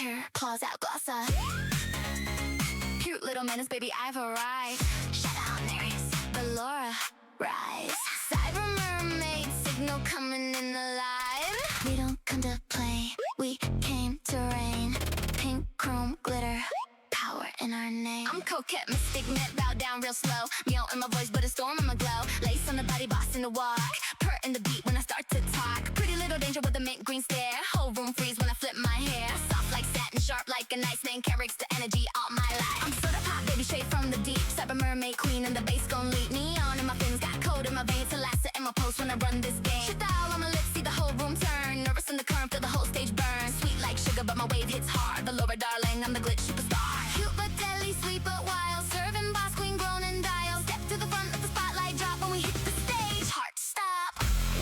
hair, claws out, glossa. Cute little menace, baby, I've arrived. Shut down, there is Ballora, rise. Cyber mermaid signal coming in alive. We don't come to play, we came to reign. Pink chrome glitter, power in our name. I'm coquette, mystic, mint, bow down real slow. Meow in my voice, but a storm in my glow. Lace on the body, boss in the walk. Purr in the beat when I start to talk. Pretty little danger with a mint green stare. Whole room freeze when I flip my hair. Soft like satin, sharp like a nice man. Carries the energy all my life. I'm soda pop, baby, straight from the deep. Cyber mermaid queen and the bass gon' lead me on. And my fins got cold in my veins. Elastic in my pulse when I run this game. Shit all on my lips, see the whole room turn. Nervous in the current, feel the whole stage burn. Sweet like sugar, but my wave hits hard. The lower darling, I'm the glitch superstar. Cute but deadly, sweet but wild. Serving boss, queen, grown and dial. Step to the front of the spotlight drop when we hit the stage. Heart stop.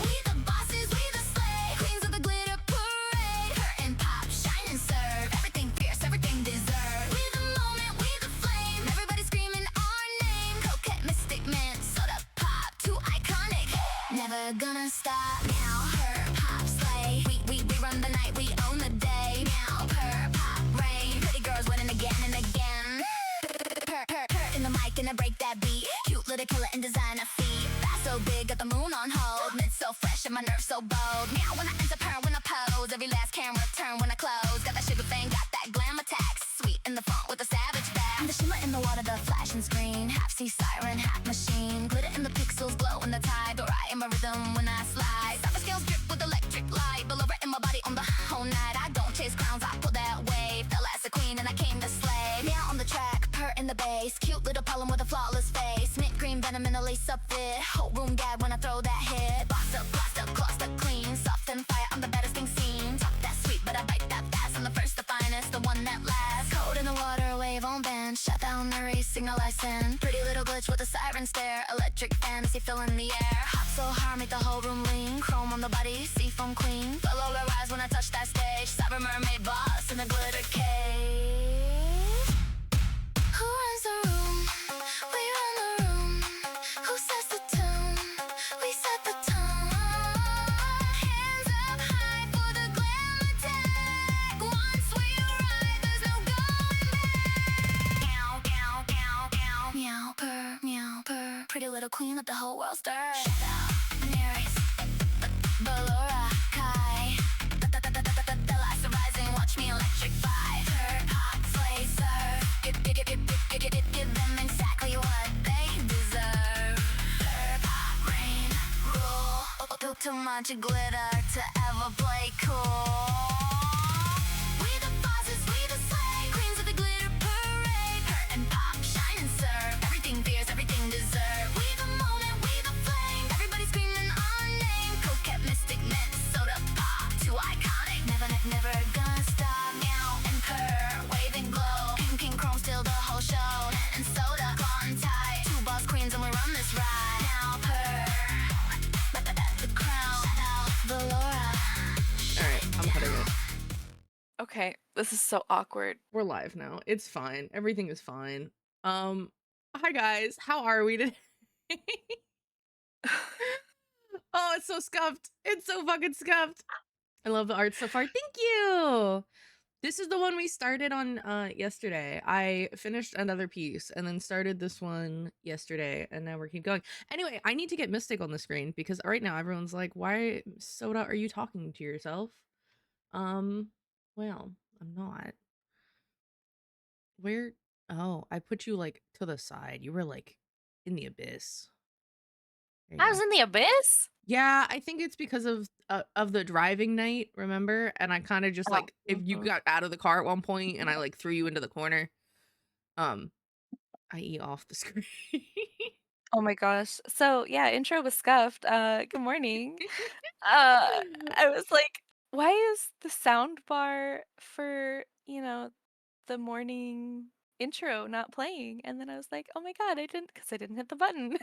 We the bosses, we the slay. Queens of the glitter parade. Curtain pop, shine and serve. Everything fierce, everything deserved. We the moment, we the flame. Everybody screaming our name. Coquette, mystic, mint, soda pop. Too iconic. Never gonna stop. Now her pop slay. We run the night, we own the day. Now her pop rain. Pretty girls winning again and again. Purr in the mic and I break that beat. Cute little killer in designer feet. Fast so big, got the moon on hold. Mint so fresh and my nerves so bold. Meow when I enter, purr when I pose. Every last camera turn when I close. Got that sugar thing, got that glam attack. Sweet in the front with a savage back. I'm the shimmer in the water, the flashing screen. Half sea siren, half machine. Glitter in the pixels, glow in the tide. But right in my rhythm when I slide. Cyber scales drip with electric light. Below right in my body on the whole night. I don't chase crowns, I pull that wave. Fell as a queen and I came to slay. Meow on the track, purr in the bass. Cute little pollen with a flawless face. Mint green venom in a lace up fit. Whole room gag when I throw that hit. Boss up, blast up, glossed up clean. Soft and fire, I'm the baddest thing seen. Talk that sweet, but I bite that fast. I'm the first, the finest, the one that lasts. Cold in the water, wave on bend. Shut down the race, signal I send. Pretty little glitch with a siren stare. Electric fantasy filling the air. Hop so hard, make the whole room lean. Chrome on the body, seafoam queen. Follow the rise when I touch that stage. Cyber mermaid boss in a glitter cave. Who runs the room? We run the room. Who sets the tone? We set the tone. Hands up high for the glam attack. Once we arrive, there's no going back. Meow, meow, meow, meow. Meow, purr, meow, purr. Pretty little queen, let the whole world stir. Shut up, Nereis, Ballora, Kai. The lights are rising, watch me electrify. Purr, pop, slay, serve. Give them exactly what they deserve. Purr, pop, rain, rule. Too much glitter to ever play cool. We the bosses, we the slay. Queens of the glitter parade. Purr and pop, shine and serve. Everything fierce, everything deserved. We the moment, we the flame. Everybody screaming our name. Coquette, mystic, mint, soda pop. Too iconic, never gonna stop. Meow and purr, wave and glow. Pink chrome still the whole show. And soda, gone tight. Two boss queens and we run this ride. Now purr, the crown. Shout out, Ballora. Alright, I'm cutting it. Okay, this is so awkward. We're live now. It's fine. Everything is fine. Hi guys. How are we today? Oh, it's so scuffed. It's so fucking scuffed. I love the art so far. Thank you. This is the one we started on yesterday. I finished another piece and then started this one yesterday, and now we're keep going. Anyway, I need to get Mystic on the screen because right now everyone's like, why, Soda, are you talking to yourself? Well, I'm not. Where? Oh, I put you like to the side. You were like in the abyss. There you I go. was in the abyss? Yeah, I think it's because of the driving night, remember? And I kind of just Oh, like, if you mhm. got out of the car at one point and I like threw you into the corner, i.e. off the screen. Oh my gosh. So yeah, intro was scuffed. Good morning. I was like, why is the sound bar for, the morning intro not playing? And then I was like, oh my god, because I didn't hit the button.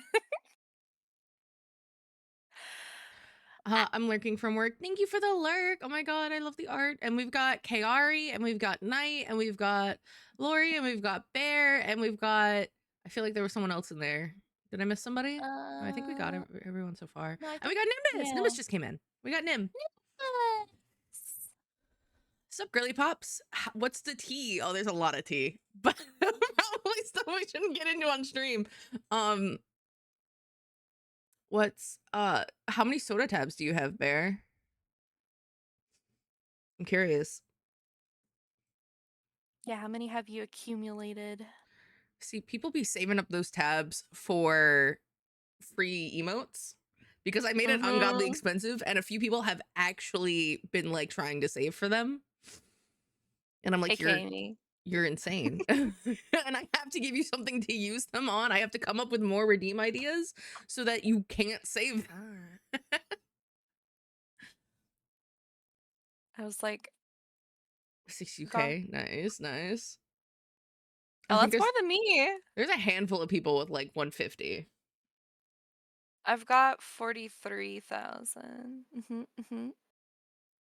I'm lurking from work. Thank you for the lurk. Oh my god, I love the art. And we've got Kaori, and we've got Knight, and we've got Lori, and we've got Bear, and we've got, I feel like there was someone else in there. Did I miss somebody? I think we got everyone so far. No, I And we think, got Nimbus. yeah. Nimbus just came in. We got Nim. Yes. Sup, girly pops? What's the tea? Oh, there's a lot of tea, but probably stuff we shouldn't get into on stream. Um, how many soda tabs do you have, Bear? I'm curious. Yeah, how many have you accumulated? See, people be saving up those tabs for free emotes because I made it ungodly Mm-hmm. expensive, and a few people have actually been like trying to save for them. And I'm like, AKA me. you're insane. And I have to give you something to use them on. I have to come up with more redeem ideas so that you can't save them. I was like, 60k. Nice, nice. I oh, think that's more than me. there's a handful of people with like 150. I've got 43,000.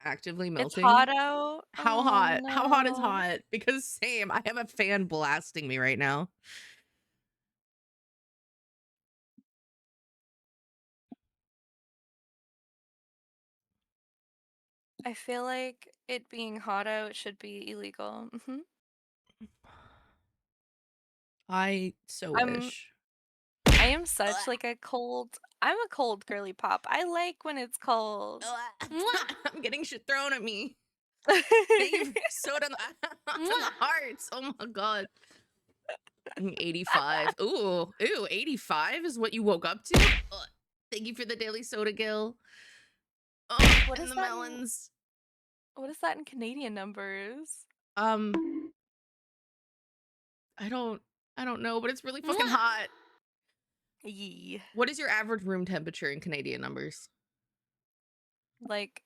Actively It's melting. hot out. How Oh hot? How hot is no. hot? Because same, I have a fan blasting me right now. I feel like it being hot out should be illegal. I so I'm wish. I am such like I'm a cold girly pop. I like when it's cold. I'm getting shit thrown at me. Thank you for soda on the hearts. Oh my god. 85. Ooh, 85 is what you woke up to? Ugh. Thank you for the daily soda, Gil. Oh, What and is the that melons. what is that in Canadian numbers? I don't know, but it's really fucking hot. Yee. What is your average room temperature in Canadian numbers? Like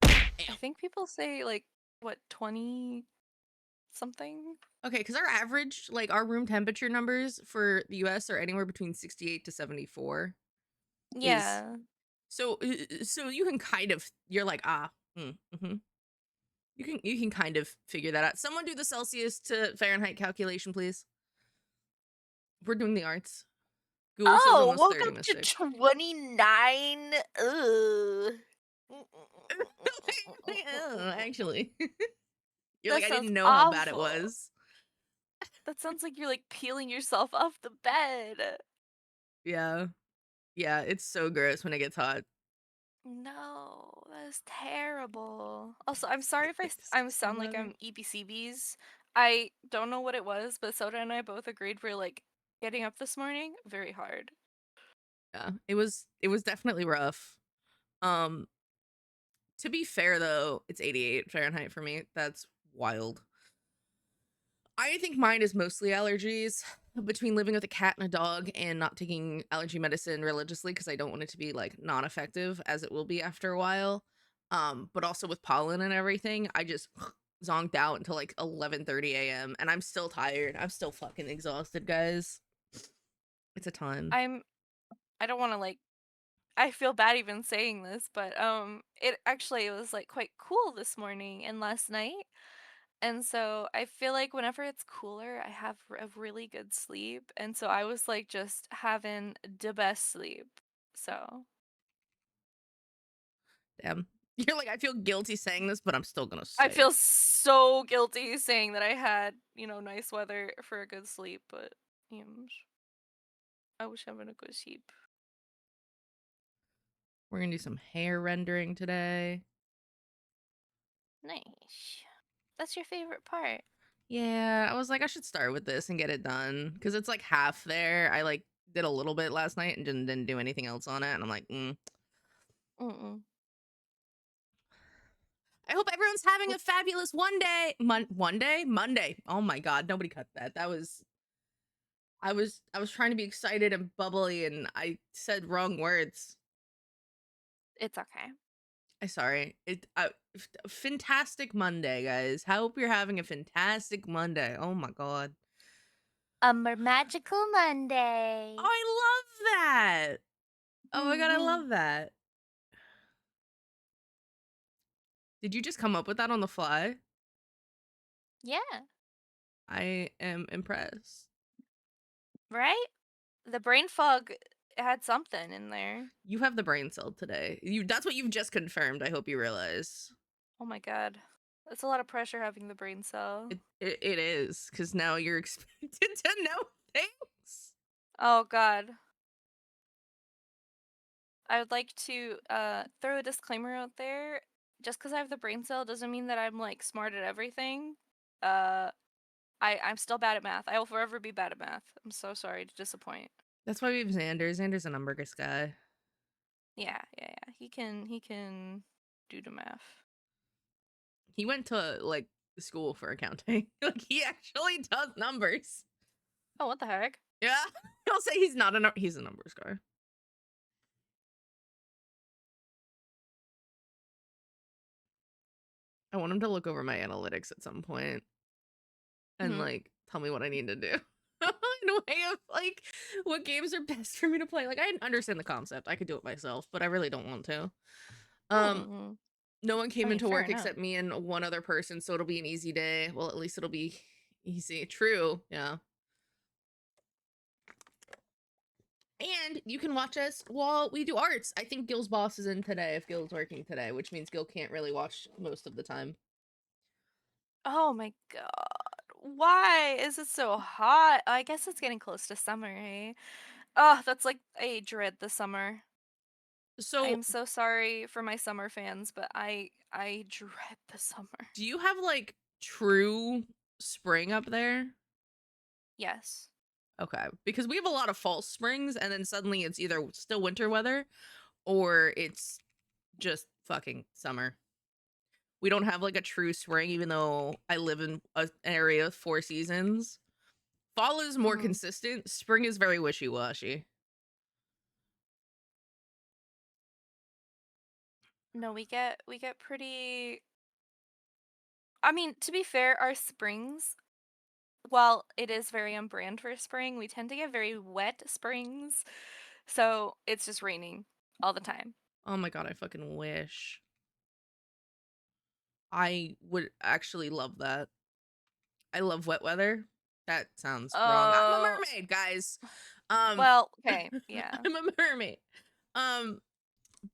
I Damn. think people say like what 20 something? Okay, because our average, like our room temperature numbers for the US are anywhere between 68 to 74. Is Yeah. so you can kind of, you're like, you can kind of figure that out. Someone do the Celsius to Fahrenheit calculation, please. We're doing the arts. Google says Oh, almost woke 30 up to mystic. 29. Ugh. Actually. You're That like, I sounds didn't know how bad it awful. was. That sounds like you're like peeling yourself off the bed. Yeah. Yeah, it's so gross when it gets hot. No, that is terrible. Also, I'm sorry if It's I sound like 11. I'm EBCBs. I don't know what it was, but Soda and I both agreed we're like getting up this morning very hard. Yeah, it was definitely rough. Um, to be fair though, it's 88 Fahrenheit for me. That's wild. I think mine is mostly allergies between living with a cat and a dog and not taking allergy medicine religiously because I don't want it to be like non-effective as it will be after a while. But also with pollen and everything, I just zonked out until like 11:30 a.m. and I'm still tired. I'm still fucking exhausted, guys. It's a time. I don't want to like I feel bad even saying this, but it was like quite cool this morning and last night. And so I feel like whenever it's cooler, I have a really good sleep. And so I was like just having the best sleep. So Damn. You're like, I feel guilty saying this, but I'm still gonna I say feel it. so guilty saying that I had, nice weather for a good sleep, but I was having a good sleep. We're gonna do some hair rendering today. Nice. That's your favorite part. Yeah, I was like, I should start with this and get it done because it's like half there. I like did a little bit last night and didn't do anything else on it, and I'm like, Mm-mm. I hope everyone's having a fabulous one day. Monday. Oh my god, nobody cut that. That was I was trying to be excited and bubbly, and I said wrong words. It's okay. I sorry. Fantastic Monday, guys. Hope you're having a fantastic Monday. Oh my god. A magical Monday. Oh, I love that. Oh my god, I Mhm. love that. Did you just come up with that on the fly? Yeah, I am impressed. right? The brain fog had something in there. You have the brain cell today. That's what you've just confirmed. I hope you realize. Oh my god. It's a lot of pressure having the brain cell. It is, because now you're expected to know things. Oh god. I would like to throw a disclaimer out there. Just because I have the brain cell doesn't mean that I'm like smart at everything. Uh, I'm still bad at math. I will forever be bad at math. I'm so sorry to disappoint. That's why we have Xander. Xander's a numbers guy. Yeah, yeah, yeah. He can do the math. He went to like school for accounting. Like he actually does numbers. Oh, what the heck? Yeah, I'll say he's not he's a numbers guy. I want him to look over my analytics at some point and Mhm. like tell me what I need to do. In a way of like what games are best for me to play. Like I understand the concept. I could do it myself, but I really don't want to. Mhm. No one I came mean, into fair work enough. except me and one other person, so it'll be an easy day. Well, at least it'll be easy. True. Yeah. And you can watch us while we do arts. I think Gil's boss is in today if Gil's working today, which means Gil can't really watch most of the time. Oh my god. Why is it so hot? I guess it's getting close to summer, hey? Oh, that's like I dread the summer. I So, am so sorry for my summer fans, but I dread the summer. do you have like true spring up there? Yes. Okay, because we have a lot of false springs and then suddenly it's either still winter weather or it's just fucking summer. We don't have like a true spring, even though I live in an area with 4 seasons. Fall is more Mhm. consistent. Spring is very wishy-washy. No, we get pretty I mean, to be fair, our springs, while it is very on brand for spring, we tend to get very wet springs. So, it's just raining all the time. Oh my god, I fucking wish. I would actually love that. I love wet weather. That sounds wrong. I'm a Oh, mermaid, guys. Um well, okay, yeah. I'm a mermaid. Um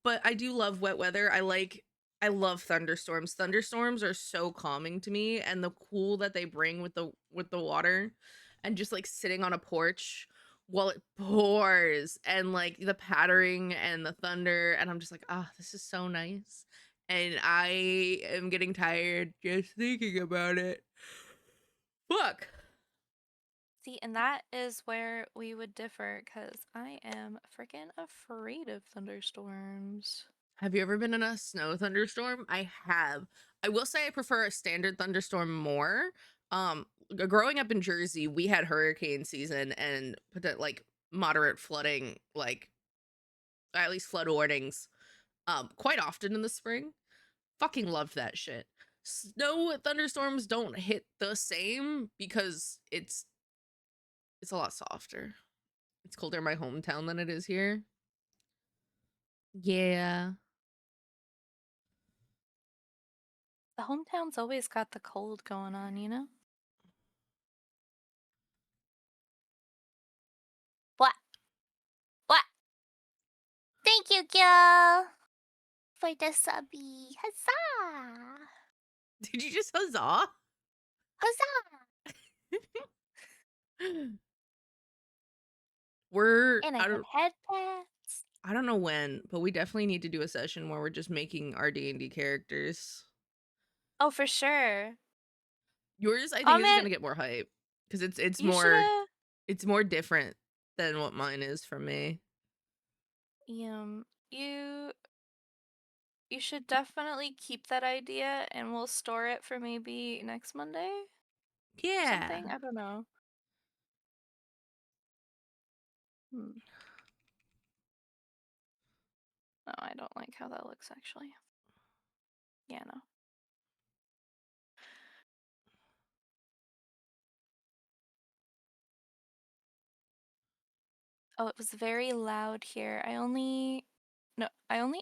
but I do love wet weather. I love thunderstorms. Thunderstorms are so calming to me and the cool that they bring with the water and just like sitting on a porch while it pours and like the pattering and the thunder and I'm just like, "Ah, this is so nice." And I am getting tired just thinking about it. Fuck. See, and that is where we would differ because I am freaking afraid of thunderstorms. Have you ever been in a snow thunderstorm? I have. I will say I prefer a standard thunderstorm more. Growing up in Jersey, we had hurricane season and like moderate flooding, like at least flood warnings, quite often in the spring. Fucking loved that shit. Snow thunderstorms don't hit the same because it's a lot softer. It's colder in my hometown than it is here. Yeah. The hometown's always got the cold going on, you know? What? What? Thank you, Gil, for the subby. Huzzah! Did you just huzzah? Huzzah! We're And I get head pats. I don't know when, but we definitely need to do a session where we're just making our D&D characters. Oh, for sure. Yours I Oh think is man, going to get more hype cuz you should have. it's more different than what mine is for me. You you should definitely keep that idea, and we'll store it for maybe next Monday or Yeah. something. I don't know. Hmm. No, I don't like how that looks actually. Yeah, no. Oh, it was very loud here. I only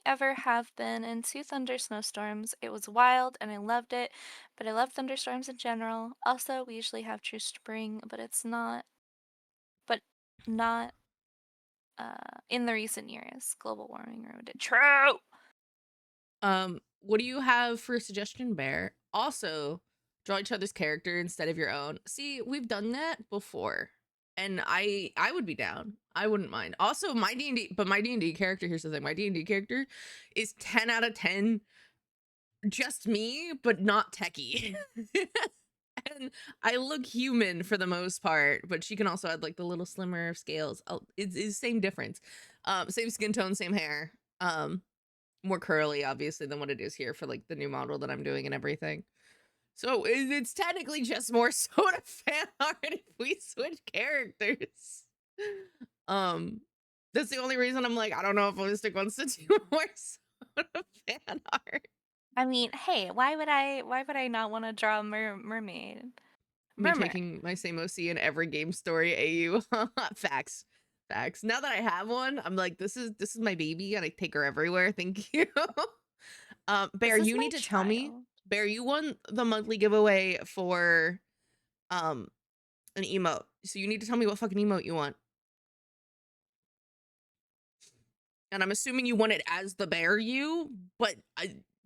ever have been in two thunder snowstorms. It was wild and I loved it, but I love thunderstorms in general. Also, we usually have true spring, but it's but not in the recent years. Global warming ruined it. True. what do you have for a suggestion, Bear? Also, draw each other's character instead of your own. See, we've done that before, and I would be down. I wouldn't mind. Also, my D&D, but my D&D character, here's the thing, my D&D character is 10 out of 10 just me, but not techie. And I look human for the most part, but she can also add like the little slimmer scales. It's same difference. Same skin tone, same hair. More curly obviously than what it is here for like the new model that I'm doing and everything. So it's technically just more soda fan art if we switch characters. That's the only reason I'm like, I don't know if Mystic wants to do more soda fan art. I mean, hey, why would I not want to draw a mermaid? Me Mermaid. taking my same OC in every game story AU. Facts. Facts. Now that I have one, I'm like, this is my baby and I take her everywhere. Thank you. Bear, This is you my need to tell me. child. Bear, you won the monthly giveaway for an emote. So you need to tell me what fucking emote you want. And I'm assuming you want it as the bear you, but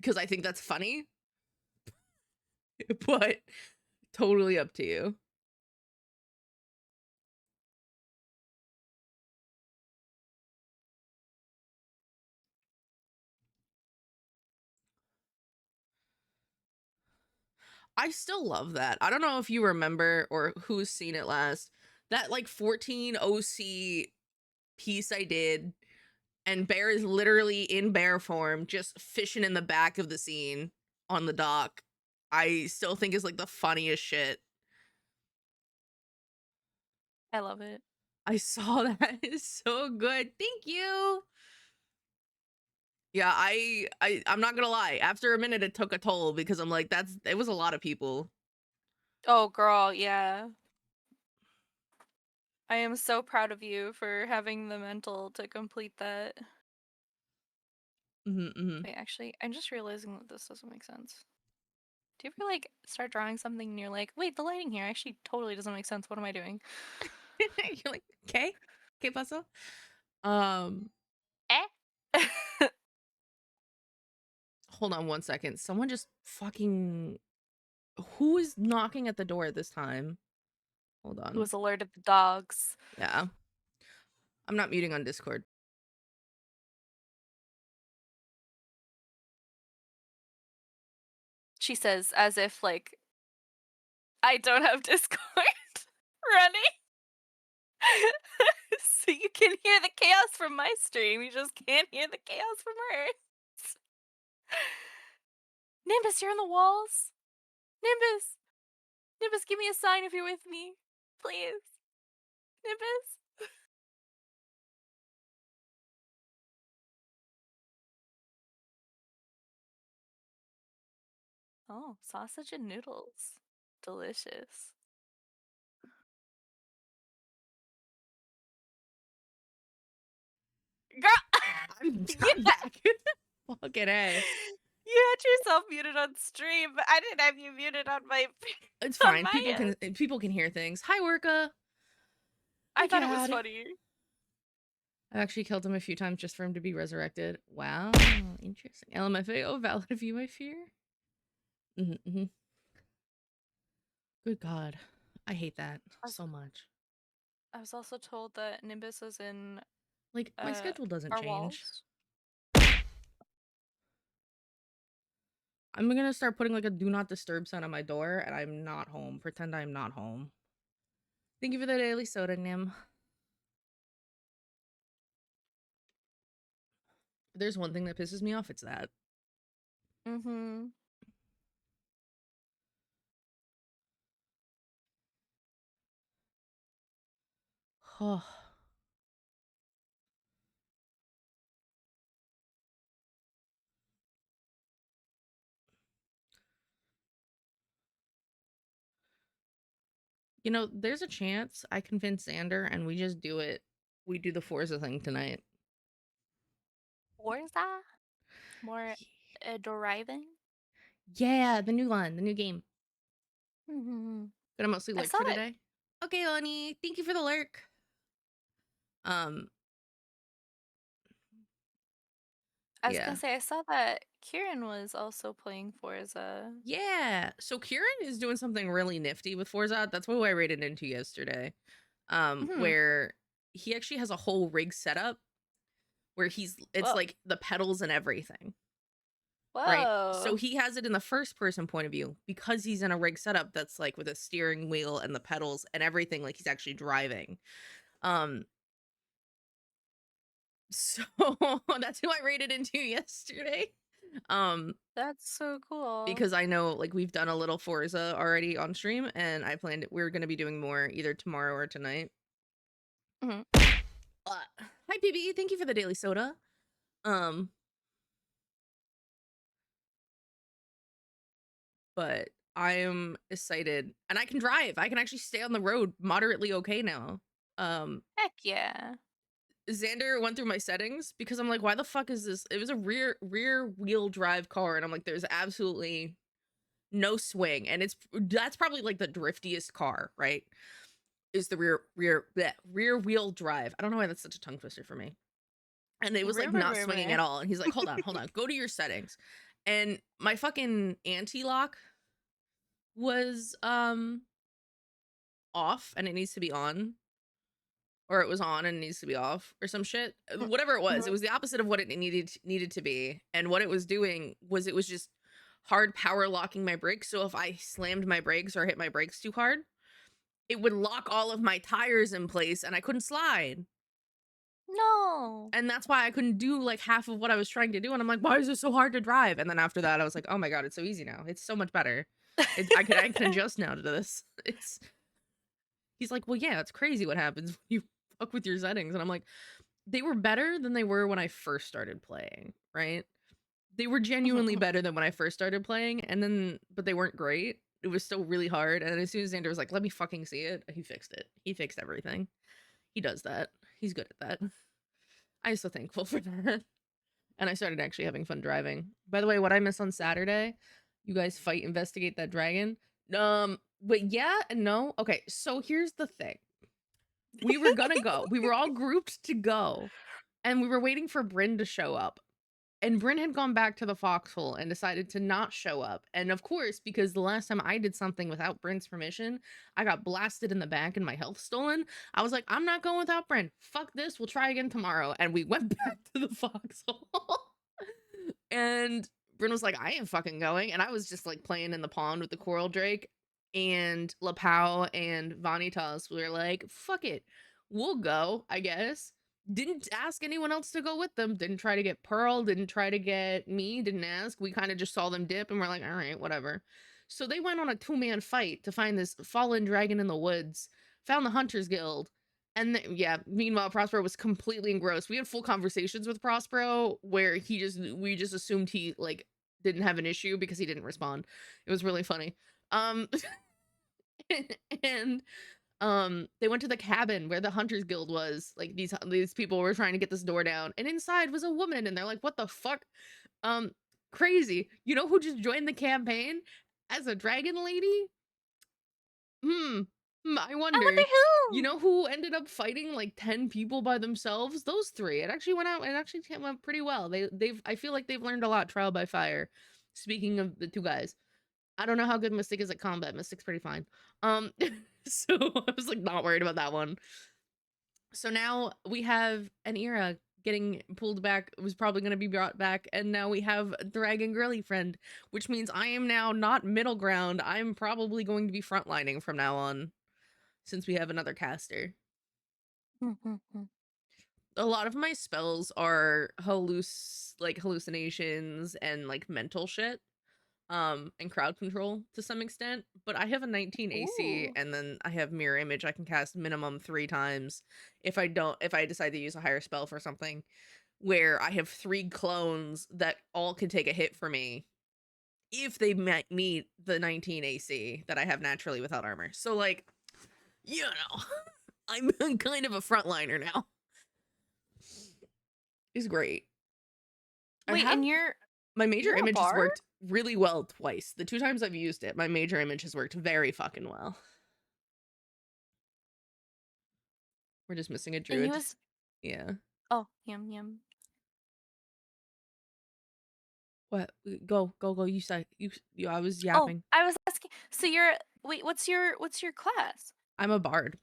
because I think that's funny. But totally up to you. I still love that. I don't know if you remember or who's seen it last. That like 14 OC piece I did, and Bear is literally in bear form, just fishing in the back of the scene on the dock. I still think is like the funniest shit. I love it. I saw that. It's so good. Thank you. Yeah, I'm not gonna lie. After a minute, it took a toll because I'm like, it was a lot of people. Oh, girl, yeah. I am so proud of you for having the mental to complete that. Wait, actually, I'm just realizing that this doesn't make sense. Do you ever like start drawing something and you're like, wait, the lighting here actually totally doesn't make sense. What am I doing? You're like, okay, Paso. Eh? Hold on one second. Someone just fucking. Who is knocking at the door at this time? Hold on. Who was alerted the dogs? Yeah. I'm not muting on Discord. She says, as if like I don't have Discord running. So you can hear the chaos from my stream. You just can't hear the chaos from hers. Nimbus, you're on the walls. Nimbus. Nimbus, give me a sign if you're with me. Please. Nimbus. Oh, sausage and noodles. Delicious. Girl! I'm back. Fucking A. You had yourself muted on stream, but I didn't have you muted on my. It's on fine. my People can hear things. Hi, Worka. I Hi, thought it was Cad. funny. I've actually killed him a few times just for him to be resurrected. Wow, interesting. LMFAO, valid of you, I fear. Good God, I hate that so much. I was also told that Nimbus is in Like, my schedule doesn't our change. walls. I'm gonna start putting like a do not disturb sign on my door, and I'm not home. Pretend I'm not home. Thank you for the daily soda, Nim. If there's one thing that pisses me off, it's that. Mm-hmm. Oh. You know, there's a chance I convince Xander and we just do it. We do the Forza thing tonight. Forza? More driving? Yeah, the new one, the new game. Mm-hmm. Gonna mostly I lurk saw for that. today. Okay, Oni, thank you for the lurk. I was gonna Yeah. say I saw that Kieran was also playing Forza. Yeah. So Kieran is doing something really nifty with Forza. That's what I rated into yesterday. Mhm. Where he actually has a whole rig setup where it's Whoa. like the pedals and everything, right? So Whoa. he has it in the first person point of view because he's in a rig setup that's like with a steering wheel and the pedals and everything, like he's actually driving. Um, so that's who I rated into yesterday. Um, That's so cool. because I know like we've done a little Forza already on stream and I planned we're gonna be doing more either tomorrow or tonight. Mhm. Hi PB, thank you for the daily soda. Um, but I am excited and I can drive. I can actually stay on the road moderately okay now. Heck yeah. Xander went through my settings because I'm like, why the fuck is this? It was a rear wheel drive car, and I'm like, there's absolutely no swing, and that's probably like the driftiest car, right? Is the rear wheel drive. I don't know why that's such a tongue twister for me. And it was like not swinging at all. And he's like, hold on, go to your settings. And my fucking anti-lock was off and it needs to be on, or it was on and it needs to be off or some shit. Whatever it Mhm. was the opposite of what it needed to be. And what it was doing was it was just hard power locking my brakes. So if I slammed my brakes or hit my brakes too hard, it would lock all of my tires in place and I couldn't slide. No. And that's why I couldn't do like half of what I was trying to do. And I'm like, why is this so hard to drive? And then after that, I was like, oh my god, it's so easy now. It's so much better. I can adjust now to this. He's like, well, yeah, it's crazy what happens when you fuck with your settings. And I'm like, they were better than they were when I first started playing, right? They were Mhm, genuinely mhm. better than when I first started playing, and then but they weren't great. It was still really hard. And as soon as Xander was like, let me fucking see it, he fixed it. He fixed everything. He does that. He's good at that. I'm so thankful for that. And I started actually having fun driving. By the way, what I missed on Saturday, you guys fight, investigate that dragon. But yeah and no. Okay, so here's the thing. We were gonna go. We were all grouped to go, and we were waiting for Bryn to show up. And Bryn had gone back to the foxhole and decided to not show up. And of course, because the last time I did something without Bryn's permission, I got blasted in the back and my health stolen. I was like, I'm not going without Bryn. Fuck this. We'll try again tomorrow. And we went back to the foxhole. And Bryn was like, I ain't fucking going. And I was just like playing in the pond with the coral drake. And Lapau and Vanitas were like, fuck it. We'll go, I guess. Didn't ask anyone else to go with them. Didn't try to get Pearl. Didn't try to get me. Didn't ask. We kind of just saw them dip and we're like, all right, whatever. So they went on a 2-man fight to find this fallen dragon in the woods, found the Hunters Guild. And yeah, meanwhile, Prospero was completely engrossed. We had full conversations with Prospero where we just assumed he like didn't have an issue because he didn't respond. It was really funny. Um and they went to the cabin where the Hunters Guild was. Like these people were trying to get this door down, and inside was a woman, and they're like, "What the fuck?" Um, Crazy. You know who just joined the campaign as a dragon lady? Hmm. I I wonder wonder. You who. know who ended up fighting like 10 people by themselves? Those three. It actually went out. It actually went pretty well. They've. I feel like they've learned a lot trial by fire. Speaking of the two guys. I don't know how good Mystic is at combat. Mystic's pretty fine. Um, so I was like not worried about that one. So now we have an era getting pulled back. It was probably going to be brought back, and now we have Dragon Girly Friend, which means I am now not middle ground. I'm probably going to be frontlining from now on, since we have another caster. Mhm. A lot of my spells are hallucinations and like mental shit. And crowd control to some extent, but I have a 19 AC Ooh. and then I have mirror image. I can cast minimum 3 times if I decide to use a higher spell for something, where I have 3 clones that all can take a hit for me if they meet the 19 AC that I have naturally without armor. So like, you know, I'm kind of a frontliner now. It's great. I Wait, have and you're My major you're a image has bard? worked really well twice. The 2 times I've used it, my major image has worked very fucking well. We're just missing a And he druid. was Yeah. oh, yum yum. What? Go, go, go. You say you. I was Oh, yapping. I was asking. So wait, what's your class? I'm a bard.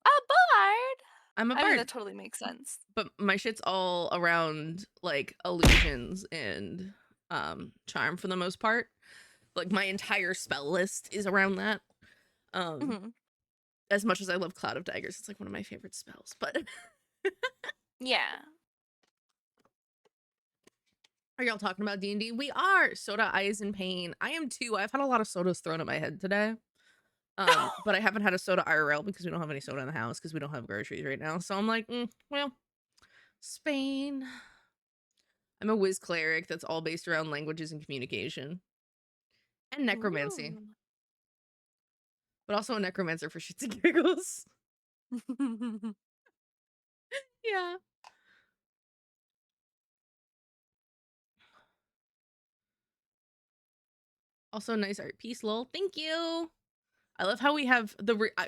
A bard. I'm a I mean, bard. that totally makes sense. But my shit's all around like illusions and charm for the most part. Like my entire spell list is around that. Mhm. As much as I love Cloud of Daggers, it's like one of my favorite spells. But Yeah. are y'all talking about D&D? We are. Soda Eyes in Pain. I am too. I've had a lot of sodas thrown at my head today. But I haven't had a soda IRL because we don't have any soda in the house because we don't have groceries right now. So I'm like, well, Spain. I'm a whiz cleric that's all based around languages and communication and necromancy, Ooh. but also a necromancer for shits and giggles. Yeah. Also, nice art piece, lol. Thank you. I love how we have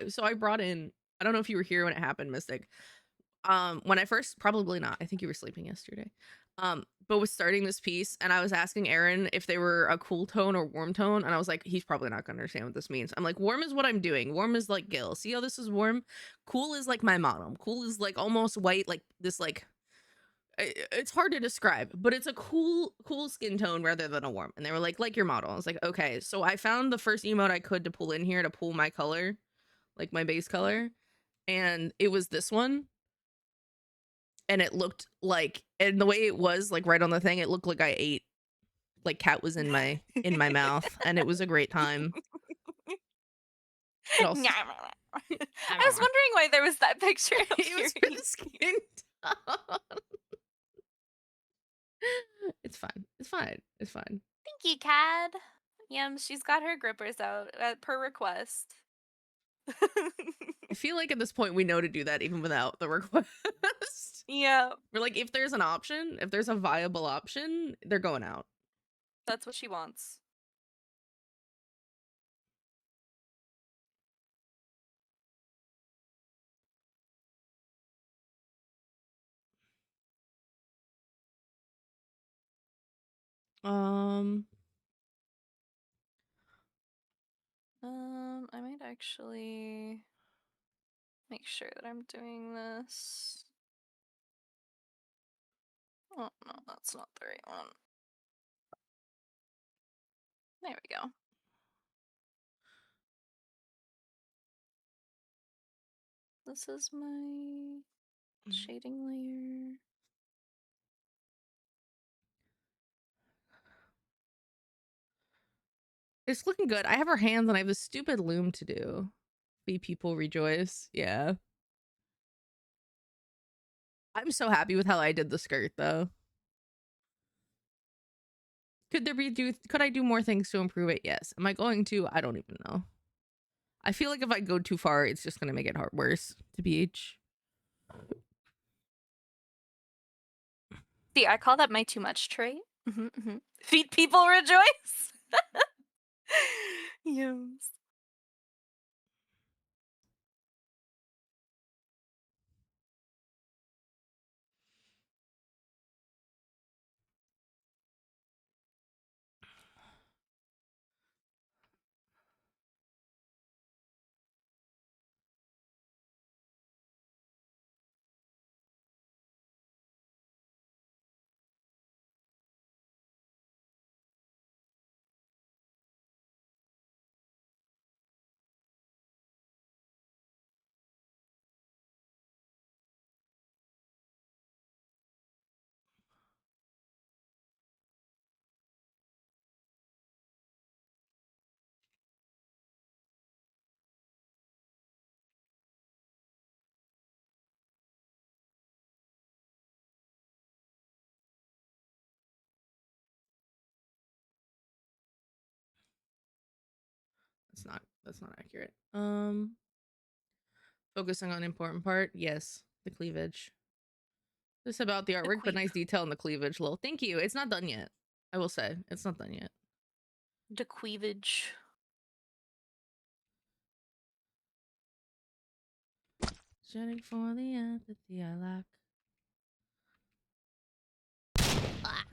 so I brought in. I don't know if you were here when it happened, Mystic. When I first, probably not. I think you were sleeping yesterday. But was starting this piece, and I was asking Aaron if they were a cool tone or warm tone, and I was like, he's probably not gonna understand what this means. I'm like, warm is what I'm doing. Warm is like Gil. See how this is warm? Cool is like my model. Cool is like almost white, like this, like it's hard to describe, but it's a cool skin tone rather than a warm. And they were like your model. I was like, okay. So I found the first emote I could to pull in here to pull my color, like my base color, and it was this one. And it looked like, and the way it was like right on the thing, it looked like I ate, like cat was in my mouth, and it was a great time. It also, I was wondering why there was that picture. it was for the skin tone. It's fine. It's fine. It's fine. Thank you, Cad. Yum, she's got her grippers out per request. I feel like at this point we know to do that even without the request. Yeah. We're like, if there's an option, if there's a viable option, they're going out. That's what she wants. I might actually make sure that I'm doing this. Oh, no, that's not the right one. There we go. This is my shading layer. It's looking good. I have her hands and I have this stupid loom to do. Be people rejoice. Yeah. I'm so happy with how I did the skirt though. Could I do more things to improve it? Yes. Am I going to? I don't even know. I feel like if I go too far, it's just gonna make it worse to BH. See, I call that my too much trait. Feed people rejoice. Yes. That's not accurate. Focusing on important part. Yes, the cleavage. This about the artwork, but nice detail in the cleavage. Lol. Thank you. It's not done yet. I will say it's not done yet. The cleavage. Shedding for the empathy I lack. Ah.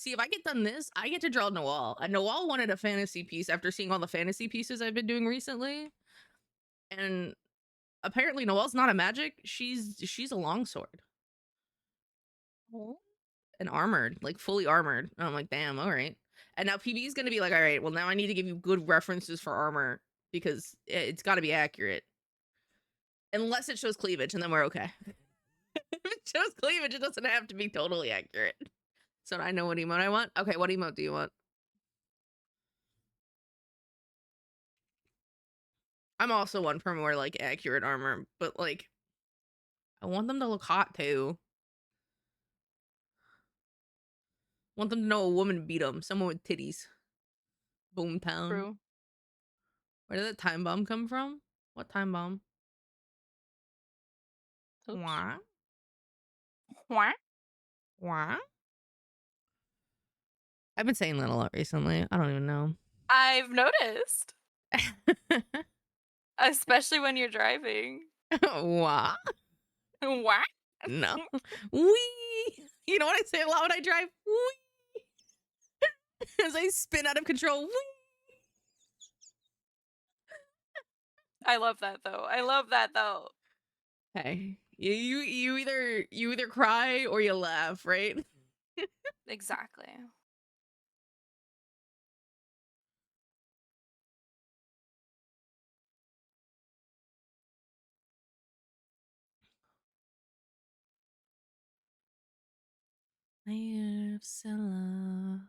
See, if I get done this, I get to draw Noelle. And Noelle wanted a fantasy piece after seeing all the fantasy pieces I've been doing recently. And apparently Noelle's not a magic. She's a longsword. Oh. And armored, like fully armored. And I'm like, damn, all right. And now PB is gonna be like, all right, well now I need to give you good references for armor because it's got to be accurate. Unless it shows cleavage, and then we're okay. If it shows cleavage, it doesn't have to be totally accurate. So I know what emote I want. Okay, what emote do you want? I'm also one for more like accurate armor, but like I want them to look hot too. Want them to know a woman beat them, someone with titties. Boomtown. True. Where did that time bomb come from? What time bomb? Oops. Wah. Wah. Wah. I've been saying that a lot recently. I don't even know. I've noticed. Especially when you're driving. Wah. Wah. No. Wee. You know what I say a lot when I drive? Wee. As I spin out of control. Wee. I love that though. I love that though. Hey, you either cry or you laugh, right? Exactly. Scylla.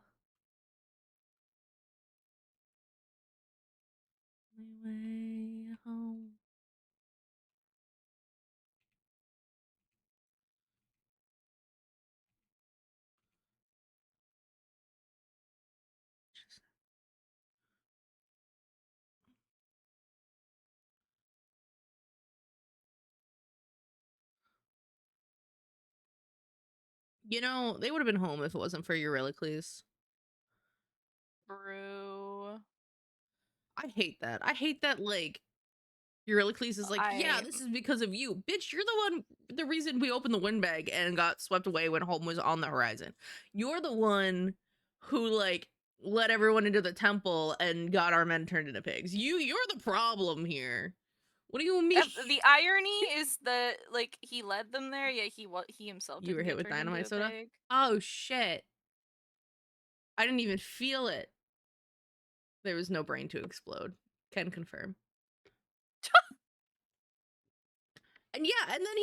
My way home. You know, they would have been home if it wasn't for Eurycles. Brew. I hate that. I hate that, like, Eurycles is like, yeah, this is because of you. Bitch, you're the reason we opened the windbag and got swept away when home was on the horizon. You're the one who, like, let everyone into the temple and got our men turned into pigs. You're the problem here. What do you mean? The irony is that like he led them there, yet he himself You were didn't hit get with turned into dynamite a soda? pig. Oh, shit. I didn't even feel it. There was no brain to explode. Can confirm. And yeah, and then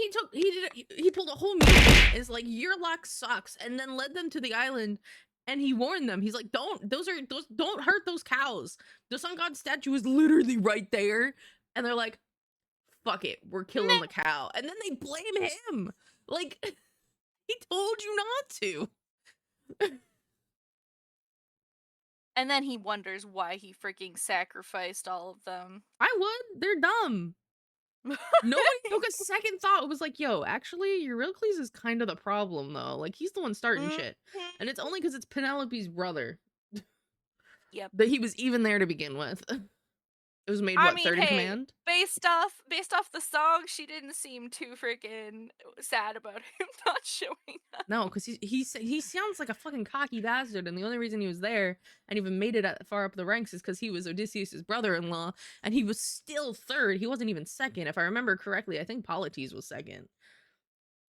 he pulled a whole meeting. Is like, your luck sucks, and then led them to the island, and he warned them. He's like, don't hurt those cows. The sun god statue is literally right there, and they're like, fuck it, we're killing the cow, and then they blame him. Like, he told you not to. And then he wonders why he freaking sacrificed all of them. I would. They're dumb. Nobody took a second thought. It was like, yo, actually, Eurycles is kind of the problem, though. Like, he's the one starting shit. And it's only because it's Penelope's brother. Yep. That he was even there to begin with. It was made, what, third in command? Based off the song, she didn't seem too freaking sad about him not showing up. No, because he sounds like a fucking cocky bastard, and the only reason he was there and even made it far up the ranks is because he was Odysseus' brother-in-law, and he was still third. He wasn't even second. If I remember correctly, I think Polites was second.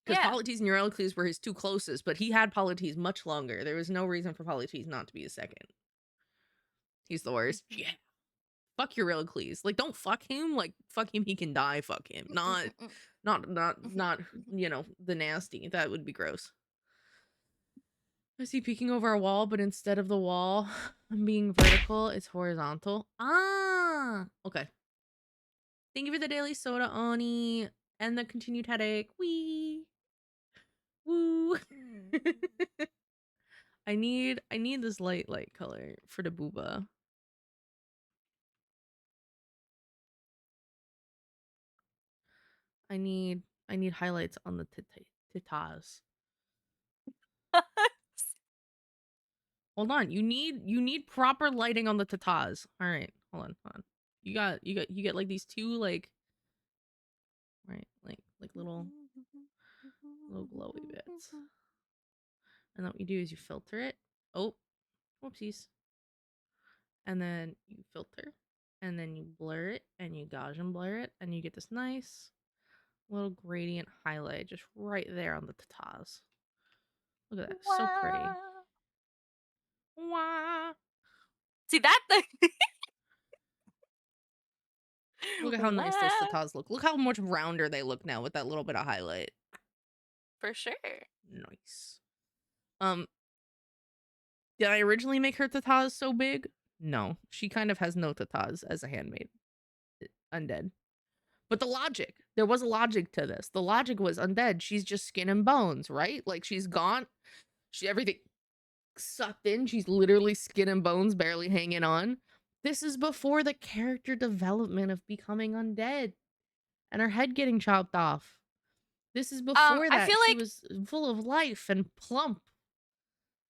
Because Polites and Eurycles were his two closest, but he had Polites much longer. There was no reason for Polites not to be his second. He's the worst. Yeah. Fuck Eurycles. Like, don't fuck him. Like, fuck him, he can die. Fuck him. Not, you know, the nasty. That would be gross. I see peeking over a wall, but instead of the wall being vertical, it's horizontal. Ah, okay. Thank you for the daily soda, Oni, and the continued headache. Wee. Woo. I need this light color for the booba. I need highlights on the titas. Hold on, you need proper lighting on the tatas. All right, hold on. You get like these two like, right, like little glowy bits. And then what you do is you filter it, Oh, whoopsies. And then you filter, and then you blur it, and you Gaussian blur it, and you get this nice little gradient highlight just right there on the tatas. Look at that, so pretty. Wah. See that thing? Look at how nice those tatas look. Look how much rounder they look now with that little bit of highlight. For sure. Nice. Did I originally make her tatas so big? No. She kind of has no tatas as a handmaid. Undead. But there was a logic to this. The logic was undead. She's just skin and bones, right? Like she's gone. Everything sucked in. She's literally skin and bones, barely hanging on. This is before the character development of becoming undead and her head getting chopped off. This is before I that. feel She like was full of life and plump.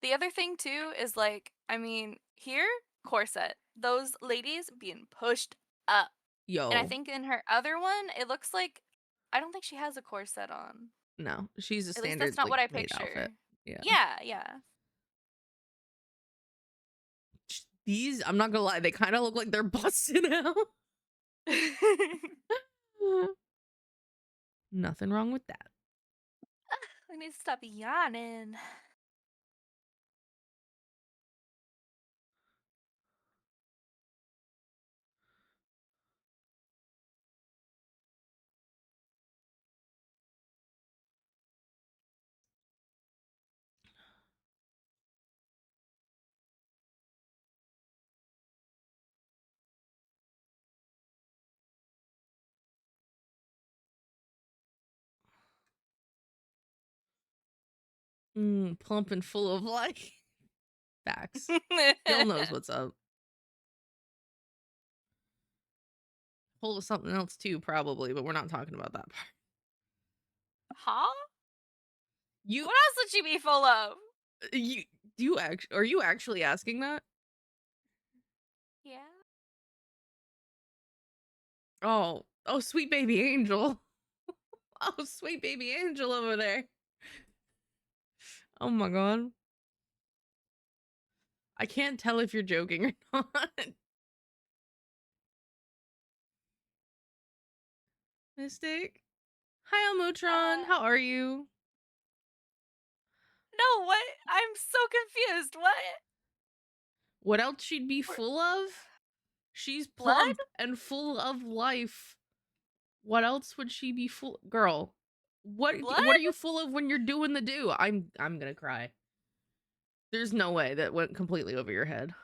the other thing too is like, I mean, here, corset. Those ladies being pushed up. Yo. And I think in her other one, it looks like I don't think she has a corset on. No, she's a At least standard that's not like, what I maid picture. outfit. Yeah. Yeah. These, I'm not gonna lie, they kind of look like they're busted out. Nothing wrong with that. I need to stop yawning. Plump and full of life. Facts. Gil knows what's up. Full of something else too, probably, but we're not talking about that part. Huh? You, What else would she be full of? are you actually asking that? Yeah. Oh, sweet baby angel. Oh, sweet baby angel over there. Oh my god. I can't tell if you're joking or not. Mystic. Hi, Almutron. How are you? No, what? I'm so confused. What? What else she'd be full of? She's Blood? plump and full of life. What else would she be full? Girl, what Blood? are you full of when you're doing the do? I'm gonna cry. There's no way that went completely over your head.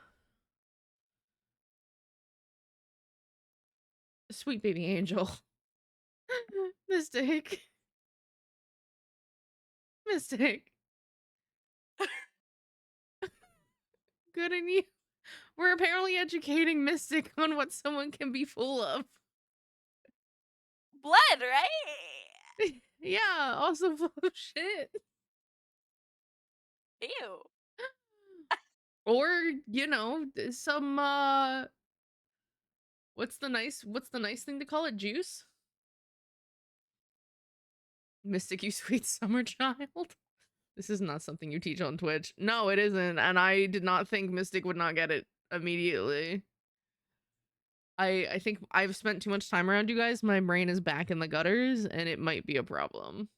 Sweet baby angel. Mystic. Good on you. We're apparently educating Mystic on what someone can be full of. Blood, right? Yeah, also full of shit. Ew. Or, some what's the nice thing to call it? Juice? Mystic, you sweet summer child. This is not something you teach on Twitch. No, it isn't, and I did not think Mystic would not get it immediately. I think I've spent too much time around you guys. My brain is back in the gutters, and it might be a problem.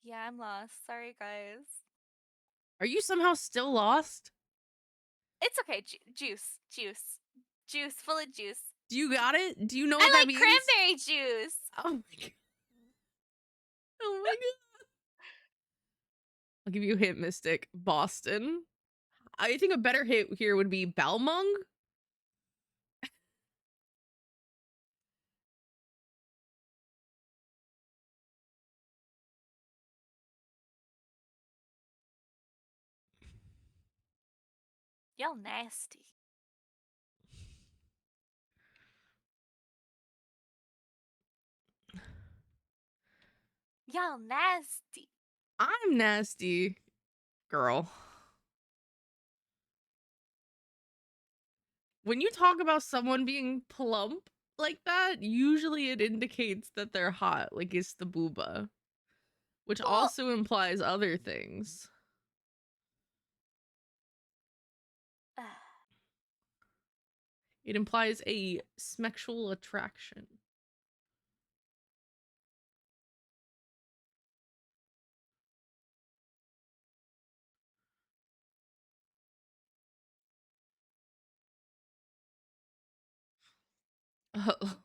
Yeah, I'm lost. Sorry, guys. Are you somehow still lost? It's okay. Juice. Full of juice. Do you got it? Do you know what I that like means? cranberry juice. Oh my god. Oh my god. I'll give you a hint, Mystic. Boston. I think a better hit here would be Balmung. Y'all nasty. Y'all nasty. I'm nasty, girl. When you talk about someone being plump like that, usually it indicates that they're hot, like it's the booba, which Well- also implies other things. It implies a sexual attraction.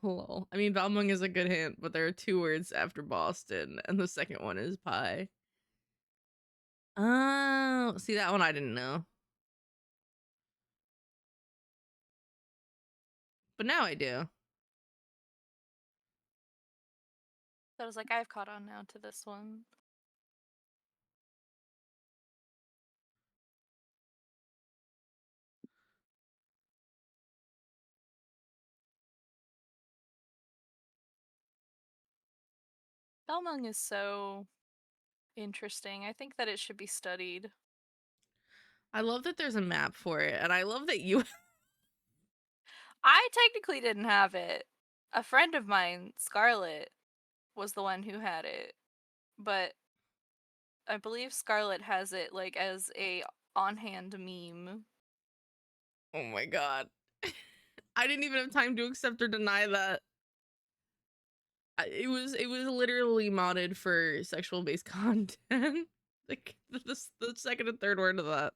Lol. I mean, Balmung is a good hint, but there are 2 words after Boston, and the second one is pie. Oh, see, that one I didn't know. But now I do. So I was like, I've caught on now to this one. Belmung is so interesting. I think that it should be studied. I love that there's a map for it, and I love that you I technically didn't have it. A friend of mine, Scarlett, was the one who had it. But I believe Scarlett has it like as a on-hand meme. Oh my god. I didn't even have time to accept or deny that. It was literally modded for sexual based content. Like the second and third word of that.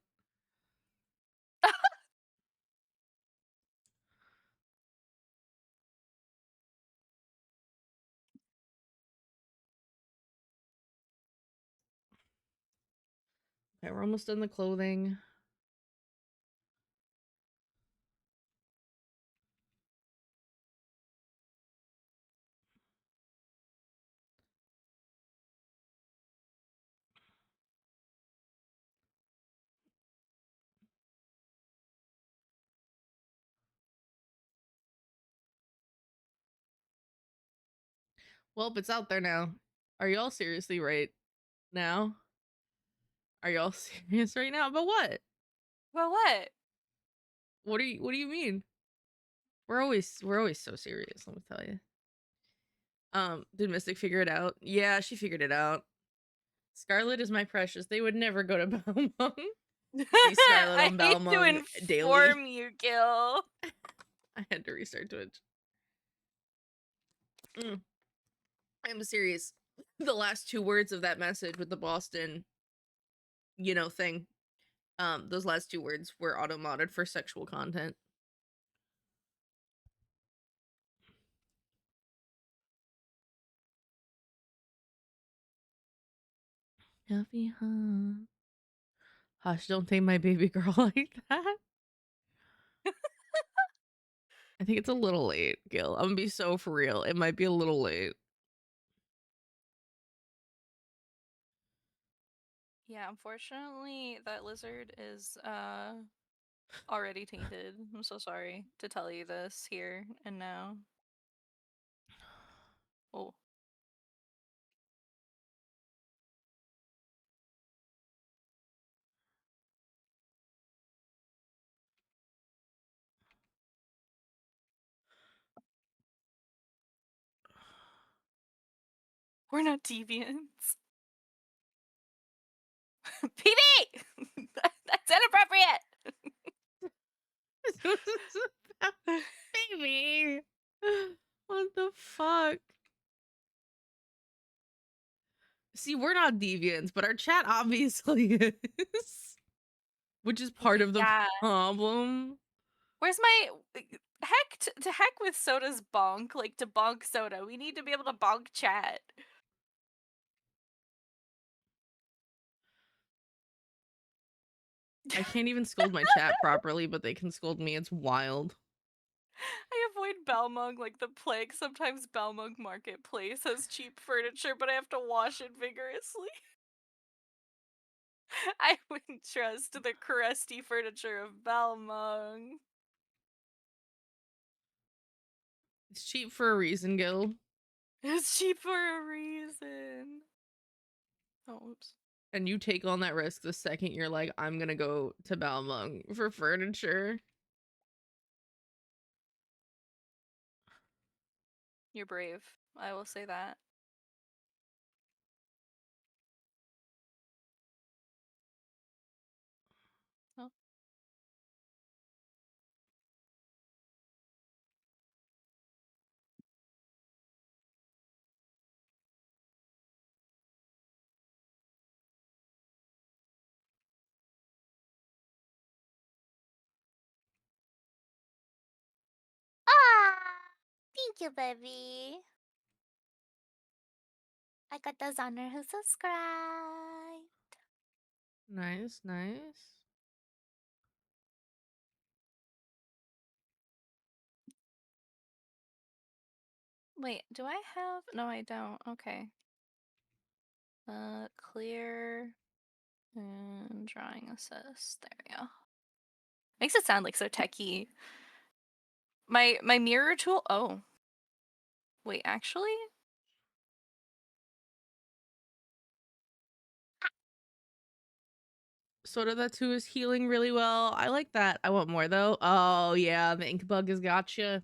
Okay, we're almost done the clothing. Well, it's out there now. Are y'all seriously right now? Are y'all serious right now? But what? Well, what? What do you mean? We're always so serious, let me tell you. Did Mystic figure it out? Yeah, she figured it out. Scarlet is my precious. They would never go to Balmung. See Scarlet I on hate to Balmung daily. inform you, Gil. I had to restart Twitch. I'm serious. The last 2 words of that message with the Boston, thing. Those last 2 words were auto-modded for sexual content. Huffy, huh? Hush, don't take my baby girl like that. I think it's a little late, Gil. I'm gonna be so for real. It might be a little late. Yeah, unfortunately, that lizard is already tainted. I'm so sorry to tell you this here and now. Oh. We're not deviants. PB! That's inappropriate! Baby. What the fuck? See, we're not deviants, but our chat obviously is. Which is part of the Yeah. problem. Where's my heck to heck with Soda's bonk, like to bonk Soda. We need to be able to bonk chat. I can't even scold my chat properly, but they can scold me. It's wild. I avoid Balmung like the plague. Sometimes Balmung Marketplace has cheap furniture, but I have to wash it vigorously. I wouldn't trust the crusty furniture of Balmung. It's cheap for a reason, Gil. It's cheap for a reason. Oh, oops. And you take on that risk the second you're like, I'm gonna go to Balmung for furniture. You're brave. I will say that. Oh. Thank you, baby. I got those honor who subscribe. Nice, nice. Wait, do I have? No, I don't. Okay. Clear and drawing assist. There we go. Makes it sound like so techy. My mirror tool. Oh, wait, actually, Soda Tattoo is healing really well. I like that. I want more though. Oh yeah, the ink bug has gotcha.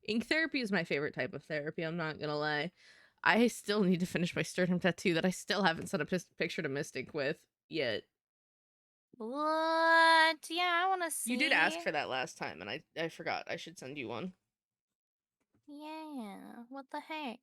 Ink therapy is my favorite type of therapy, I'm not gonna lie. I still need to finish my sternum tattoo that I still haven't sent a picture to Mystic with yet. what? Yeah, I want to see. You did ask for that last time, and I forgot. I should send you one. Yeah, what the heck?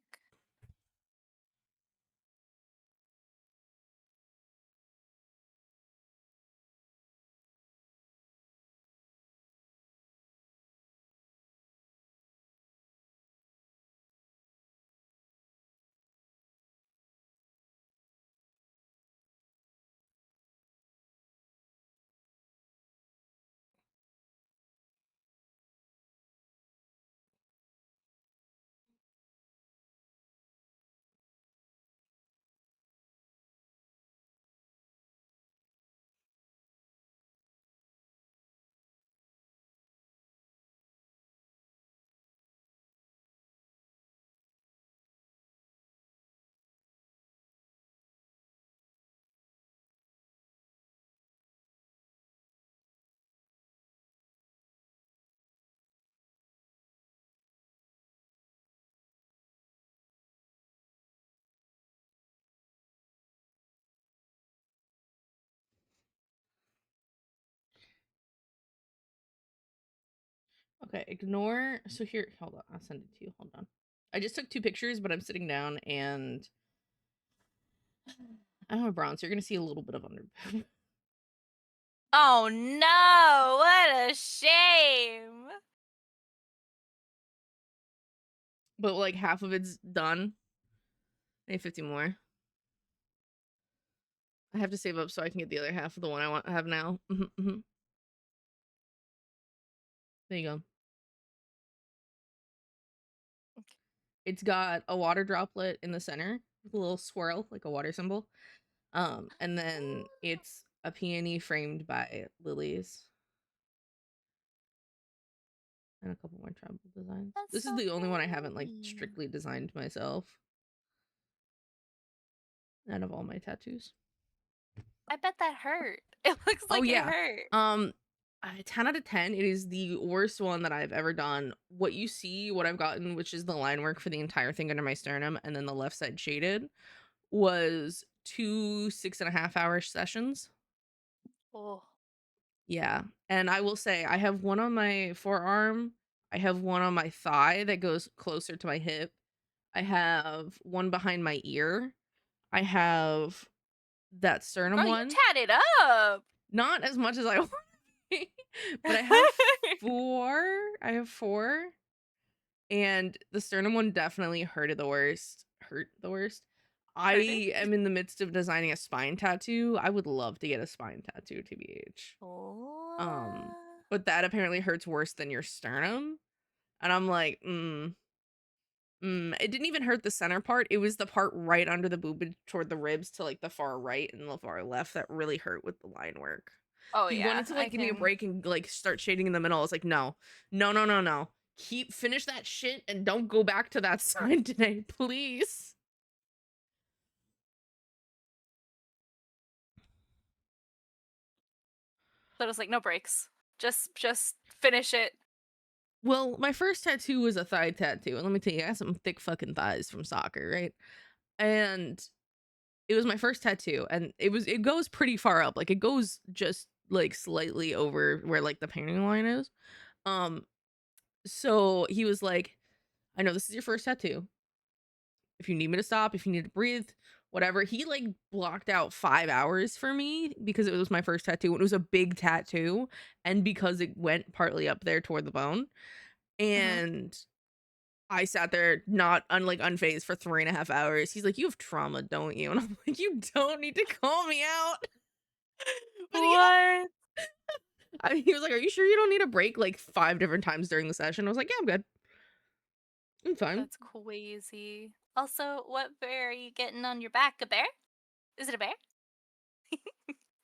Okay, ignore. So here, hold on. I'll send it to you. Hold on. I just took 2 pictures, but I'm sitting down and I don't have bronze. So you're gonna see a little bit of under. Oh no! What a shame. But like half of it's done. I need 50 more. I have to save up so I can get the other half of the one I want to have now. There you go. It's got a water droplet in the center with a little swirl, like a water symbol. And then it's a peony framed by lilies. And a couple more tribal designs. That's This so is the only one I haven't like pretty. strictly designed myself. Out of all my tattoos. I bet that hurt. It looks like it hurt. 10 out of 10. It is the worst one that I've ever done. What you see, what I've gotten, which is the line work for the entire thing under my sternum, and then the left side shaded, was 2 6.5-hour sessions. Oh. Yeah. And I will say, I have one on my forearm. I have one on my thigh that goes closer to my hip. I have one behind my ear. I have that sternum Girl, you one. tatted up. Not as much as I want, but I have 4. I have 4. And the sternum one definitely hurt the worst. I Hurted? am in the midst of designing a spine tattoo. I would love to get a spine tattoo, TBH. Oh. But that apparently hurts worse than your sternum. And I'm like, it didn't even hurt the center part. It was the part right under the boob toward the ribs to like the far right and the far left that really hurt with the line work. Oh He yeah. wanted to like give me a break and like start shading in the middle. I was like, no. Finish that shit and don't go back to that sign today, please. So it was like no breaks. Just finish it. Well, my first tattoo was a thigh tattoo, and let me tell you, I got some thick fucking thighs from soccer, right? And it was my first tattoo, and it goes pretty far up. Like it goes just like slightly over where like the painting line is. So he was like, I know this is your first tattoo. If you need me to stop, if you need to breathe, whatever. He like blocked out 5 hours for me because it was my first tattoo. It was a big tattoo, and because it went partly up there toward the bone. And I sat there not unfazed for 3.5 hours. He's like, "You have trauma, don't you?" And I'm like, "You don't need to call me out." But What? he was like, "Are you sure you don't need a break?" Like 5 different times during the session. I was like, "Yeah, I'm good. I'm fine." That's crazy. Also, what bear are you getting on your back? A bear? Is it a bear?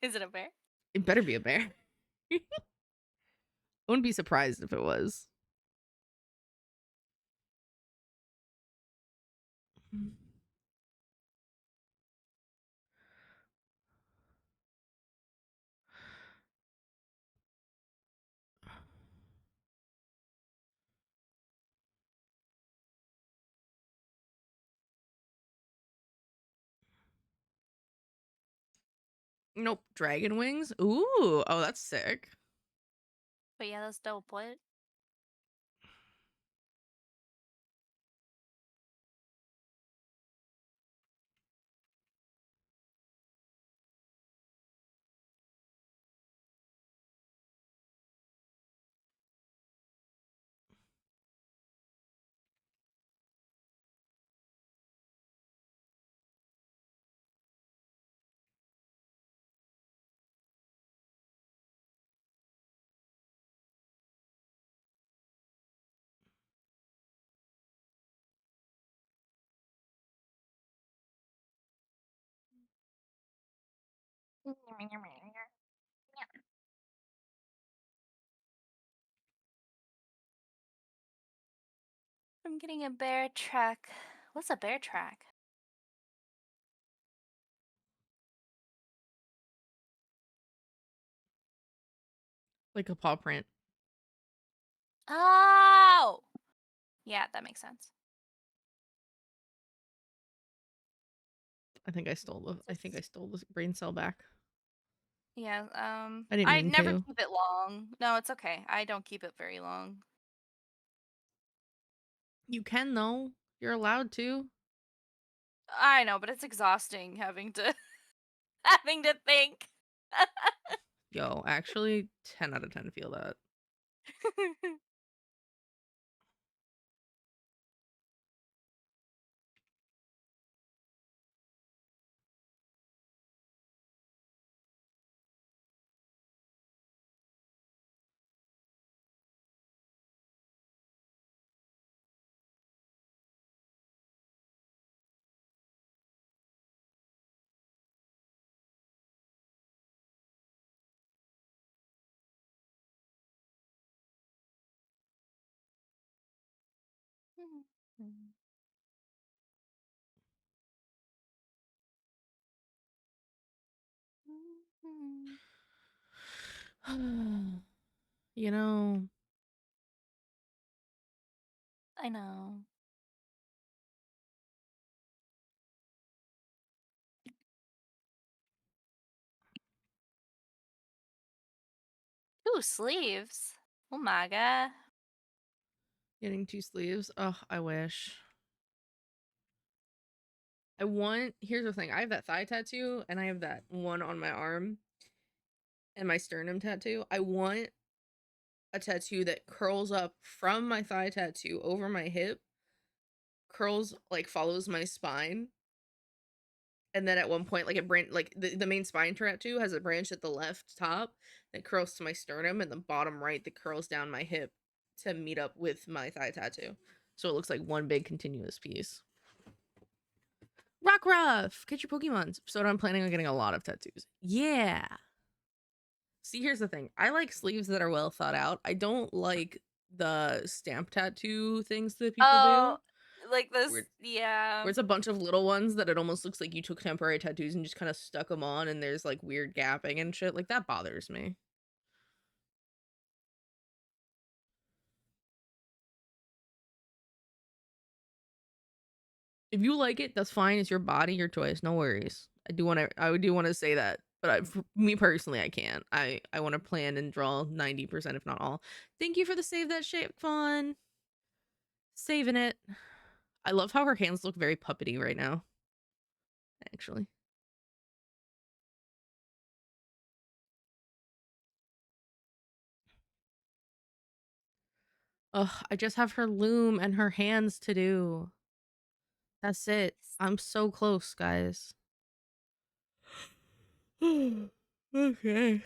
Is it a bear? It better be a bear. I wouldn't be surprised if it was. Nope. Dragon wings? Ooh. Oh, that's sick. But yeah, that's dope. What? I'm getting a bear track. What's a bear track? Like a paw print. Oh! Yeah, that makes sense. I think I stole the brain cell back. Yeah, I didn't I mean never to. keep it long. No, it's okay. I don't keep it very long. You can though. You're allowed to. I know, but it's exhausting having to having to think. Yo, actually 10 out of 10 feel that. You know, I know. Ooh, sleeves. Oh my god. getting 2 sleeves. Oh, I wish. Here's the thing. I have that thigh tattoo and I have that one on my arm and my sternum tattoo. I want a tattoo that curls up from my thigh tattoo over my hip, curls like follows my spine, and then at one point like the main spine tattoo has a branch at the left top that curls to my sternum and the bottom right that curls down my hip to meet up with my thigh tattoo. So it looks like one big continuous piece. Rockruff, get your Pokemons. So I'm planning on getting a lot of tattoos. Yeah. See, here's the thing. I like sleeves that are well thought out. I don't like the stamp tattoo things that people Oh, do. like this. Where, Yeah. where it's a bunch of little ones that it almost looks like you took temporary tattoos and just kind of stuck them on and there's like weird gapping and shit. Like that bothers me. If you like it, that's fine. It's your body, your choice. No worries. I do want to say that. But for me personally, I can't. I want to plan and draw 90%, if not all. Thank you for the save that shit fun. Saving it. I love how her hands look very puppety right now. Actually. Ugh, I just have her loom and her hands to do. That's it. I'm so close, guys. Okay.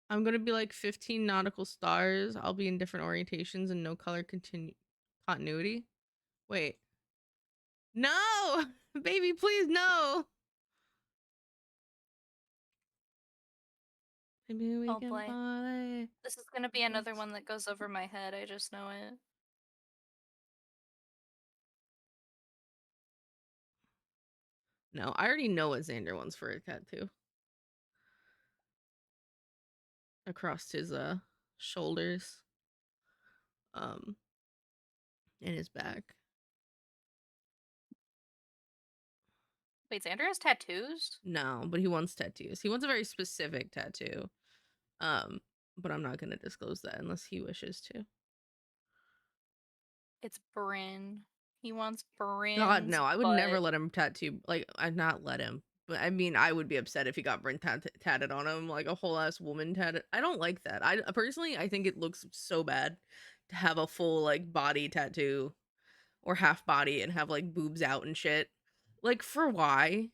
I'm gonna be like 15 nautical stars. I'll be in different orientations and no color continuity. Wait. No! Baby, please, no! Maybe we Oh can boy. fly. This is gonna be another one that goes over my head, I just know it. No, I already know what Xander wants for a tattoo. Across his shoulders. And his back. Wait, Xander has tattoos? No, but he wants tattoos. He wants a very specific tattoo. But I'm not gonna disclose that unless he wishes to. It's Bryn. He wants God, Bryn's no, I would never butt. let him tattoo. Like, I'd not let him. But I mean, I would be upset if he got Brent tatted on him, like a whole ass woman tatted. I don't like that. I personally, I think it looks so bad to have a full like body tattoo or half body and have like boobs out and shit. Like, for why?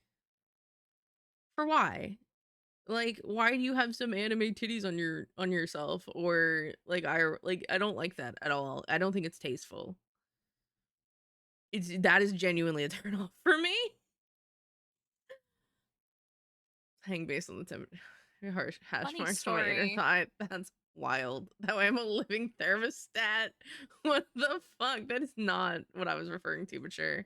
For why? Like, why do you have some anime titties on yourself? Or like, I don't like that at all. I don't think it's tasteful. That is genuinely a turn off for me. Hang based on the harsh hash Funny marks on my inner story. thigh. That's wild. That way I'm a living thermostat. What the fuck? That is not what I was referring to, but sure.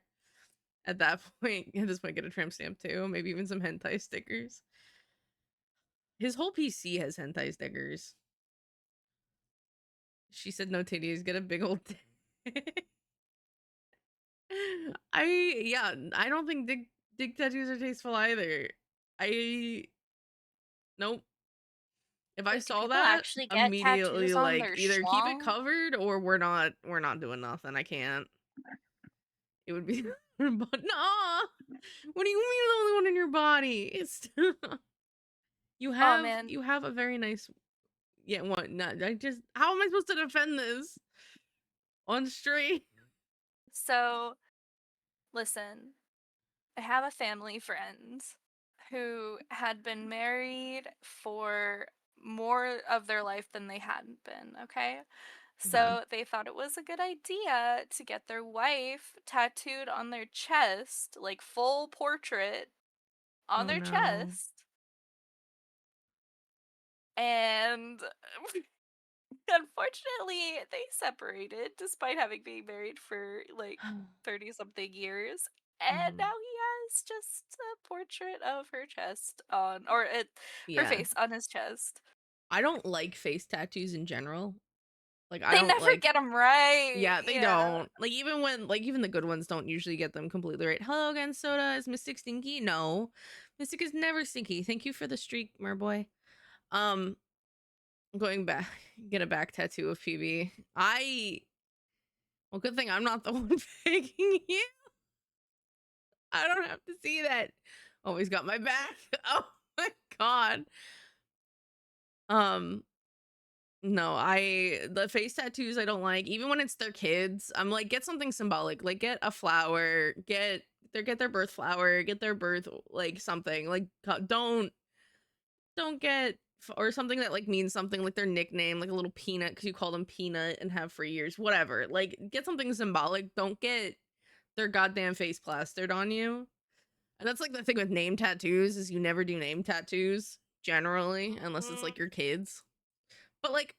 At that point, at this point, get a tramp stamp too. Maybe even some hentai stickers. His whole PC has hentai stickers. She said no titties, get a big old I don't think dick tattoos are tasteful either. Nope. If I Wait, do saw people that, actually get immediately tattoos on like their either keep it schlong? covered or we're not doing nothing. I can't. It would be but no. What do you mean the only one in your body? It's Oh man. you have a very nice what not I just how am I supposed to defend this on straight? So, listen. I have a family friend who had been married for more of their life than they hadn't been, okay? Okay. So they thought it was a good idea to get their wife tattooed on their chest, like full portrait on Oh their no. chest. And unfortunately, they separated despite having been married for like 30 something years. And now Mhm. he has just a portrait of her chest on, or her Yeah. face on his chest. I don't like face tattoos in general. Like I They don't never like get him right. yeah, they Yeah. don't. Like even when like even the good ones don't usually get them completely right. Hello again, Soda. Is Mystic stinky? No. Mystic is never stinky. Thank you for the streak, merboy. Um going back, get a back tattoo of PB. Well, good thing I'm not the one faking you. I don't have to see that. Always got my back. Oh my god. Um No, the face tattoos I don't like. Even when it's their kids, I'm like, get something symbolic. Like get a flower, get their birth flower, get their birth like something. Like don't get or something that like means something like their nickname, like a little peanut because you call them peanut and have for years. Whatever. Like get something symbolic. Don't get their goddamn face plastered on you. And that's like the thing with name tattoos is you never do name tattoos generally unless it's Mhm. like your kids. But like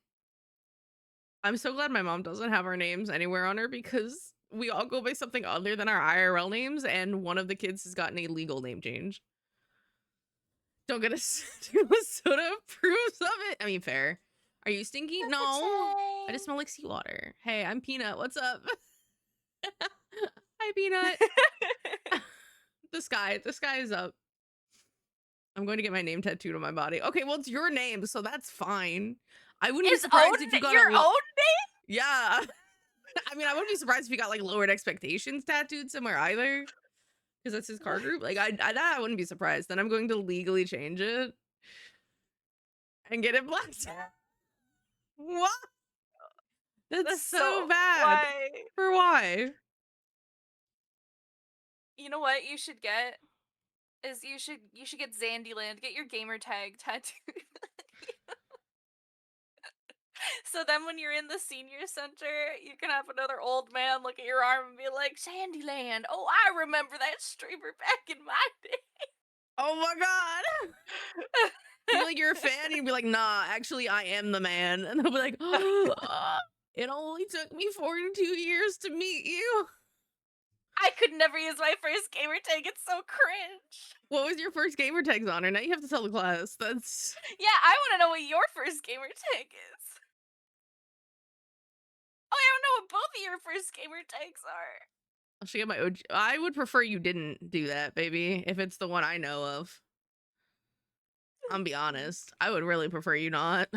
I'm so glad my mom doesn't have our names anywhere on her because we all go by something other than our IRL names, and one of the kids has gotten a legal name change. Don't get us to soda approves of it. I mean, fair. Are you stinky? That's a No. I just shame. smell like seawater. Hey, I'm Peanut. What's up? Hi, Peanut. The sky is up. I'm going to get my name tattooed on my body. Okay, well, it's your name, so that's fine. I wouldn't be His surprised own, if you got your a own name? yeah. I mean, I wouldn't be surprised if you got like lowered expectations tattooed somewhere either, because that's his car What? group. Like, that I wouldn't be surprised. Then I'm going to legally change it and get it blacked. What? That's That's so so bad. why? For why? You know what you should get is you should get Zandyland. Get your gamer tag tattooed. So then when you're in the senior center, you can have another old man look at your arm and be like, Sandyland. Oh, I remember that streamer back in my day. Oh my god. You'd be like, you're a fan? You'd be like, nah, actually, I am the man. And they'll be like, oh, it only took me 42 years to meet you. I could never use my first gamer tag. It's so cringe. What was your first gamer tag's honor? Now you have to tell the class. That's Yeah, I want to know what your first gamer tag is. Oh, I don't know what both of your first gamer tags are. I should get my OG. I would prefer you didn't do that, baby. If it's the one I know of, I'm be honest. I would really prefer you not.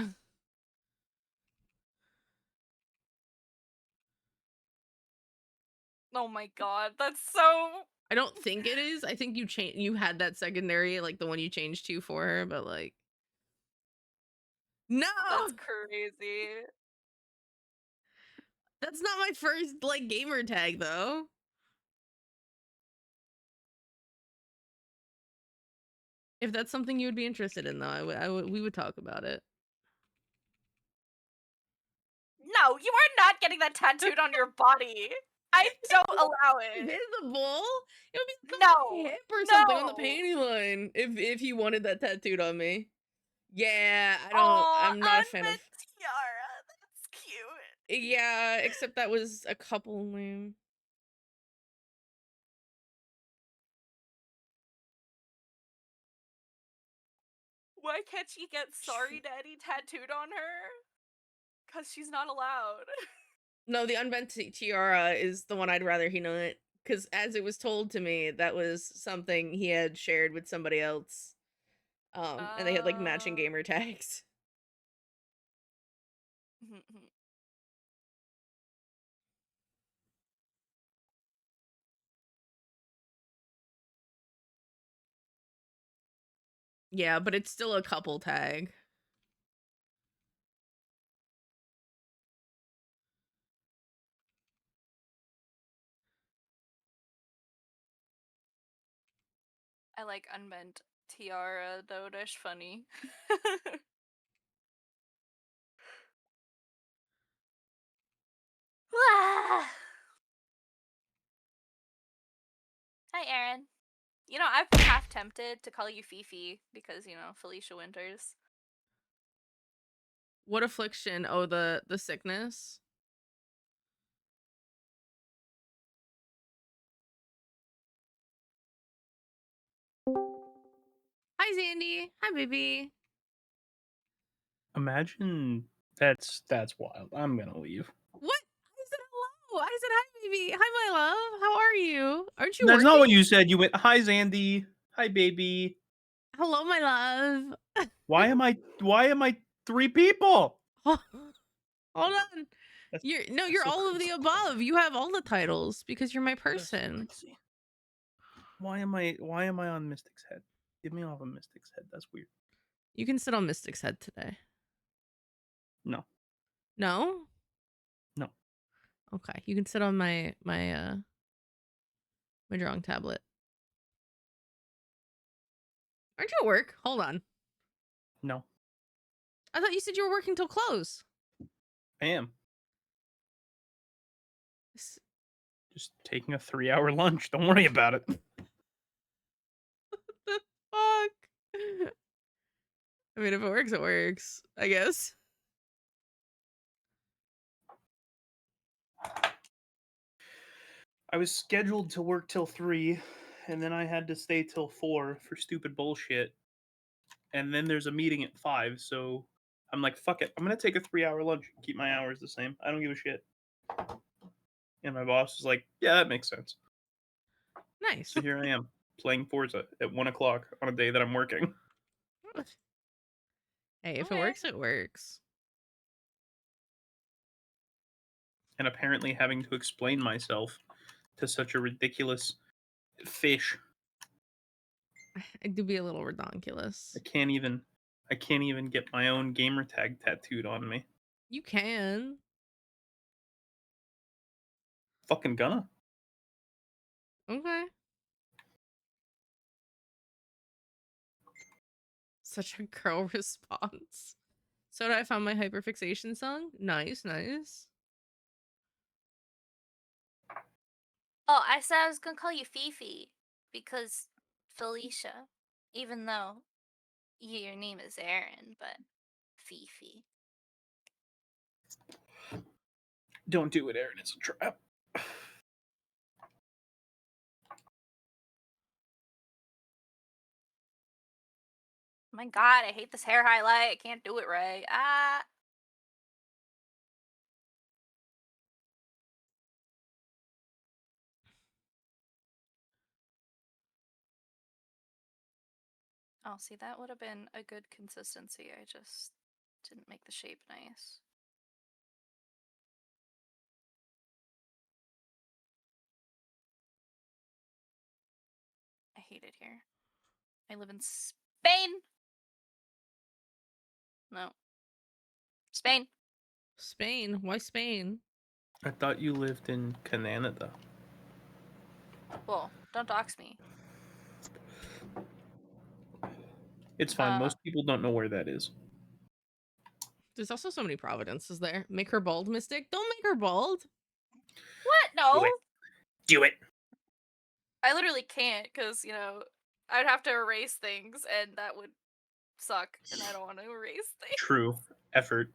Oh my god, that's so. I don't think it is. I think you had that secondary, like the one you changed to for her, but like, no, That's crazy. that's not my first like gamer tag though. If that's something you would be interested in, though, we would talk about it. No, you are not getting that tattooed on your body. I don't allow it. Visible? It would be No, on my hip or something on the no. panty line. If you wanted that tattooed on me. Yeah, Aw, I'm not a on fan the of. tiara. That's cute. Yeah, except that was a couple name. Why can't she get Sorry Daddy tattooed on her? Because she's not allowed. No, the unbent tiara is the one I'd rather he not. Because as it was told to me, that was something he had shared with somebody else. And they had like matching gamer tags. Yeah, but it's still a couple tag. I like unbent tiara though, that's funny. Hi, Aaron. You know, I've been half tempted to call you Fifi because, you know, Felicia Winters. What affliction? Oh, the sickness. Hi, Zandy. Hi, baby. Imagine that's wild. I'm gonna leave. What? I said hello. I said hi, baby. Hi, my love. How are you? Aren't you That's working? not what you said. You went, "Hi, Zandy. Hi, baby." Hello, my love. Why am I three people? Hold on. That's You're so all of the crazy. above. You have all the titles because you're my That's so person. crazy. Why am I on Mystic's head? Get me off of Mystic's head. That's weird. You can sit on Mystic's head today. No. No? No. Okay. You can sit on my drawing tablet. Aren't you at work? Hold on. No. I thought you said you were working till close. I am. Just taking a 3-hour lunch. Don't worry about it. What the fuck? I mean, if it works, it works, I guess. I was scheduled to work till 3, and then I had to stay till 4 for stupid bullshit. And then there's a meeting at 5, so I'm like, fuck it. I'm gonna take a 3-hour lunch and keep my hours the same. I don't give a shit. And my boss was like, yeah, that makes sense. Nice. So here I am, playing Forza at 1 o'clock on a day that I'm working. Hey, if it Okay. works, it works. And apparently having to explain myself to such a ridiculous fish. I do be a little redonkulous. I can't even get my own gamer tag tattooed on me. You can. Fucking gonna. Okay. Such a girl response. So I found my hyperfixation song. Nice, nice. Oh, I said I was gonna call you Fifi because Felicia, even though your name is Aaron, but Fifi. Don't do it, Aaron. It's a trap. My God, I hate this hair highlight. I can't do it right. Ah. Oh, see, that would have been a good consistency. I just didn't make the shape nice. I hate it here. I live in Spain. No. Spain. Spain. Why Spain? I thought you lived in Canada. Well, don't dox me. It's fine. Most people don't know where that is. There's also so many Providences there. Make her bald, Mystic. Don't make her bald. What? No. Do it. Do it. I literally can't because, I'd have to erase things and that would suck. And I don't want to erase things. True. Effort.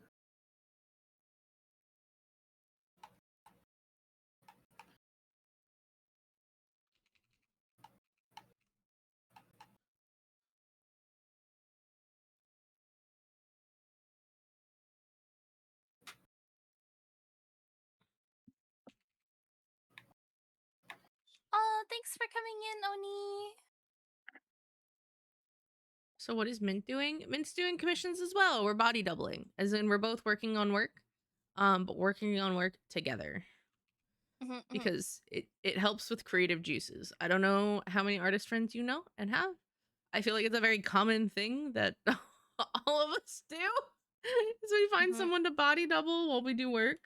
Oh, thanks for coming in, Oni. So what is Mint doing? Mint's doing commissions as well. We're body doubling. As in we're both working on work. But working on work together. Because it helps with creative juices. I don't know how many artist friends you know and have. I feel like it's a very common thing that all of us do. So we find someone to body double while we do work.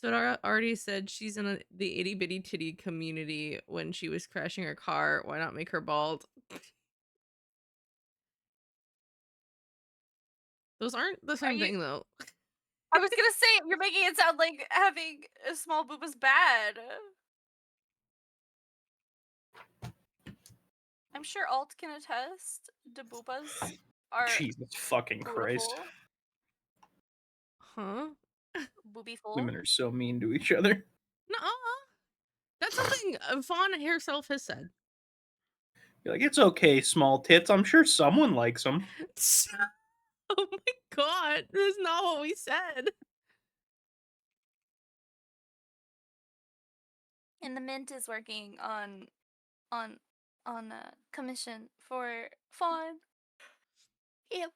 Sodara already said she's in the itty bitty titty community when she was crashing her car. Why not make her bald? Those aren't the same thing though. I was gonna say, you're making it sound like having a small boob is bad. I'm sure Alt can attest. The boobas are Jesus fucking Christ. beautiful. Huh? Boobiful. Women are so mean to each other. Nuh-uh. That's something Fawn herself has said. You're like, it's okay, small tits. I'm sure someone likes them. Oh my god, that's not what we said. And the Mint is working on a commission for Fawn. Yep.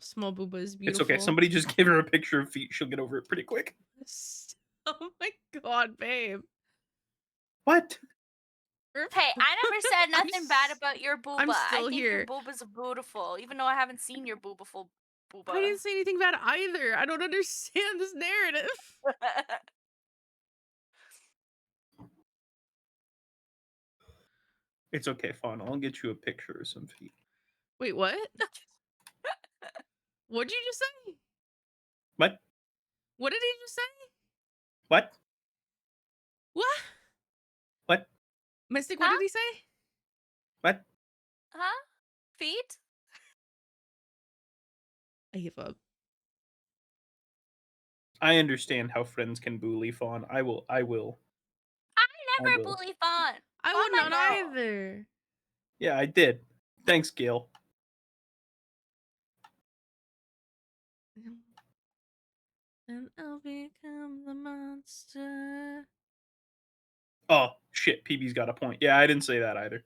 Small booba is It's beautiful. okay. Somebody just give her a picture of feet. She'll get over it pretty quick. Oh my god, babe. What? Hey, I never said nothing bad about your booba. I'm still I think here. your booba's beautiful, even though I haven't seen your boobaful booba. I didn't say anything bad either. I don't understand this narrative. It's okay, Fawn. I'll get you a picture of some feet. Wait, what? What'd you just say? What? What did he just say? What? What? What? Mystic, what did he say? What? Huh? Feet? I give up. I understand how friends can bully Fawn. I will. I never will. bully Fawn. I Fawn would my not girl. either. Yeah, I did. Thanks, Gail. And I'll become the monster. Oh, shit. PB's got a point. Yeah, I didn't say that either.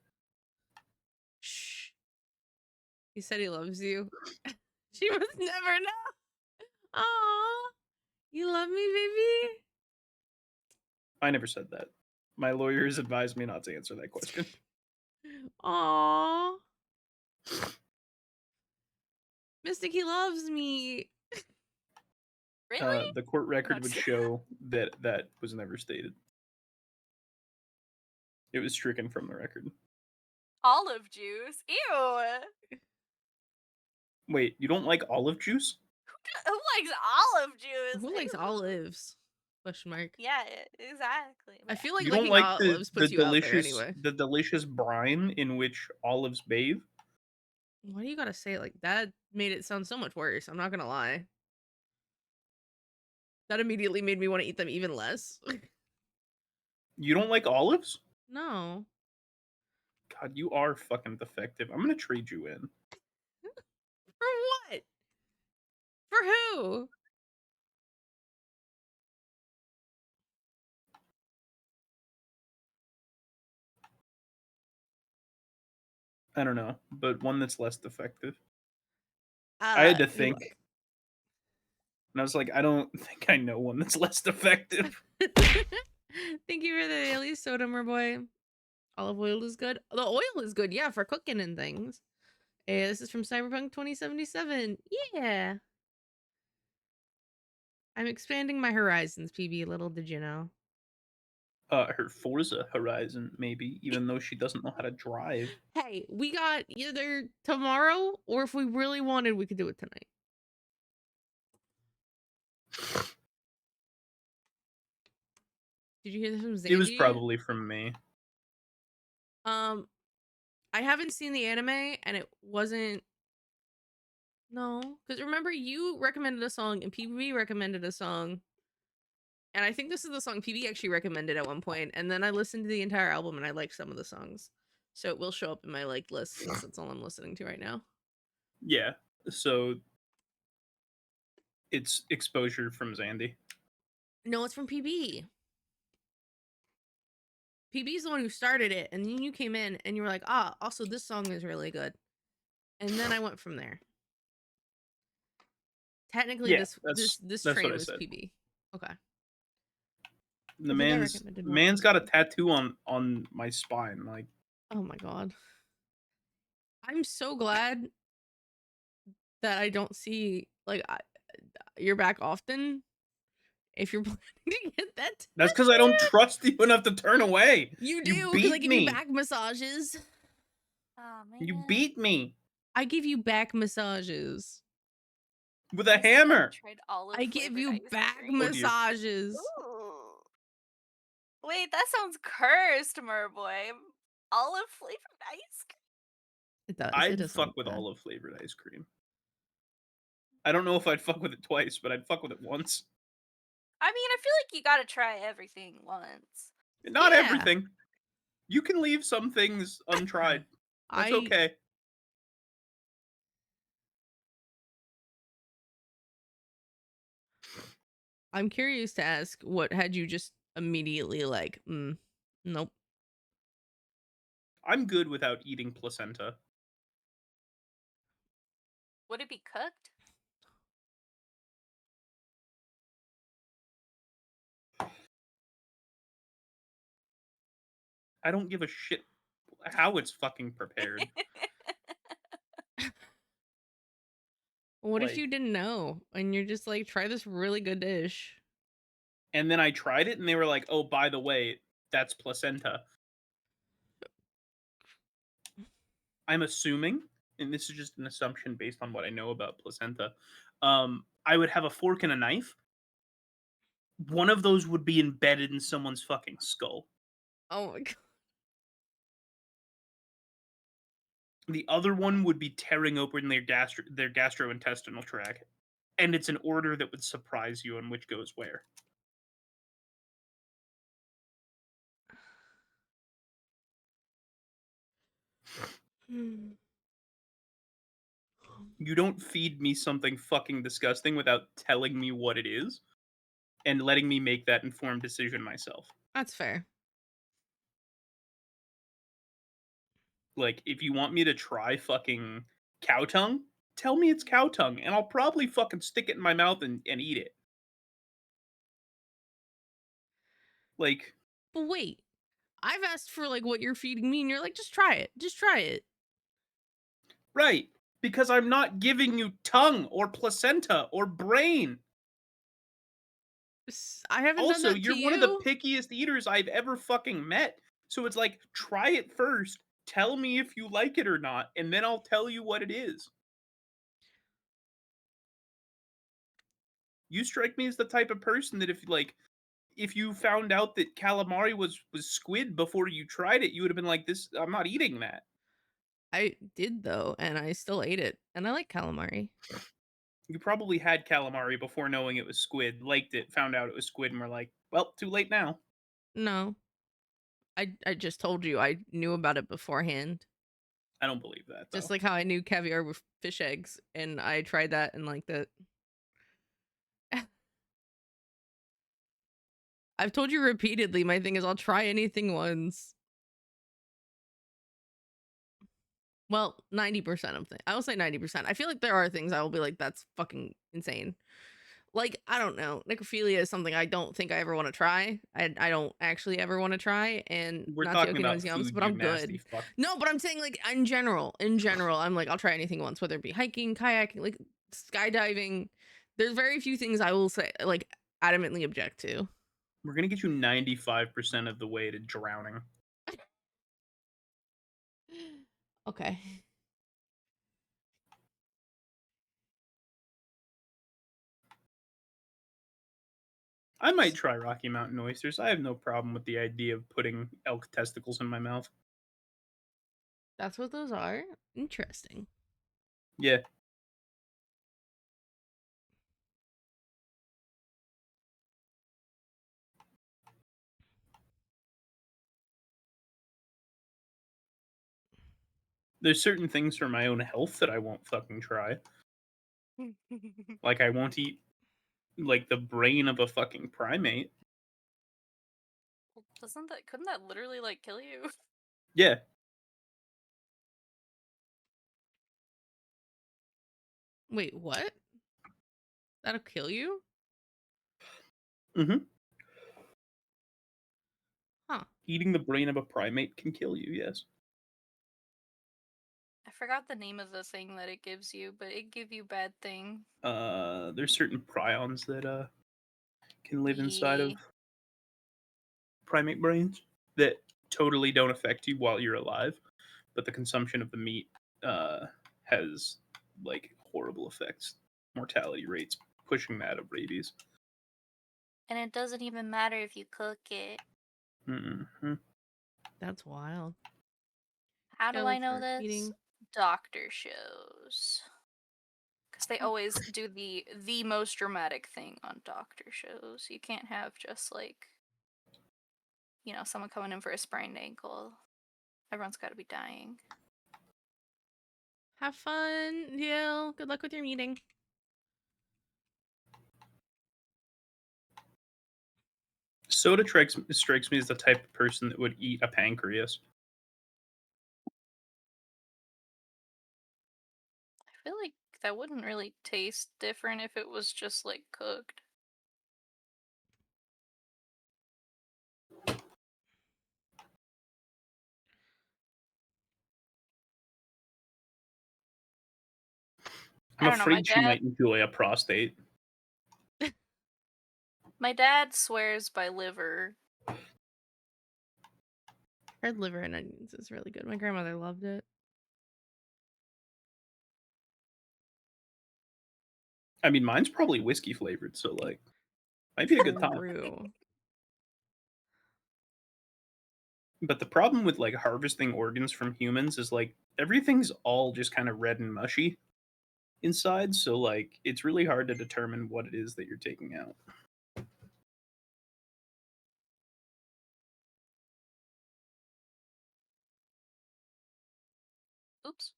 Shh. He said he loves you. She must never know. Aw, you love me, baby? I never said that. My lawyers advised me not to answer that question. Aw. Mystic, he loves me. Really? The court record Not would sure. show that that was never stated. It was stricken from the record. Olive juice? Ew. Wait, you don't like olive juice? Who likes olive juice? Who likes Ew. olives? Question mark. Yeah, exactly. I feel like You don't liking like olives the puts you out there anyway. delicious brine in which olives bathe? Why do you gotta say it like that? Made it sound so much worse. I'm not gonna lie. That immediately made me want to eat them even less. You don't like olives? No. God, you are fucking defective. I'm gonna trade you in. For what? For who? I don't know, but one that's less defective. I had to think, Look. and I was like, I don't think I know one that's less defective. Thank you for the daily soda, my boy. Olive oil is good. The oil is good, yeah, for cooking and things. Hey, this is from Cyberpunk 2077. Yeah. I'm expanding my horizons, PB. Little did you know. Her Forza Horizon, maybe, even though she doesn't know how to drive. Hey, we got either tomorrow or if we really wanted, we could do it tonight. Did you hear this from Zandy? It was probably from me. I haven't seen the anime and it wasn't. No, because remember you recommended a song and PB recommended a song. And I think this is the song PB actually recommended at one point. And then I listened to the entire album and I liked some of the songs. So it will show up in my liked list since that's all I'm listening to right now. Yeah, so it's exposure from Zandy. No, it's from PB. PB's the one who started it, and then you came in and you were like, ah, also this song is really good. And then I went from there. Technically, Yeah, this that's train what I was said. PB. Okay. The I think I recommended one. man's got a tattoo on my spine. Like, Oh my god. I'm so glad that I don't see like you're back often. If you're planning to get that, that's because I don't trust you enough to turn away. you do You because I beat give you me. back massages. Oh man. You beat me I give you back massages. with a hammer. Tried olive I give flavored you ice back cream. massages. Ooh. Wait, that sounds cursed, Merboy. Olive flavored ice cream. It does. It I'd does fuck sound with bad. olive flavored ice cream. I don't know if I'd fuck with it twice, but I'd fuck with it once. I mean, I feel like you gotta try everything once. Not Yeah. everything. You can leave some things untried. That's okay. I'm curious to ask what had you just immediately like, nope. I'm good without eating placenta. Would it be cooked? I don't give a shit how it's fucking prepared. What if Like- you didn't know and you're just like, try this really good dish? And then I tried it and they were like, oh, by the way, that's placenta. I'm assuming, and this is just an assumption based on what I know about placenta, I would have a fork and a knife. One of those would be embedded in someone's fucking skull. Oh my god. The other one would be tearing open their gastrointestinal tract. And it's an order that would surprise you on which goes where. You don't feed me something fucking disgusting without telling me what it is and letting me make that informed decision myself. That's fair. Like, if you want me to try fucking Cow tongue? Tell me it's cow tongue, and I'll probably fucking stick it in my mouth and eat it. Like, But wait, I've asked for like what you're feeding me, and you're like, just try it. Just try it. right. Because I'm not giving you tongue or placenta or brain. I haven't done Also, that to you're one of the you. pickiest eaters I've ever fucking met. So it's like, try it first. Tell me if you like it or not, and then I'll tell you what it is. You strike me as the type of person that if you found out that calamari was squid before you tried it, you would have been like, "This, I'm not eating that." I did though, and I still ate it, and I like calamari. You probably had calamari before knowing it was squid, liked it, found out it was squid, and were like, "Well, too late now." No, I just told you I knew about it beforehand. I don't believe that Just though. like how I knew caviar with fish eggs, and I tried that and liked it. I've told you repeatedly. My thing is, I'll try anything once. Well, 90% of things. I will say 90%. I feel like there are things I will be like, that's fucking insane. Like, I don't know. Necrophilia is something I don't think I ever want to try. I don't actually ever want to try. And We're not to talking anyone's about yums, food, but you I'm nasty good. fuck. No, but I'm saying like in general, I'm like, I'll try anything once, whether it be hiking, kayaking, like skydiving. There's very few things I will say like adamantly object to. We're gonna get you 95% of the way to drowning. Okay. I might try Rocky Mountain oysters. I have no problem with the idea of putting elk testicles in my mouth. That's what those are. Interesting. Yeah. There's certain things for my own health that I won't fucking try. Like I won't eat like the brain of a fucking primate. Couldn't that literally like kill you? Yeah. Wait, what? That'll kill you? Mm-hmm. Huh. Eating the brain of a primate can kill you, yes. I forgot the name of the thing that it gives you, but it give you bad thing. There's certain prions that can live inside of Yeah. primate brains that totally don't affect you while you're alive, but the consumption of the meat has like horrible effects, mortality rates pushing that of rabies. And it doesn't even matter if you cook it. Mm-hmm. That's wild. How Gotta do I look know for this? eating. Doctor shows. Because they always do the most dramatic thing on doctor shows. You can't have just like, someone coming in for a sprained ankle. Everyone's got to be dying. Have fun, Jill. Good luck with your meeting. Soda strikes me as the type of person that would eat a pancreas. I feel like that wouldn't really taste different if it was just like cooked. I'm I don't know. My afraid she dad, might enjoy a prostate. my dad swears by liver. Red liver and onions is really good. My grandmother loved it. I mean, mine's probably whiskey flavored, so like, might be a good time. True. But the problem with like harvesting organs from humans is like everything's all just kind of red and mushy inside, so like it's really hard to determine what it is that you're taking out. Oops.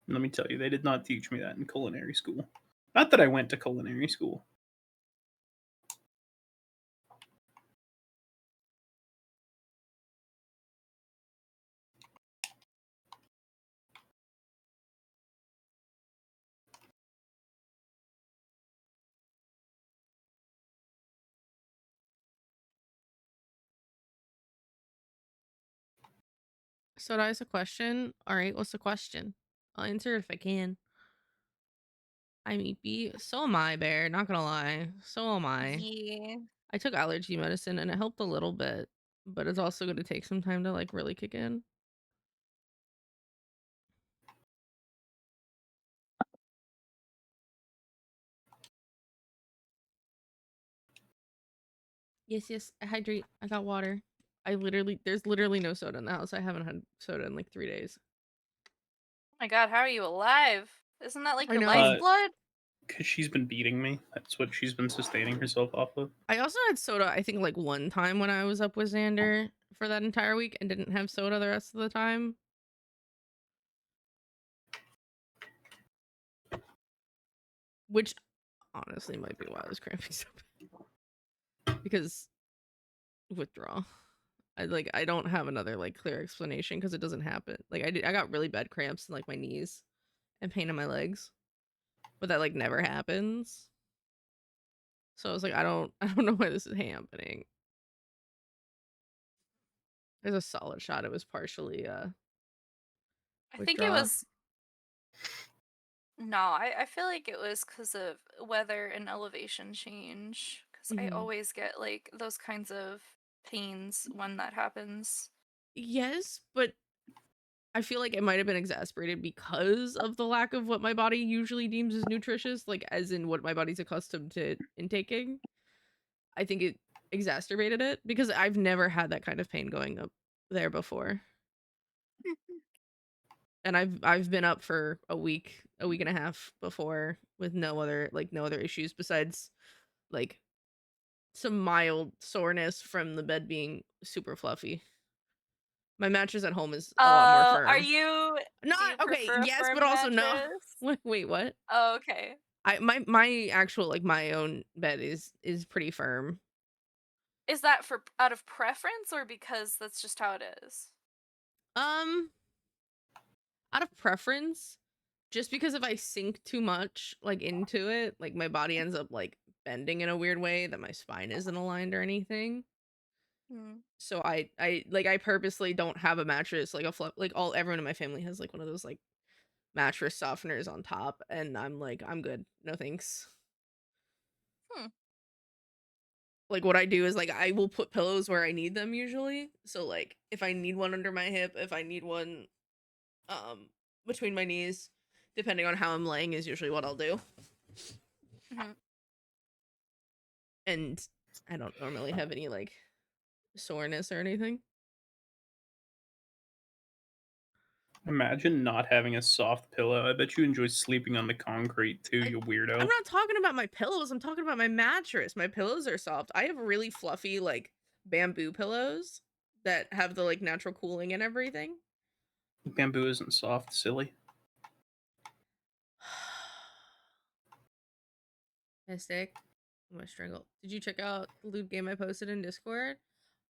Let me tell you, they did not teach me that in culinary school. Not that I went to culinary school. So that is a question. All right, what's the question? I'll answer it if I can. I'm EP. So am I, Bear. Not gonna lie. So am I. Yeah. I took allergy medicine and it helped a little bit, but it's also gonna take some time to like really kick in. Yes, I hydrate. I got water. There's literally no soda in the house. I haven't had soda in like 3 days. Oh my god, how are you alive? Isn't that like I your know. lifeblood? Because she's been beating me. That's what she's been sustaining herself off of. I also had soda, I think, like one time when I was up with Xander for that entire week and didn't have soda the rest of the time. Which honestly might be why I was cramping so bad. Because withdrawal. I don't have another like clear explanation because it doesn't happen. Like I got really bad cramps in like my knees and pain in my legs. But that like never happens. So I was like, I don't know why this is happening. There's a solid shot. It was partially I think it withdrawal. was. No, I feel like it was because of weather and elevation change. Because I Mhm. always get like those kinds of pains when that happens. Yes, but I feel like it might have been exasperated because of the lack of what my body usually deems as nutritious, like as in what my body's accustomed to intaking. I think it exacerbated it because I've never had that kind of pain going up there before. And I've been up for a week and a half before with no other issues besides like some mild soreness from the bed being super fluffy. My mattress at home is a lot more Are firm. you? Do you Not okay, prefer a yes, firm but also no. mattress? Wait, what? Oh, okay. My actual like my own bed is pretty firm. Is that for out of preference or because that's just how it is? Out of preference, just because if I sink too much like into it, like my body ends up like bending in a weird way that my spine isn't aligned or anything. Hmm. So I purposely don't have a mattress like everyone in my family has like one of those like mattress softeners on top, and I'm like, I'm good, no thanks. Hmm. Like what I do is like I will put pillows where I need them usually. So like if I need one under my hip, if I need one between my knees, depending on how I'm laying is usually what I'll do. Mm-hmm. And I don't normally have any like soreness or anything. Imagine not having a soft pillow. I bet you enjoy sleeping on the concrete too, you weirdo. I'm not talking about my pillows. I'm talking about my mattress. My pillows are soft. I have really fluffy like bamboo pillows that have the like natural cooling and everything. Bamboo isn't soft, silly. Mystic. I'm gonna strangle. Did you check out the loot game I posted in Discord?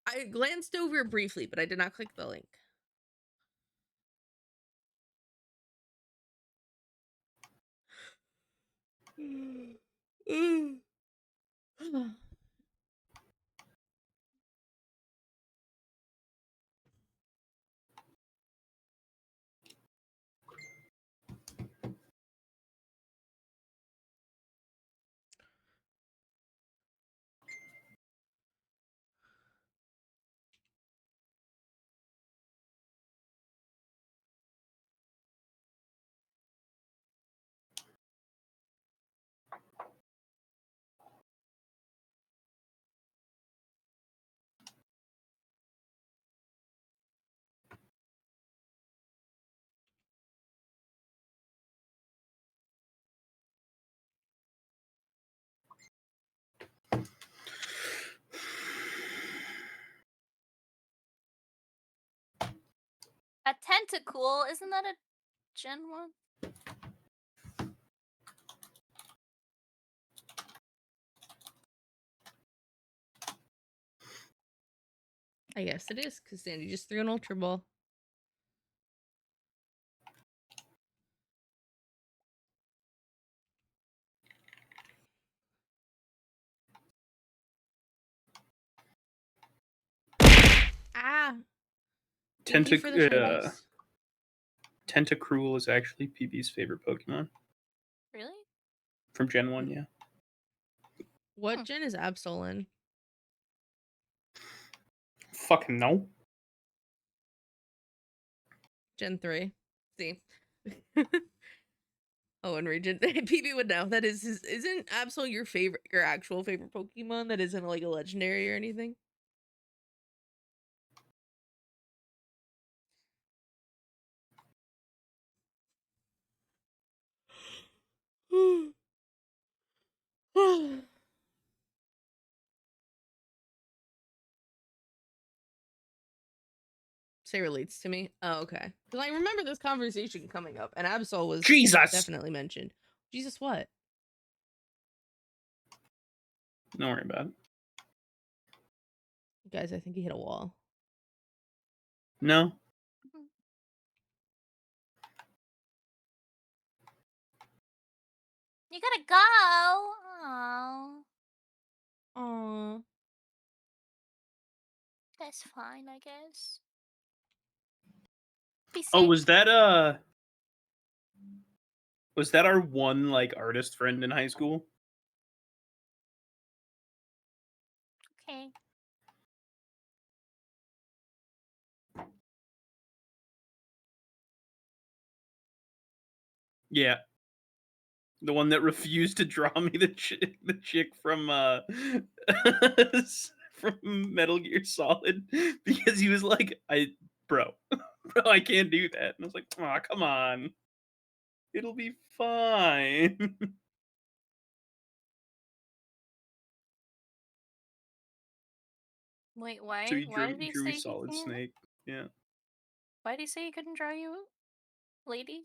I glanced over it briefly, but I did not click the link. A tentacle, isn't that a Gen 1? I guess it is, because Sandy just threw an Ultra Ball. Ah! Thank you for the short ice. Tentacruel is actually PB's favorite Pokemon Really? from Gen 1, yeah. What gen is Absol in? Fucking no. Gen 3. See. Oh, and Regent. PB would know. That is his. Isn't Absol your favorite, your actual favorite Pokemon that isn't like a legendary or anything? Say relates to me. Oh, okay. Because I remember this conversation coming up, and Absol was Jesus! definitely mentioned. Jesus, what? Don't worry about it. Guys, I think he hit a wall. No. You gotta go. Oh, Aww. that's fine, I guess. Be safe. Oh, was that our one like artist friend in high school? Okay. Yeah. The one that refused to draw me the chick from from Metal Gear Solid because he was like, bro, I can't do that. And I was like, oh, come on. It'll be fine. Wait, So why? he Why drew did he drew me say he Solid can't? Snake. Yeah. Why did he say he couldn't draw you, lady?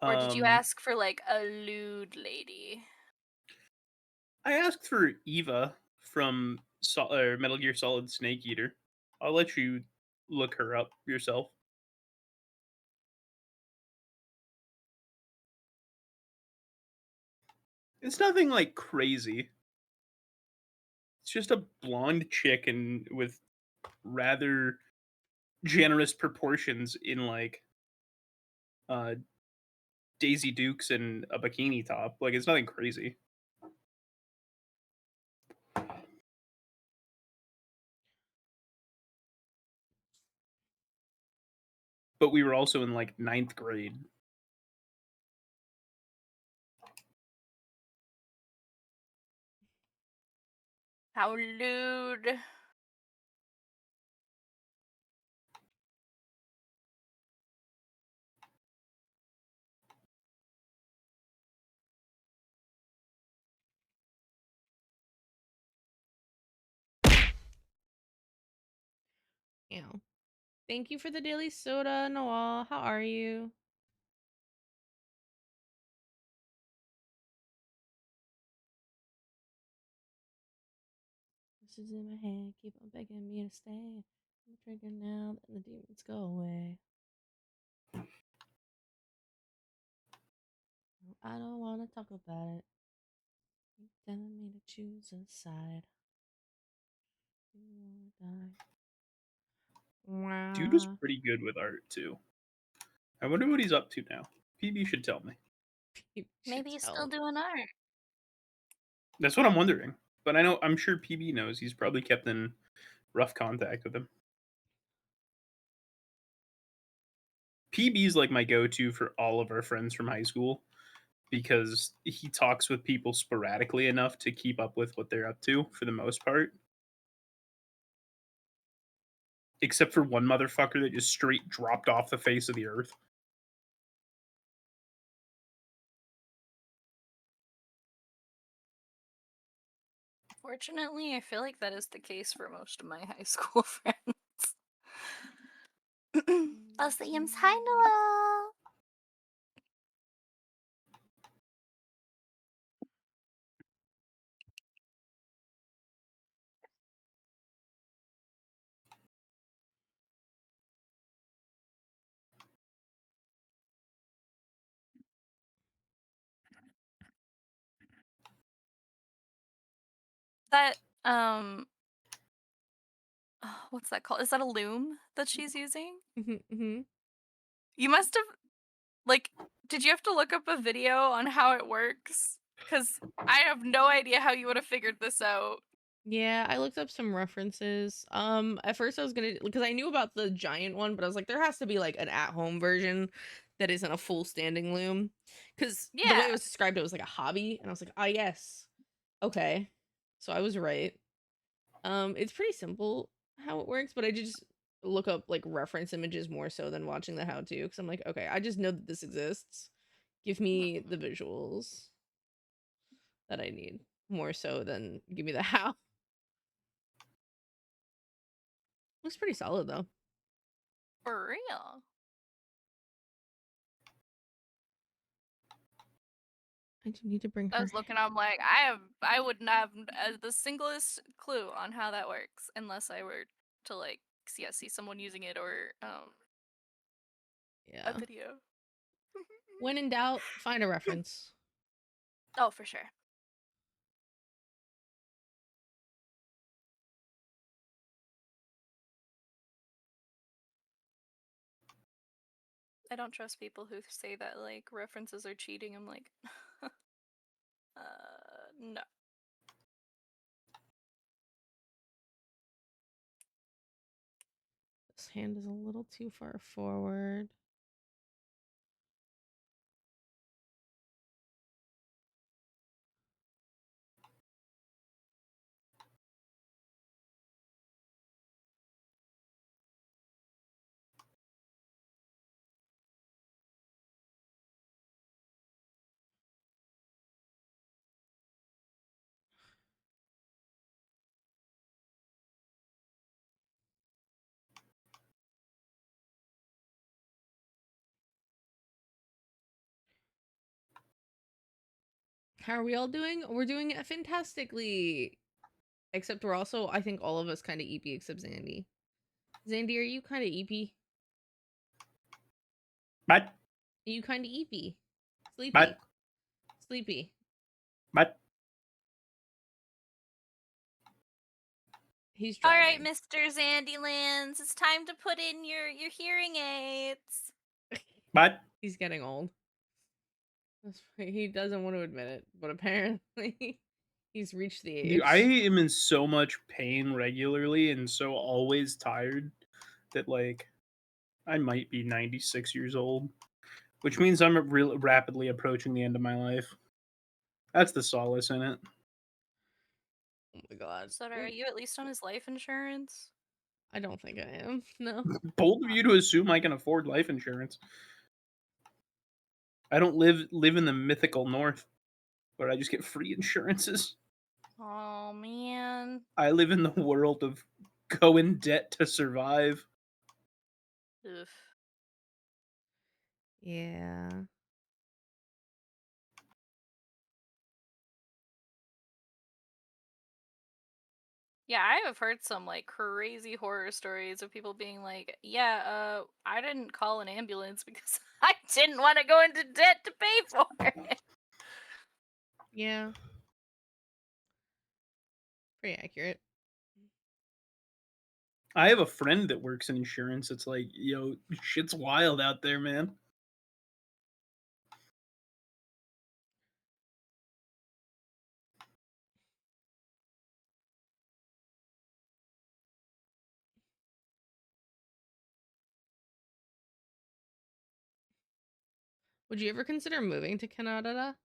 Or did you ask for like a lewd lady? I asked for Eva from Metal Gear Solid Snake Eater. I'll let you look her up yourself. It's nothing like crazy. It's just a blonde chick and with rather generous proportions in like uh Daisy Dukes and a bikini top. Like it's nothing crazy. But we were also in like 9th grade. How lewd. Yeah. Thank you for the daily soda, Noel. How are you? This is in my head, keep on begging me to stay. I'm drinking now, then the demons go away. I don't want to talk about it. You're telling me to choose a side. You wanna die. Dude was Wow. pretty good with art too. I wonder what he's up to now. PB should tell me. You should Maybe he's tell still me. doing art. That's what I'm wondering. But I'm sure PB knows. He's probably kept in rough contact with him. PB's like my go-to for all of our friends from high school because he talks with people sporadically enough to keep up with what they're up to for the most part. Except for one motherfucker that just straight dropped off the face of the earth. Fortunately, I feel like that is the case for most of my high school friends. I'll say hi, Noel. that what's that called? Is that a loom that she's using? Mm-hmm. You must have like did you have to look up a video on how it works? Cuz I have no idea how you would have figured this out. Yeah, I looked up some references. At first I was gonna, because I knew about the giant one, but I was like, there has to be like an at-home version that isn't a full standing loom. Because the way it Yeah. was described, it was like a hobby, and I was like, ah, yes, okay. So I was right. It's pretty simple how it works, but I just look up like reference images more so than watching the how-to, because I'm like, okay, I just know that this exists. Give me the visuals that I need more so than give me the how. Looks pretty solid though. For real. I do need to bring I her. was looking, I'm like, I wouldn't have the singlest clue on how that works unless I were to like see someone using it or a Yeah. video. When in doubt, find a reference. Oh, for sure. I don't trust people who say that like references are cheating. I'm like, no. This hand is a little too far forward. How are we all doing? We're doing it fantastically. Except we're also, I think all of us kind of EP except Zandy. Zandy, are you kind of EP? What? Are you kind of EP? Sleepy. What? Sleepy. What? He's All driving. right, Mr. Zandylands, it's time to put in your hearing aids. What? He's getting old. He doesn't want to admit it, but apparently he's reached the age. Dude, I am in so much pain regularly and so always tired that like I might be 96 years old, which means I'm real rapidly approaching the end of my life. That's the solace in it. Oh my god. So are you at least on his life insurance? I don't think I am. No. Bold of you to assume I can afford life insurance. I don't live in the mythical north where I just get free insurances. Oh man. I live in the world of go in debt to survive. Oof. Yeah. Yeah, I have heard some like crazy horror stories of people being like, "Yeah, I didn't call an ambulance because I didn't want to go into debt to pay for it." Yeah. Pretty accurate. I have a friend that works in insurance. It's like, yo, shit's wild out there, man. Would you ever consider moving to Canada?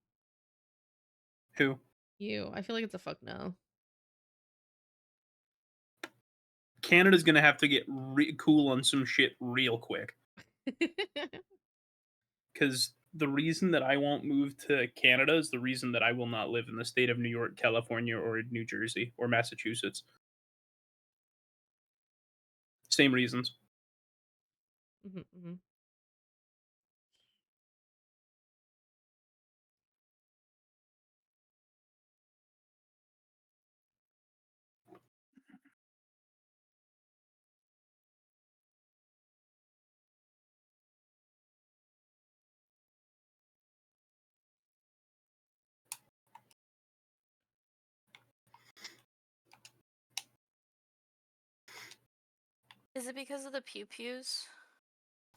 Who? You. I feel like it's a fuck no. Canada's gonna have to get cool on some shit real quick. Because the reason that I won't move to Canada is the reason that I will not live in the state of New York, California, or New Jersey or Massachusetts. Same reasons. Mm-hmm. Is it because of the pew pews?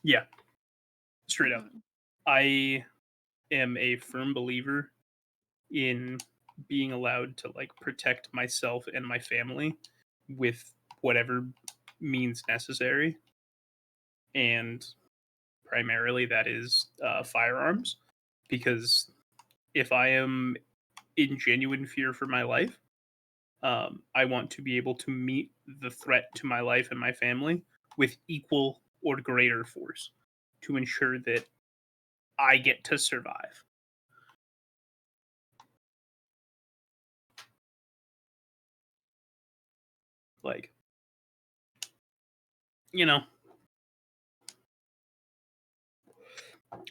Yeah, straight up. Mhm. I am a firm believer in being allowed to like protect myself and my family with whatever means necessary, and primarily that is firearms. Because if I am in genuine fear for my life, I want to be able to meet the threat to my life and my family with equal or greater force to ensure that I get to survive. Like, you know,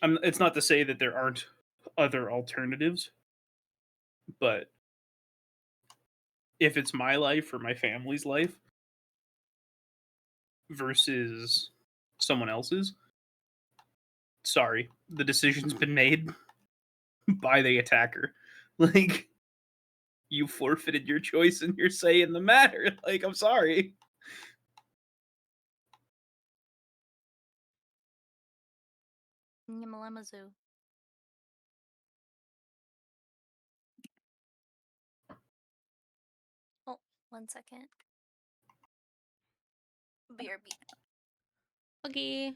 it's not to say that there aren't other alternatives, but if it's my life or my family's life versus someone else's, sorry, the decision's been made by the attacker. Like, you forfeited your choice and your say in the matter. Like, I'm sorry. Nyamalamazoo. Oh, 1 second. BRB. Okay.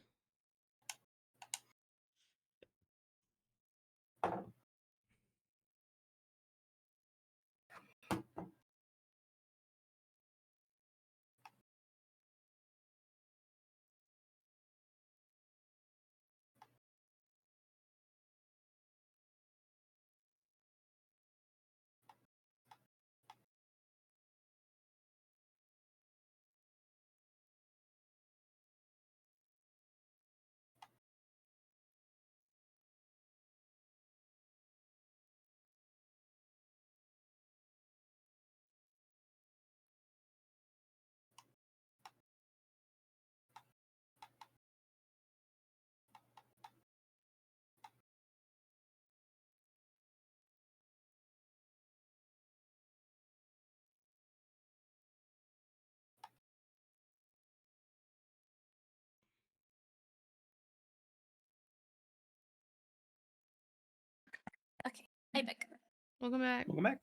Okay, I back. Welcome back. Welcome back.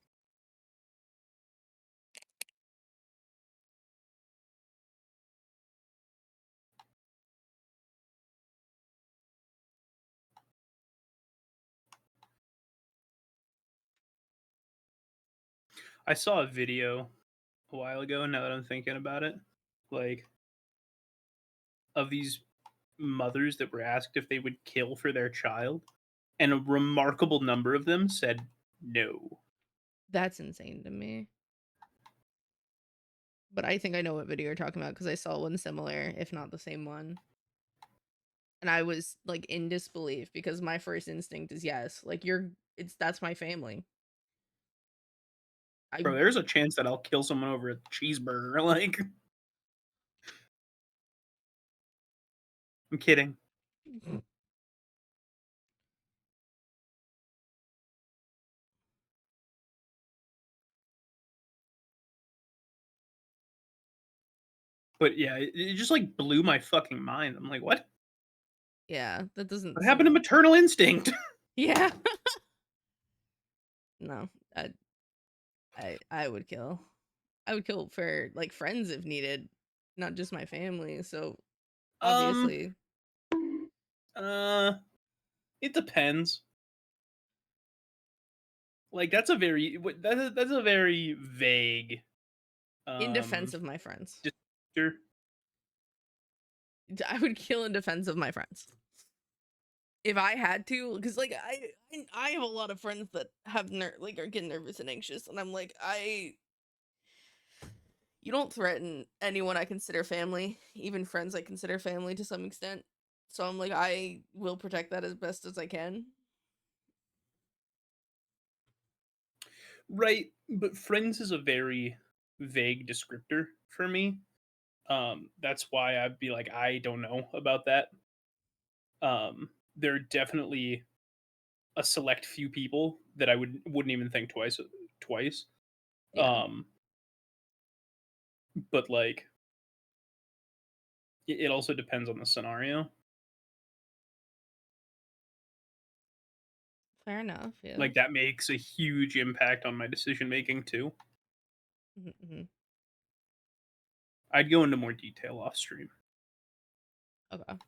I saw a video a while ago, now that I'm thinking about it, like, of these mothers that were asked if they would kill for their child, and a remarkable number of them said no. That's insane to me. But I think I know what video you're talking about because I saw one similar, if not the same one. And I was like in disbelief because my first instinct is yes. Like that's my family. I Bro, there's a chance that I'll kill someone over a cheeseburger. Like, I'm kidding. But yeah, it just like blew my fucking mind. I'm like, what? yeah, that doesn't What happened to seem maternal instinct? yeah. No, I would kill. I would kill for like friends if needed, not just my family. So um, obviously, uh, it depends. Like, that's a very that's a very vague in defense um of my friends, descriptor. I would kill in defense of my friends if I had to. Because like I have a lot of friends that have like are getting nervous and anxious, and I'm like you don't threaten anyone I consider family, even friends I consider family to some extent. So I'm like, I will protect that as best as I can. Right, but friends is a very vague descriptor for me. That's why I'd be like, I don't know about that. There are definitely a select few people that I wouldn't even think twice. Yeah. Um, but like, It also depends on the scenario. Fair enough. Yeah. Like that makes a huge impact on my decision making too. Mm-hmm. I'd go into more detail off stream. Okay.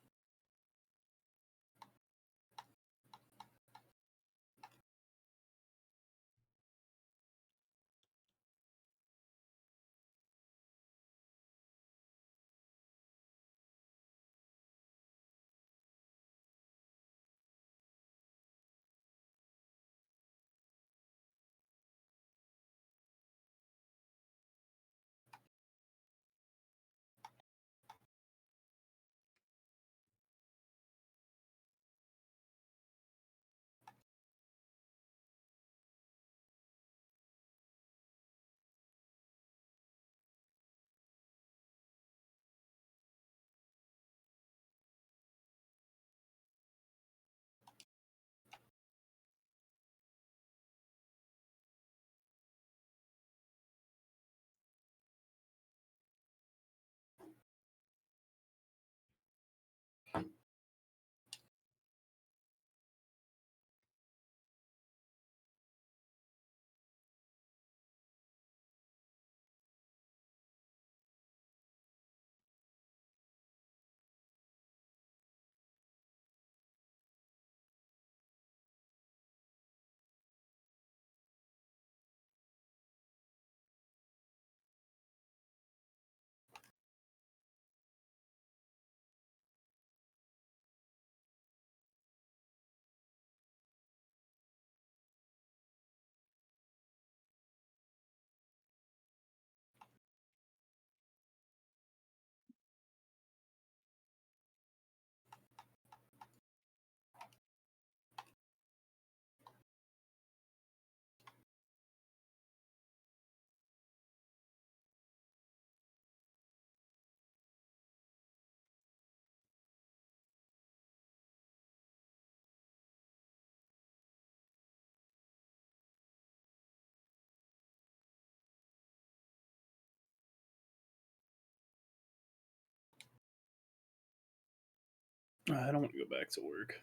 I don't want to go back to work.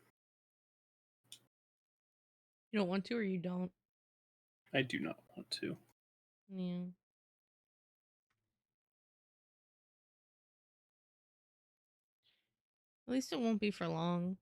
You don't want to, or you don't? I do not want to. Yeah. At least it won't be for long.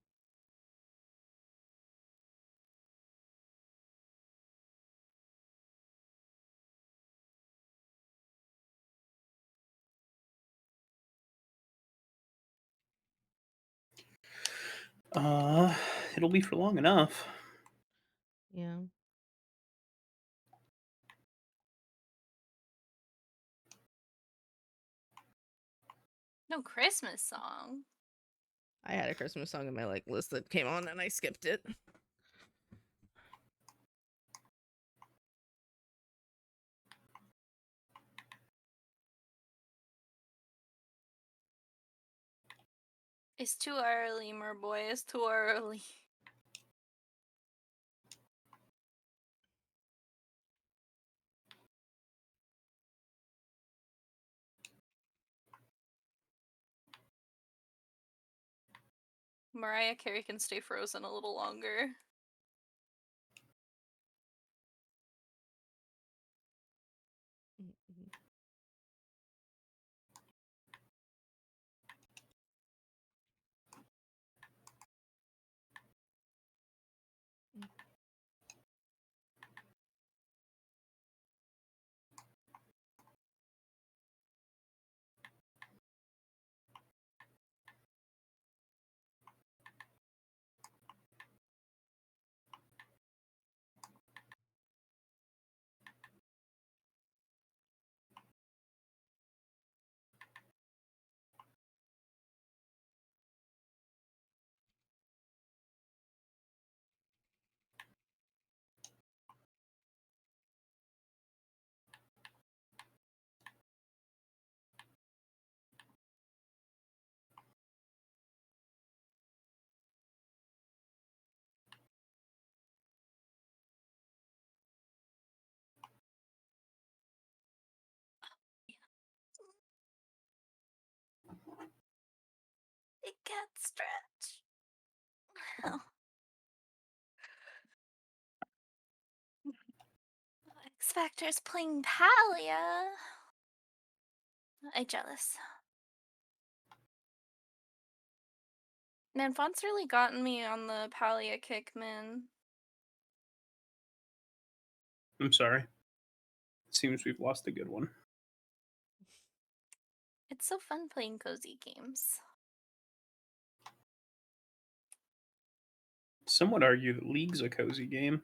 It'll be for long enough. Yeah. No Christmas song. I had a Christmas song in my list that came on and I skipped it. It's too early, my boy. It's too early. Mariah Carey can stay frozen a little longer. Mhm. big cat stretch. X Factor's playing Palia. I jealous. Nanfon's really gotten me on the Palia kick, man. I'm sorry. Seems we've lost a good one. It's so fun playing cozy games. Some would argue that League's a cozy game.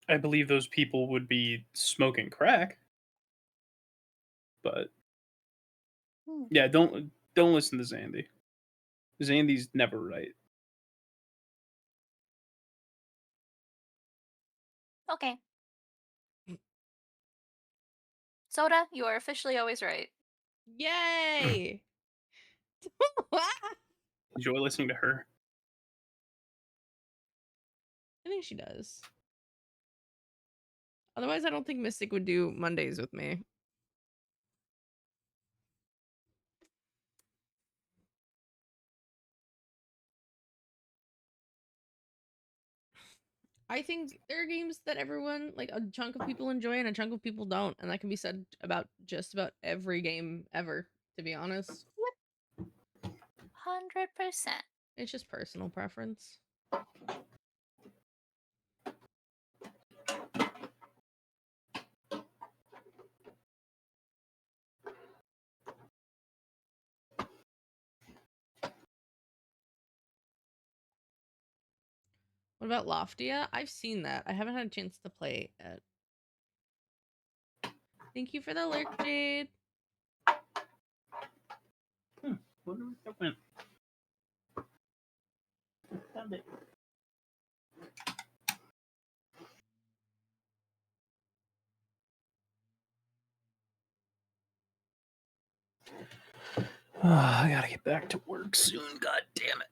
I believe those people would be smoking crack. But yeah, don't listen to Zandy. Zandy's never right. Okay. Soda, you are officially always right. Yay! Enjoy listening to her. I think she does. Otherwise, I don't think Mystic would do Mondays with me. I think there are games that everyone, like a chunk of people enjoy and a chunk of people don't, and that can be said about just about every game ever, to be honest. 100%. It's just personal preference. What about Loftia? I've seen that. I haven't had a chance to play it. Thank you for the lurk, Jade. Wonder where that went. Found it. I gotta get back to work soon. God damn it.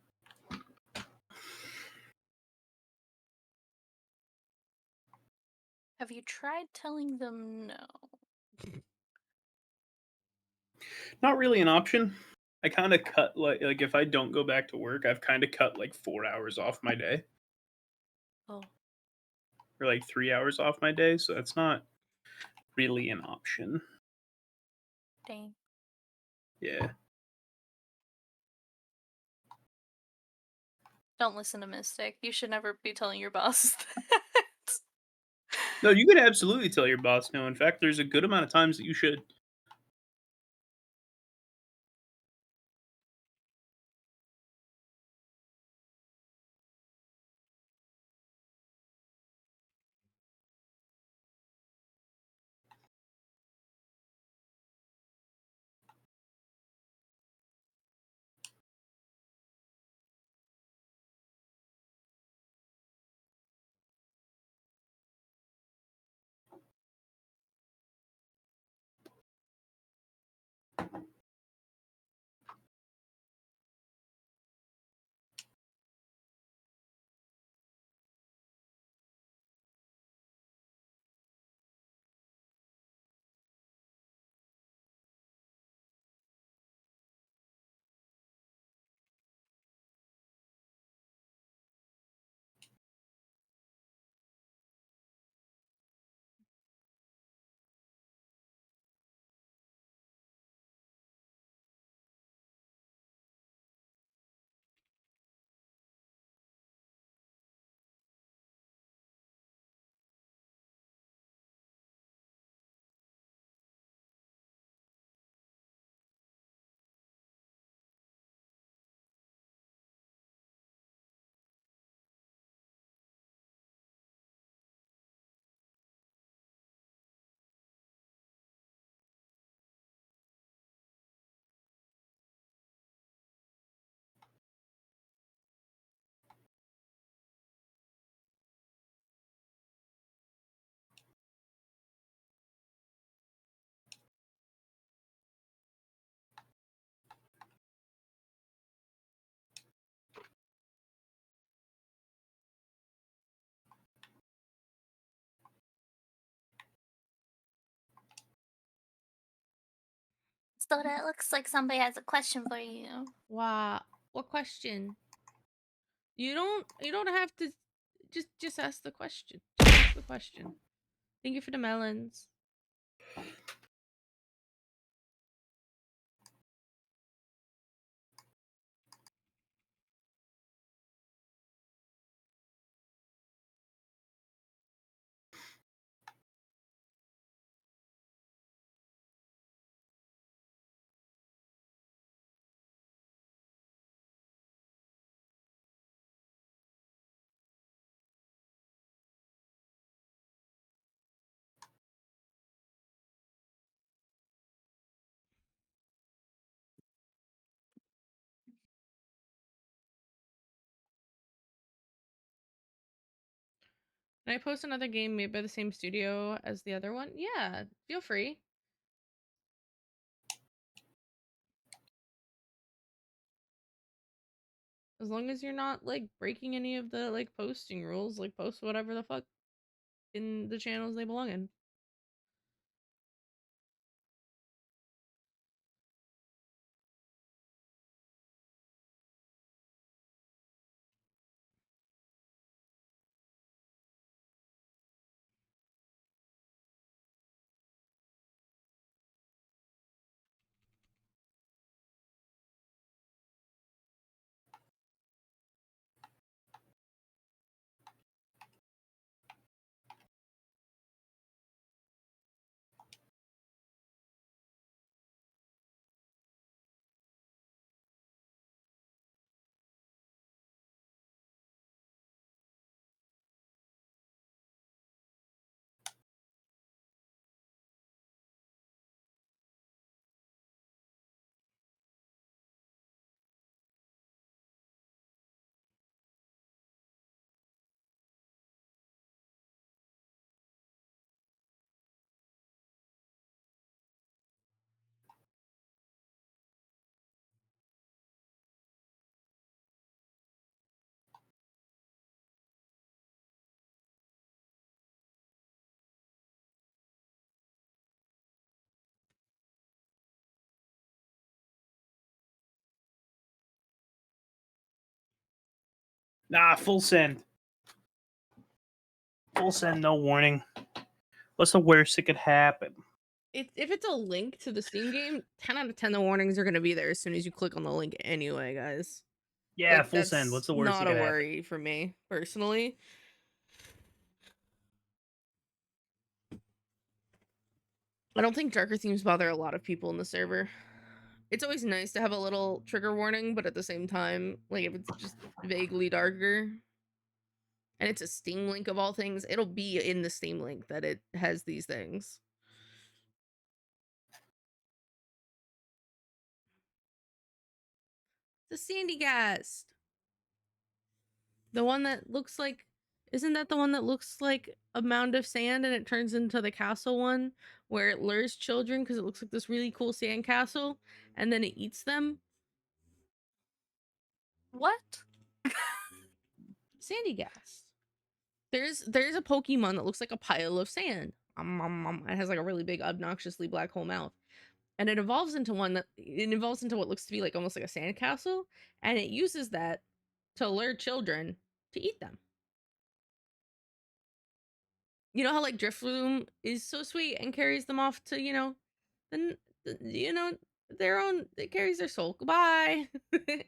Have you tried telling them no? Not really an option. I kind of cut like if I don't go back to work, I've kind of cut like 4 hours off my day. Oh. Or like 3 hours off my day, so that's not really an option. Dang. Yeah. Don't listen to Mystic. You should never be telling your boss that. No, you could absolutely tell your boss no. In fact, there's a good amount of times that you should. Soda, it looks like somebody has a question for you. Wow. What question? You don't have to just ask the question. Just ask the question. Thank you for the melons. Can I post another game made by the same studio as the other one? Yeah, feel free. As long as you're not like breaking any of the like posting rules, like post whatever the fuck in the channels they belong in. Nah, full send. Full send, no warning. What's the worst that could happen? If it's a link to the Steam game, 10 out of 10 the warnings are gonna be there as soon as you click on the link anyway, guys. Yeah, Like, full send. What's the worst not that a could happen? worry for me personally. I don't think darker themes bother a lot of people in the server. It's always nice to have a little trigger warning, but at the same time, like if it's just vaguely darker and it's a Steam link of all things, it'll be in the Steam link that it has these things. The Sandy Gast. The one that looks like, isn't that the one that looks like a mound of sand and it turns into the castle one where it lures children because it looks like this really cool sand castle and then it eats them? What? Sandy Gas. There's a Pokemon that looks like a pile of sand. It has like a really big, obnoxiously black hole mouth. And it evolves into what looks to be like almost like a sandcastle, and it uses that to lure children to eat them. You know how like Drifloon is so sweet and carries them off to, then their own, it carries their soul. Goodbye. And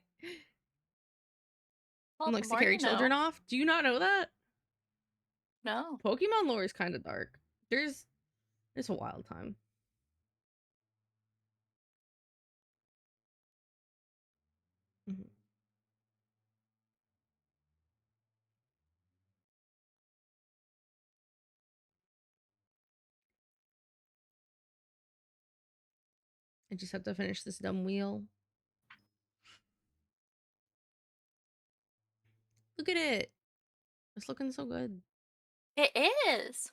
Well, the likes to more carry you children know. off. Do you not know that? No. Pokemon lore is kind of dark. It's a wild time. Mhm. I just have to finish this dumb wheel. Look at it. It's looking so good. It is.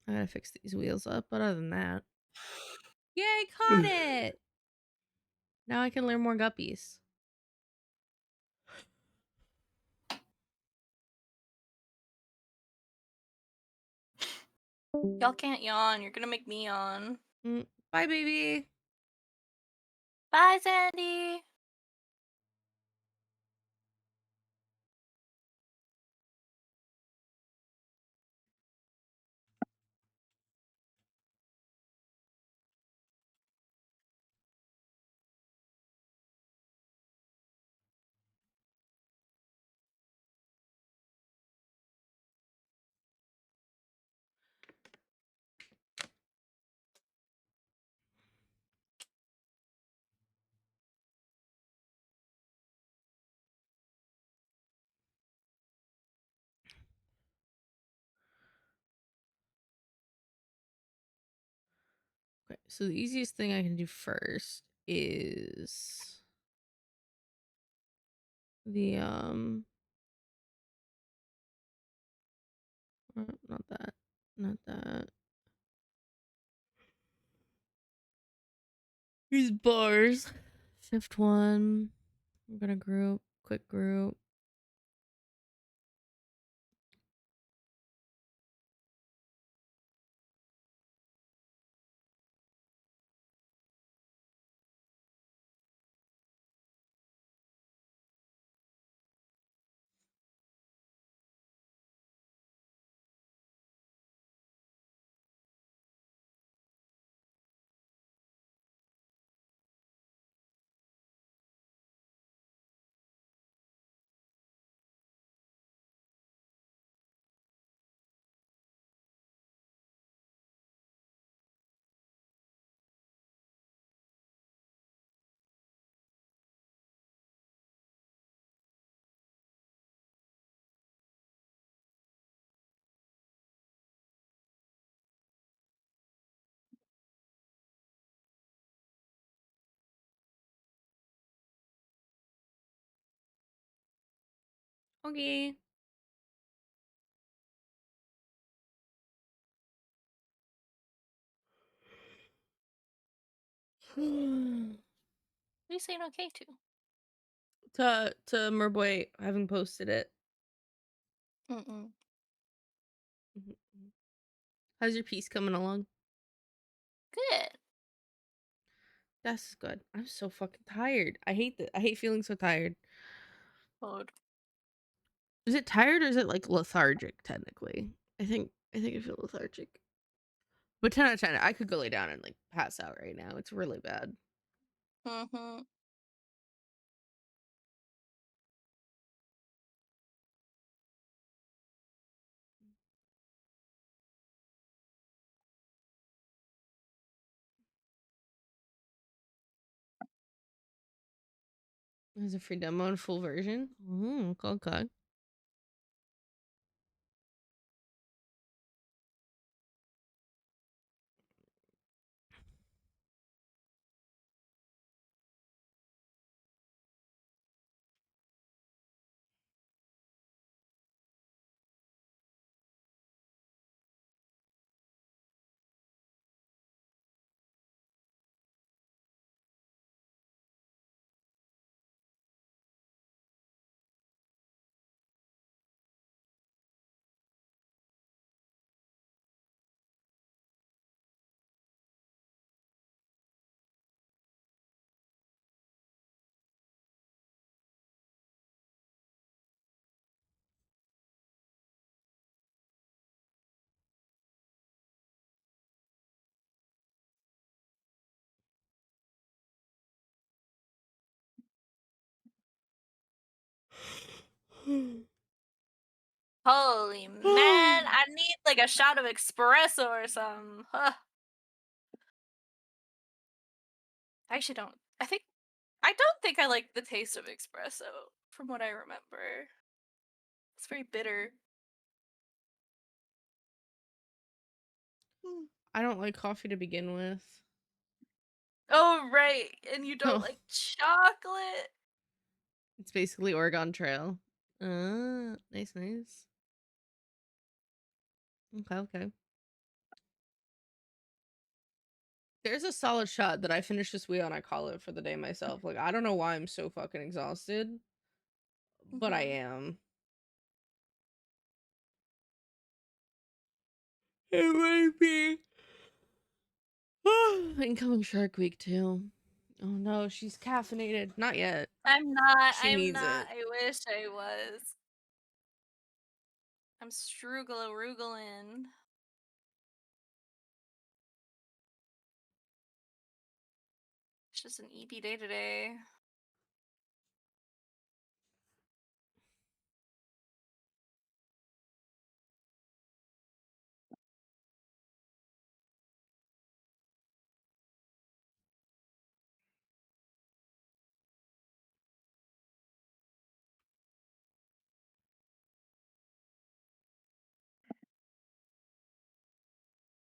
I gotta fix these wheels up, but other than that. Yay, caught it! Now I can learn more guppies. Y'all can't yawn. You're gonna make me yawn. Bye, baby. Bye, Sandy. Okay, so the easiest thing I can do first is the not that, not that. These bars. Shift 1. I'm gonna group, quick group. Okay. What are you saying okay to? to Merboy having posted it. Mm-mm. How's your piece coming along? Good. That's good. I'm so fucking tired. I hate that. I hate feeling so tired. Mode. Is it tired or is it like lethargic technically? I think I feel lethargic. But 10 out of 10, I could go lay down and like pass out right now. It's really bad. Mm-hmm. There's a free demo and full version. Okay. Holy man, I need like a shot of espresso or something. Huh. I actually don't. I don't think I like the taste of espresso from what I remember. It's very bitter. I don't like coffee to begin with. Oh right, and you don't Oh, like chocolate. it's basically Oregon Trail. Nice. Okay. There's a solid shot that I finished this wheel and I call it for the day myself. Like, I don't know why I'm so fucking exhausted, but I Mhm. am. It might be incoming Shark Week too. Oh no, she's caffeinated. Not yet. I'm not. She I'm needs not. it. I wish I was. I'm struggle-arugling. It's just an EP day today.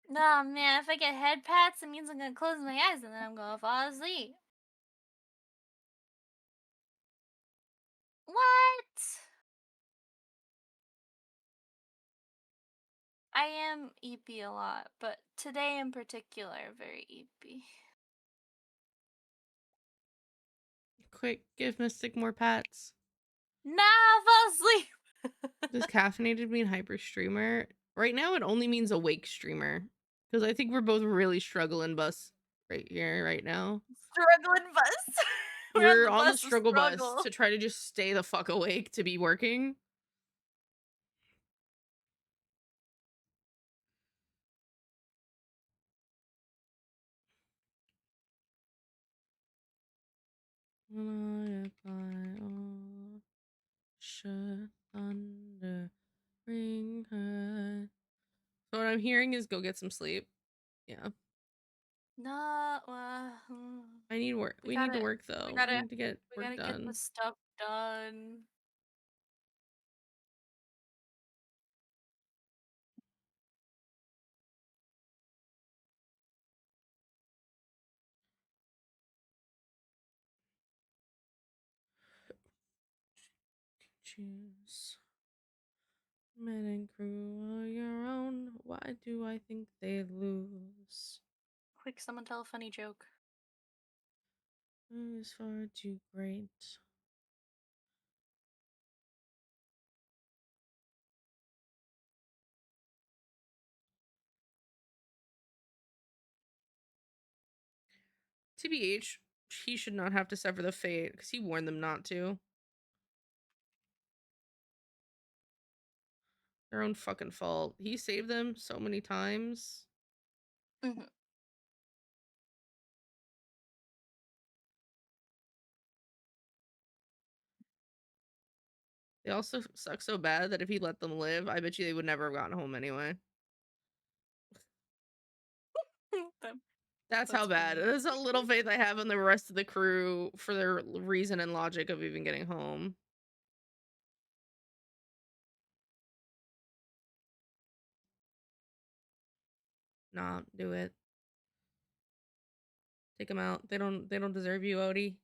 No, man, if I get head pats, it means I'm gonna close my eyes and then I'm gonna fall asleep. What? I am EP a lot, but today in particular, very EP. Quick, give Mystic more pats. Nah, fall asleep. Does caffeinated mean hyper streamer? Right now it only means awake streamer. Because I think we're both really struggling bus right here, right now. Struggling bus. We're on the of struggle bus struggle. to try to just stay the fuck awake to be working. When I fly on, should thunder bring her. So what I'm hearing is go get some sleep. Yeah. No, I need work. We need to work though. We need to get we work gotta get the done. stuff done. Choose men and crew of your own. Why do I think they lose? Quick, someone tell a funny joke. It's far too great. TBH, he should not have to suffer the fate because he warned them not to. Their own fucking fault. He saved them so many times. Mhm. They also suck so bad that if he let them live, I bet you they would never have gotten home anyway. That's how bad. funny. That's how little faith I have in the rest of the crew for their reason and logic of even getting home. Nah, do it. Take them out. They don't deserve you, Odie.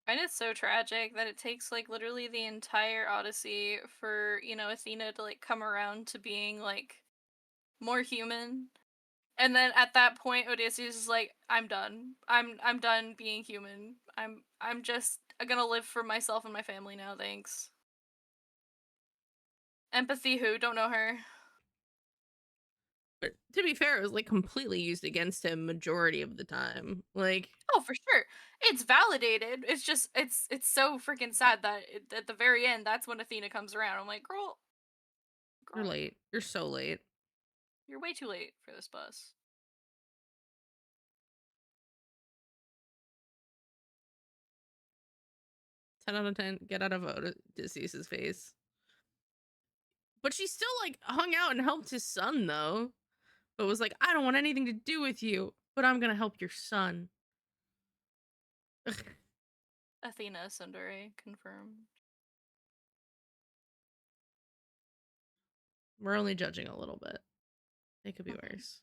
And it's so tragic that it takes like literally the entire Odyssey for, Athena to like come around to being like more human. And then at that point Odysseus is like, I'm done. I'm done being human. I'm just gonna live for myself and my family now, thanks. Empathy who? Don't know her. But to be fair, it was like completely used against him majority of the time. Like, Oh, for sure. It's validated. It's just it's so freaking sad that at the very end that's when Athena comes around. I'm like, girl, you're late. You're so late. you're way too late for this bus. 10 out of 10. Get out of Odysseus's face. But she still like hung out and helped his son though. But was like, I don't want anything to do with you, but I'm gonna help your son. Athena Sundari confirmed. We're only judging a little bit. It could be Mhm. worse.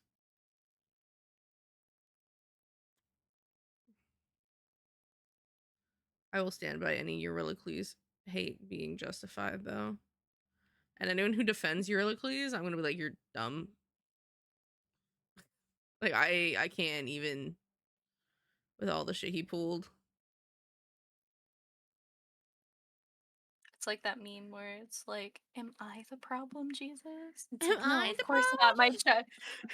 I will stand by any Eurocles hate being justified, though. And anyone who defends Eurocles, I'm gonna be like, you're dumb. Like, I can't even with all the shit he pulled. It's like that meme where it's like, "Am I the problem, Jesus?" It's Am like, "No, I of the course not, my problem?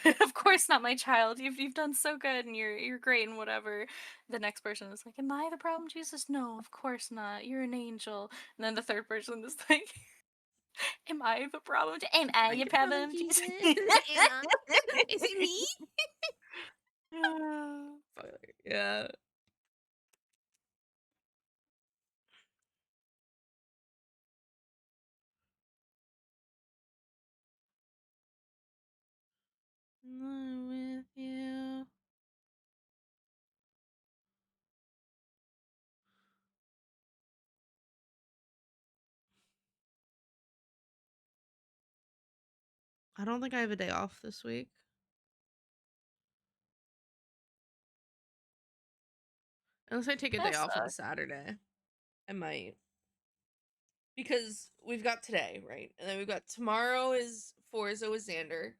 child. Of course not, my child. You've done so good, and you're great, and whatever." The next person is like, "Am I the problem, Jesus?" "No, of course not. You're an angel." And then the third person is like, "Am I the problem? Am I the The problem, problem, Jesus? Jesus?" Am I? Is it me? Ah. Fuck, yeah. I'm with you. I don't think I have a day off this week. Unless I take a day That off on sucks. Saturday. I might. Because we've got today, right? And then we've got tomorrow is Forza with Xander.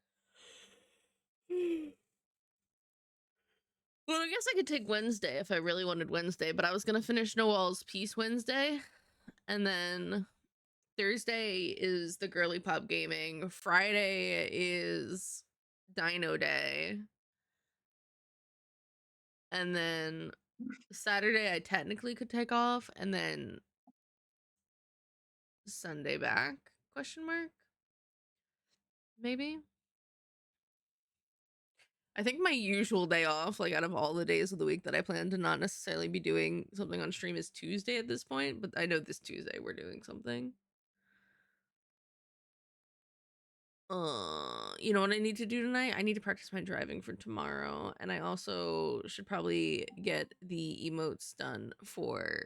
Well, I guess I could take Wednesday if I really wanted Wednesday, but I was gonna finish Noel's Peace Wednesday. And then Thursday is the girly pub gaming. Friday is Dino Day. And then Saturday I technically could take off, and then Sunday back? Question mark? Maybe. I think my usual day off, like out of all the days of the week that I plan to not necessarily be doing something on stream, is Tuesday at this point, but I know this Tuesday we're doing something. You know what I need to do tonight? I need to practice my driving for tomorrow, and I also should probably get the emotes done for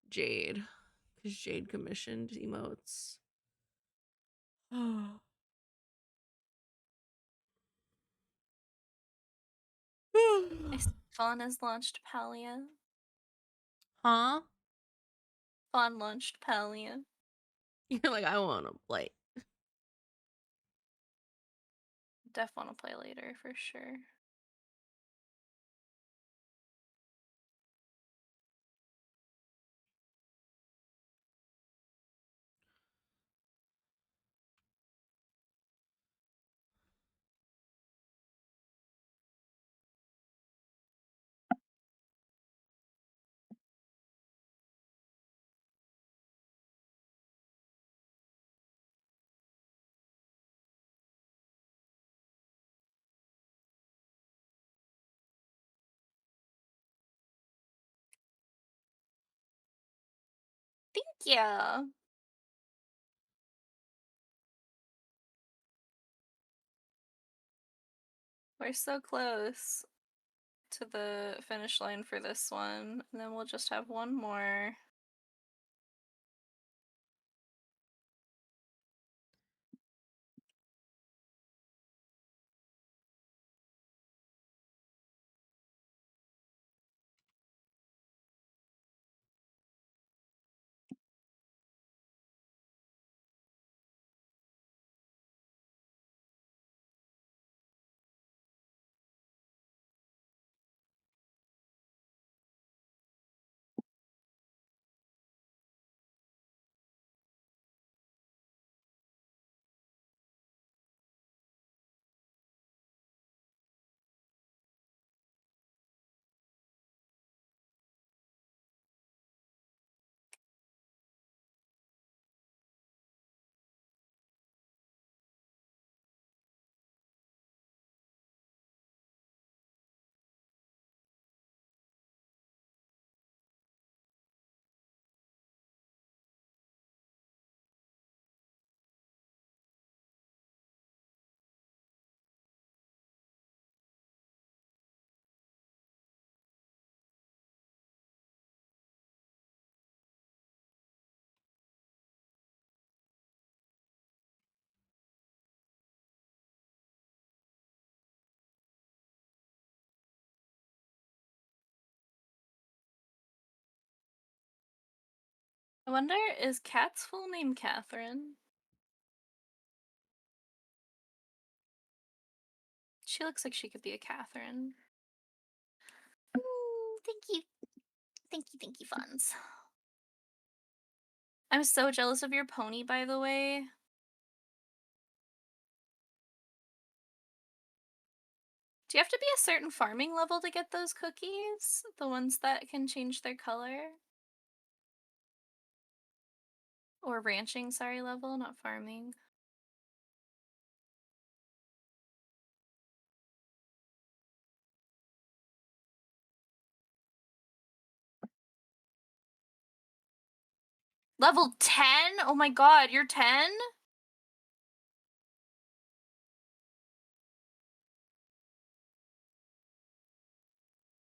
Jade, because Jade commissioned emotes. I see Fawn has launched Palia. Huh? Fawn launched Palia. You're like, I want to play. Def want to play later for sure. Thank you. We're so close to the finish line for this one, and then we'll just have one more. I wonder, is Kat's full name Catherine? She looks like she could be a Catherine. Ooh, thank you. Thank you, Fonz. I'm so jealous of your pony, by the way. Do you have to be a certain farming level to get those cookies? The ones that can change their color? Or ranching, sorry, level, not farming. Level 10? Oh my god, you're 10?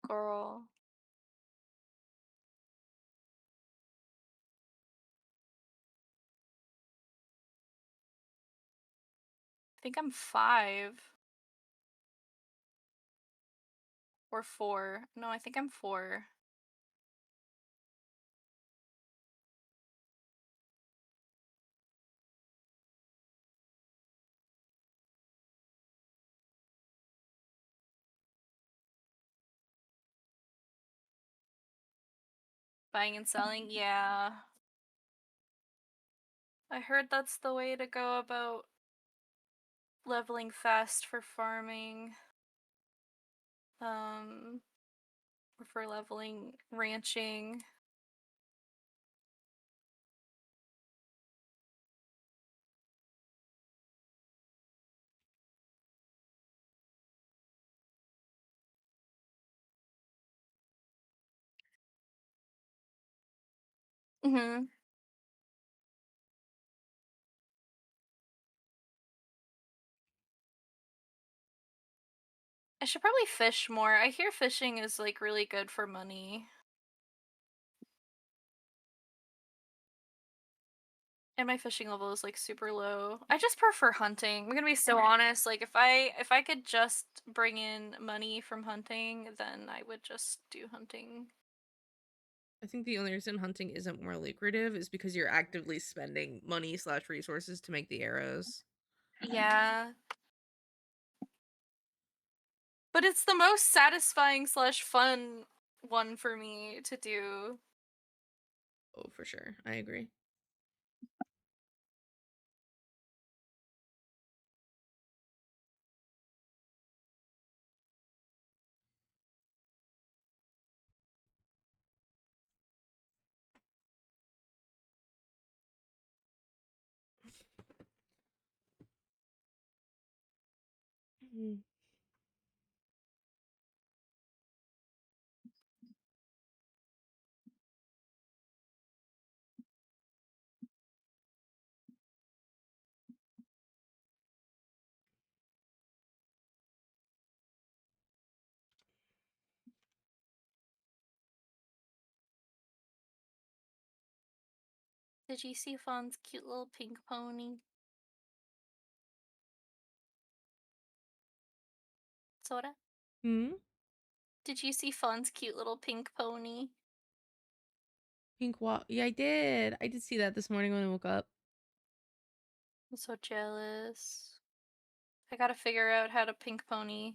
Girl. I think I'm 5. Or 4. No, I think I'm 4. Buying and selling? Yeah. I heard that's the way to go about leveling fast for farming. Or for leveling ranching. Mhm. I should probably fish more. I hear fishing is like really good for money. And my fishing level is like super low. I just prefer hunting. I'm gonna be so honest. Like if I could just bring in money from hunting, then I would just do hunting. I think the only reason hunting isn't more lucrative is because you're actively spending money / resources to make the arrows. Yeah. But it's the most satisfying / fun one for me to do. Oh, for sure. I agree. Mhm. Did you see Fawn's cute little pink pony? Soda? Hmm? Did you see Fawn's cute little pink pony? Pink walk. Yeah, I did. I did see that this morning when I woke up. I'm so jealous. I gotta figure out how to pink pony.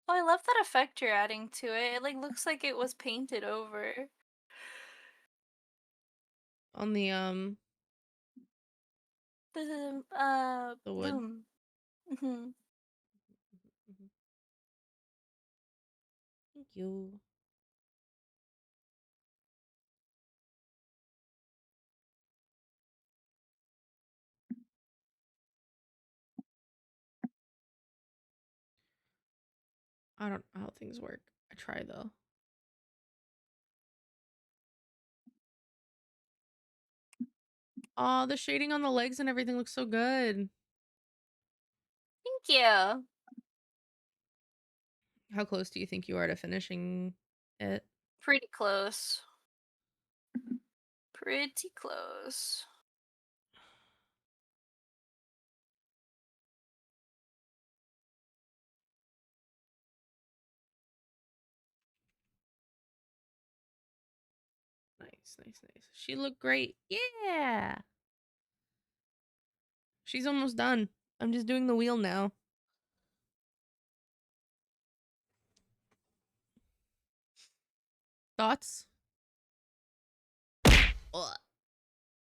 Oh, I love that effect you're adding to it. It like looks like it was painted over. On the the wood. Loom. Mhm. Mhm. Thank you. I don't know how things work. I try though. Oh, the shading on the legs and everything looks so good. Thank you. How close do you think you are to finishing it? Pretty close. Pretty close. Nice, nice, nice. She looked great. Yeah. She's almost done. I'm just doing the wheel now. Thoughts? Ugh.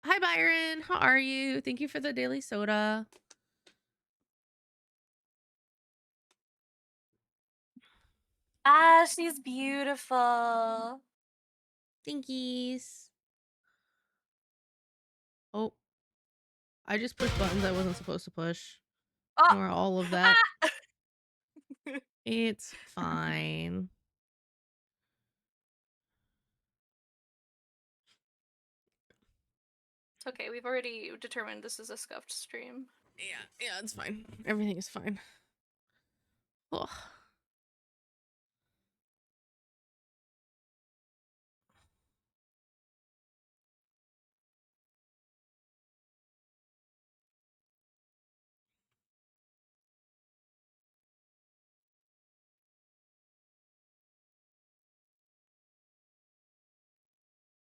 Hi, Byron. How are you? Thank you for the daily soda. Ah, she's beautiful. Thankies. Oh, I just pushed buttons I wasn't supposed to push. Oh. Ignore all of that. Ah! It's fine. It's okay. We've already determined this is a scuffed stream. Yeah, it's fine. Everything is fine. Ugh.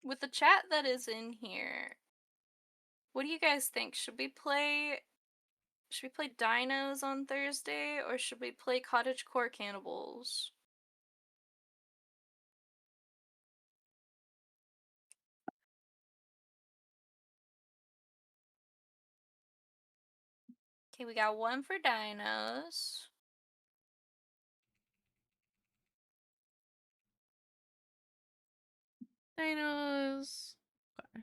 With the chat that is in here, what do you guys think? Should we play Dinos on Thursday or should we play Cottagecore Cannibals? Okay, we got one for Dinos. Dinos. Okay.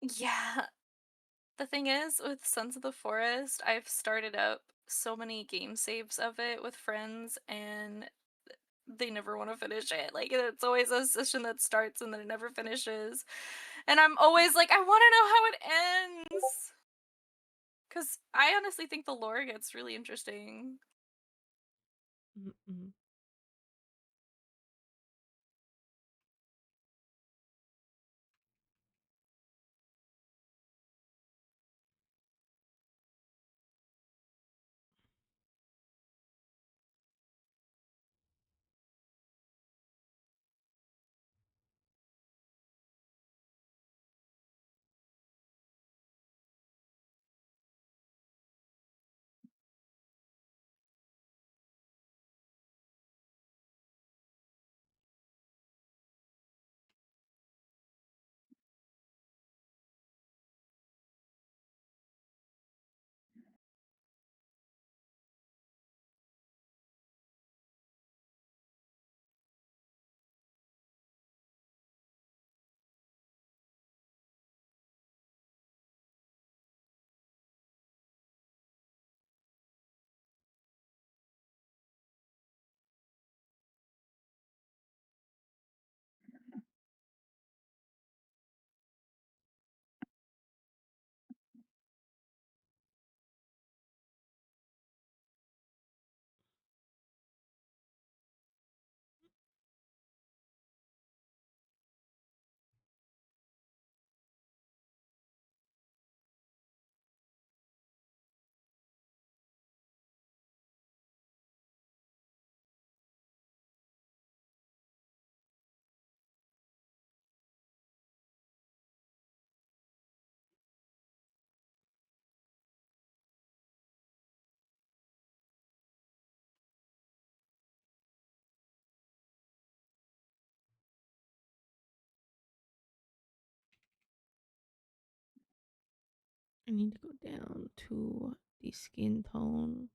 Yeah. The thing is, with Sons of the Forest, I've started up so many game saves of it with friends, and they never want to finish it. Like, it's always a session that starts and then it never finishes. And I'm always like, I want to know how it ends. Because I honestly think the lore gets really interesting. Mm-mm. I need to go down to the skin tone.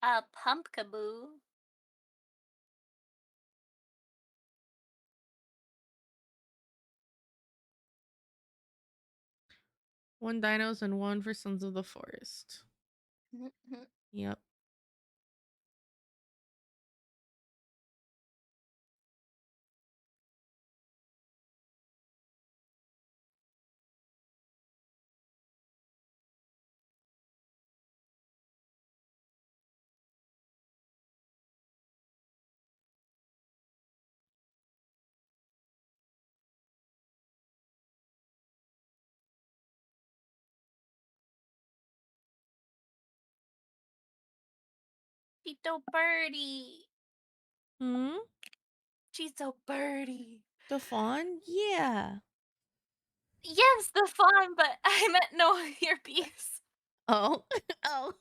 A pumpkaboo. One dinos and one for Sons of the Forest. Yep. Tito Birdie. Hmm? She's so birdie. The fawn? Yeah. Yes, the fawn, but I meant no earpiece. Oh. Oh.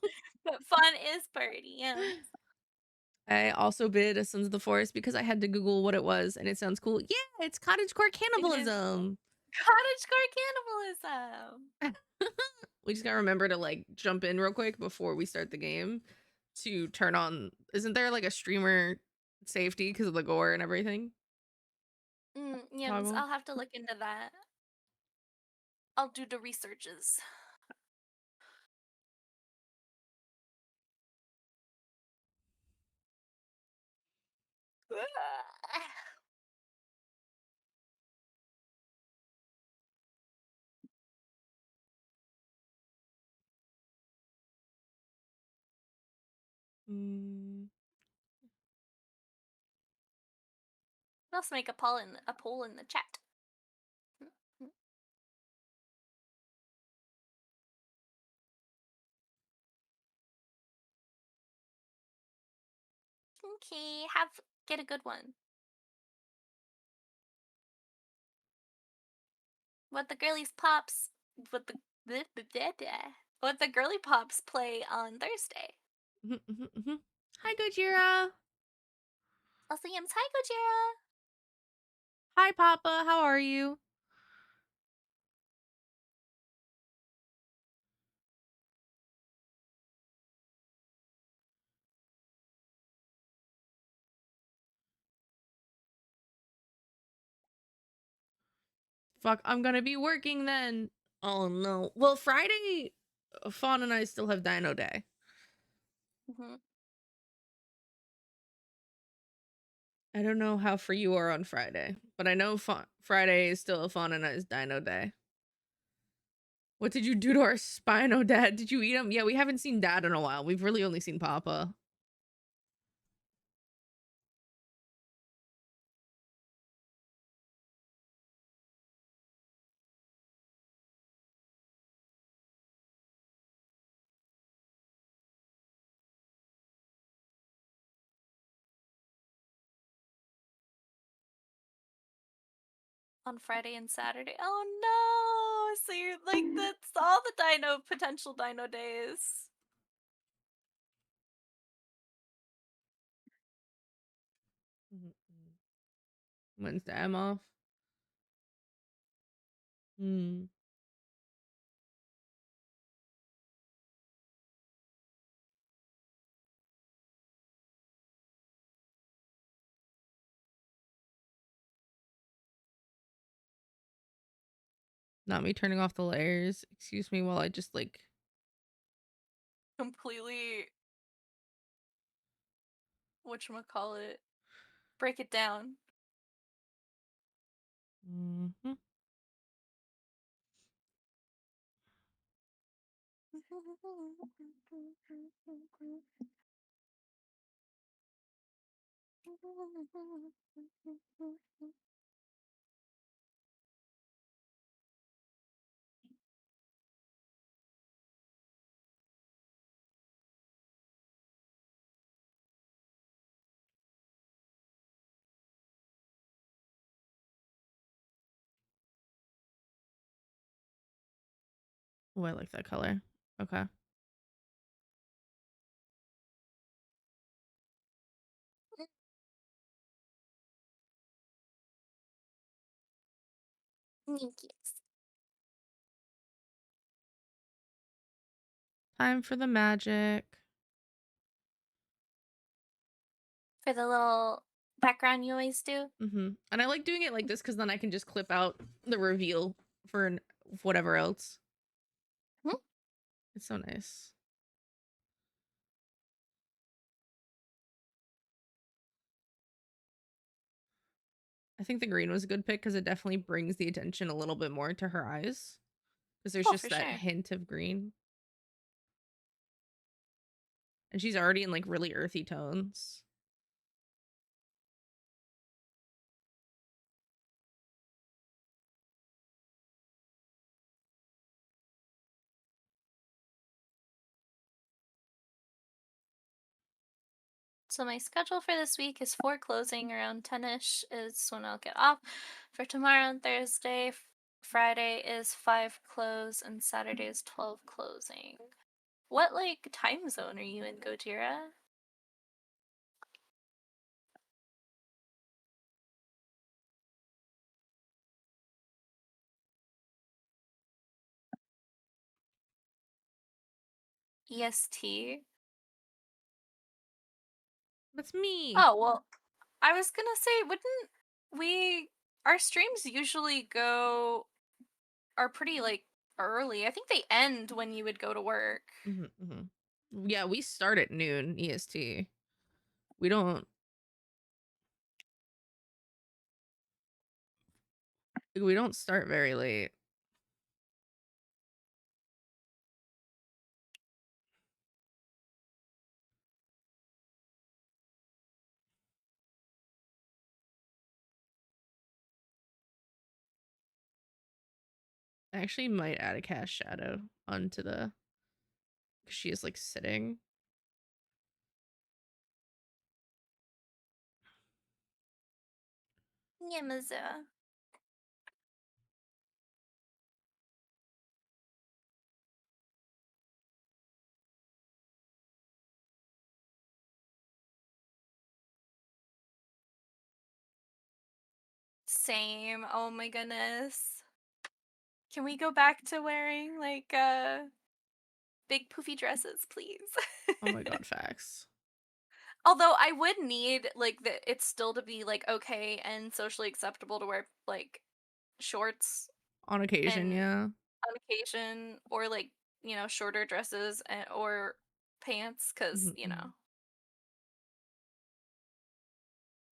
But fawn is birdie, yes. I also bid a Sons of the Forest because I had to Google what it was and it sounds cool. Yeah, it's cottagecore cannibalism. Cottagecore cannibalism. We just gotta remember to like jump in real quick before we start the game to turn on. Isn't there like a streamer safety because of the gore and everything? Yes, Toggle? I'll have to look into that. I'll do the researches. Mm. Let's make a poll in the chat. Okay, get a good one. What the girlies pops what the what the girly pops play on Thursday. Hi, Gojira. Also, yams. Hi, Gojira. Hi, Papa. How are you? Fuck, I'm gonna be working then. Oh no. Well, Friday, Fawn and I still have Dino Day. I don't know how free you are on Friday, but I know Friday is still a Fawn and I's Dino Day. What did you do to our Spino, Dad? Did you eat him? Yeah, we haven't seen Dad in a while. We've really only seen Papa. On Friday and Saturday. Oh no! So you're like that's all the potential dino days. Wednesday, I'm off. Not me turning off the layers. Excuse me while I just like completely whatchamacallit, break it down. mhm. Oh, I like that color. Okay. Yes. Time for the magic. For the little background you always do. And I like doing it like this because then I can just clip out the reveal for whatever else. Hmm? It's so nice. I think the green was a good pick because it definitely brings the attention a little bit more to her eyes. Because there's Oh, just for that sure. hint of green. And she's already in like really earthy tones. So my schedule for this week is 4 closing around 10ish is when I'll get off. For tomorrow and Thursday, Friday is 5 close and Saturday is 12 closing. What like time zone are you in, Gojira? EST. That's me. Oh, well, I was gonna say, wouldn't we our streams usually are pretty like early. I think they end when you would go to work. Yeah, we start at noon EST. We don't start very late. I actually might add a cast shadow onto the because she is like sitting. Yamaza. Same. Oh my goodness. Can we go back to wearing like big poofy dresses, please? Oh my god, facts. Although I would need like it still to be like okay and socially acceptable to wear like shorts On occasion, and yeah. on occasion or like, shorter dresses or pants cuz,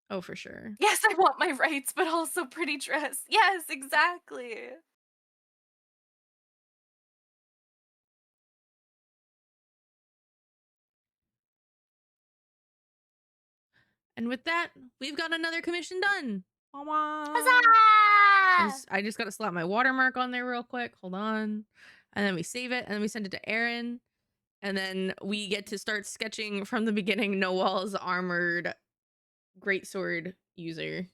Oh, for sure. yes, I want my rights but also pretty dress. Yes, exactly. And with that, we've got another commission done. Huzzah! I just got to slap my watermark on there real quick. Hold on. And then we save it and then we send it to Aaron. And then we get to start sketching from the beginning Noel's armored greatsword user.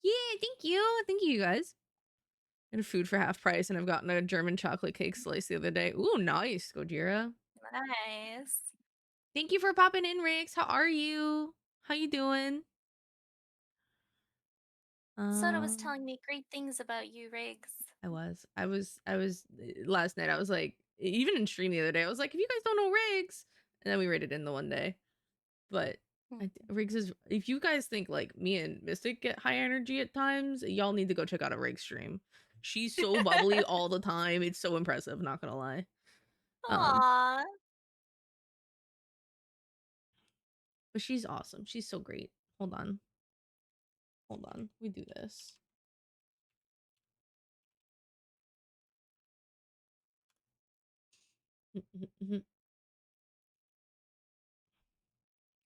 Yeah, thank you. Thank you, guys. And food for half price. And I've gotten a German chocolate cake slice the other day. Ooh, nice, Gojira. Nice. Thank you for popping in, Rix. How are you? How you doing? Soda was telling me great things about you, Riggs. I was last night. I was like, even in stream the other day, I was like, if you guys don't know Riggs, and then we rated in the one day. But Riggs is. If you guys think like me and Mystic get high energy at times, y'all need to go check out a Riggs stream. She's so bubbly all the time. It's so impressive. Not gonna lie. Aww. But she's awesome. She's so great. Hold on. Hold on. We do this.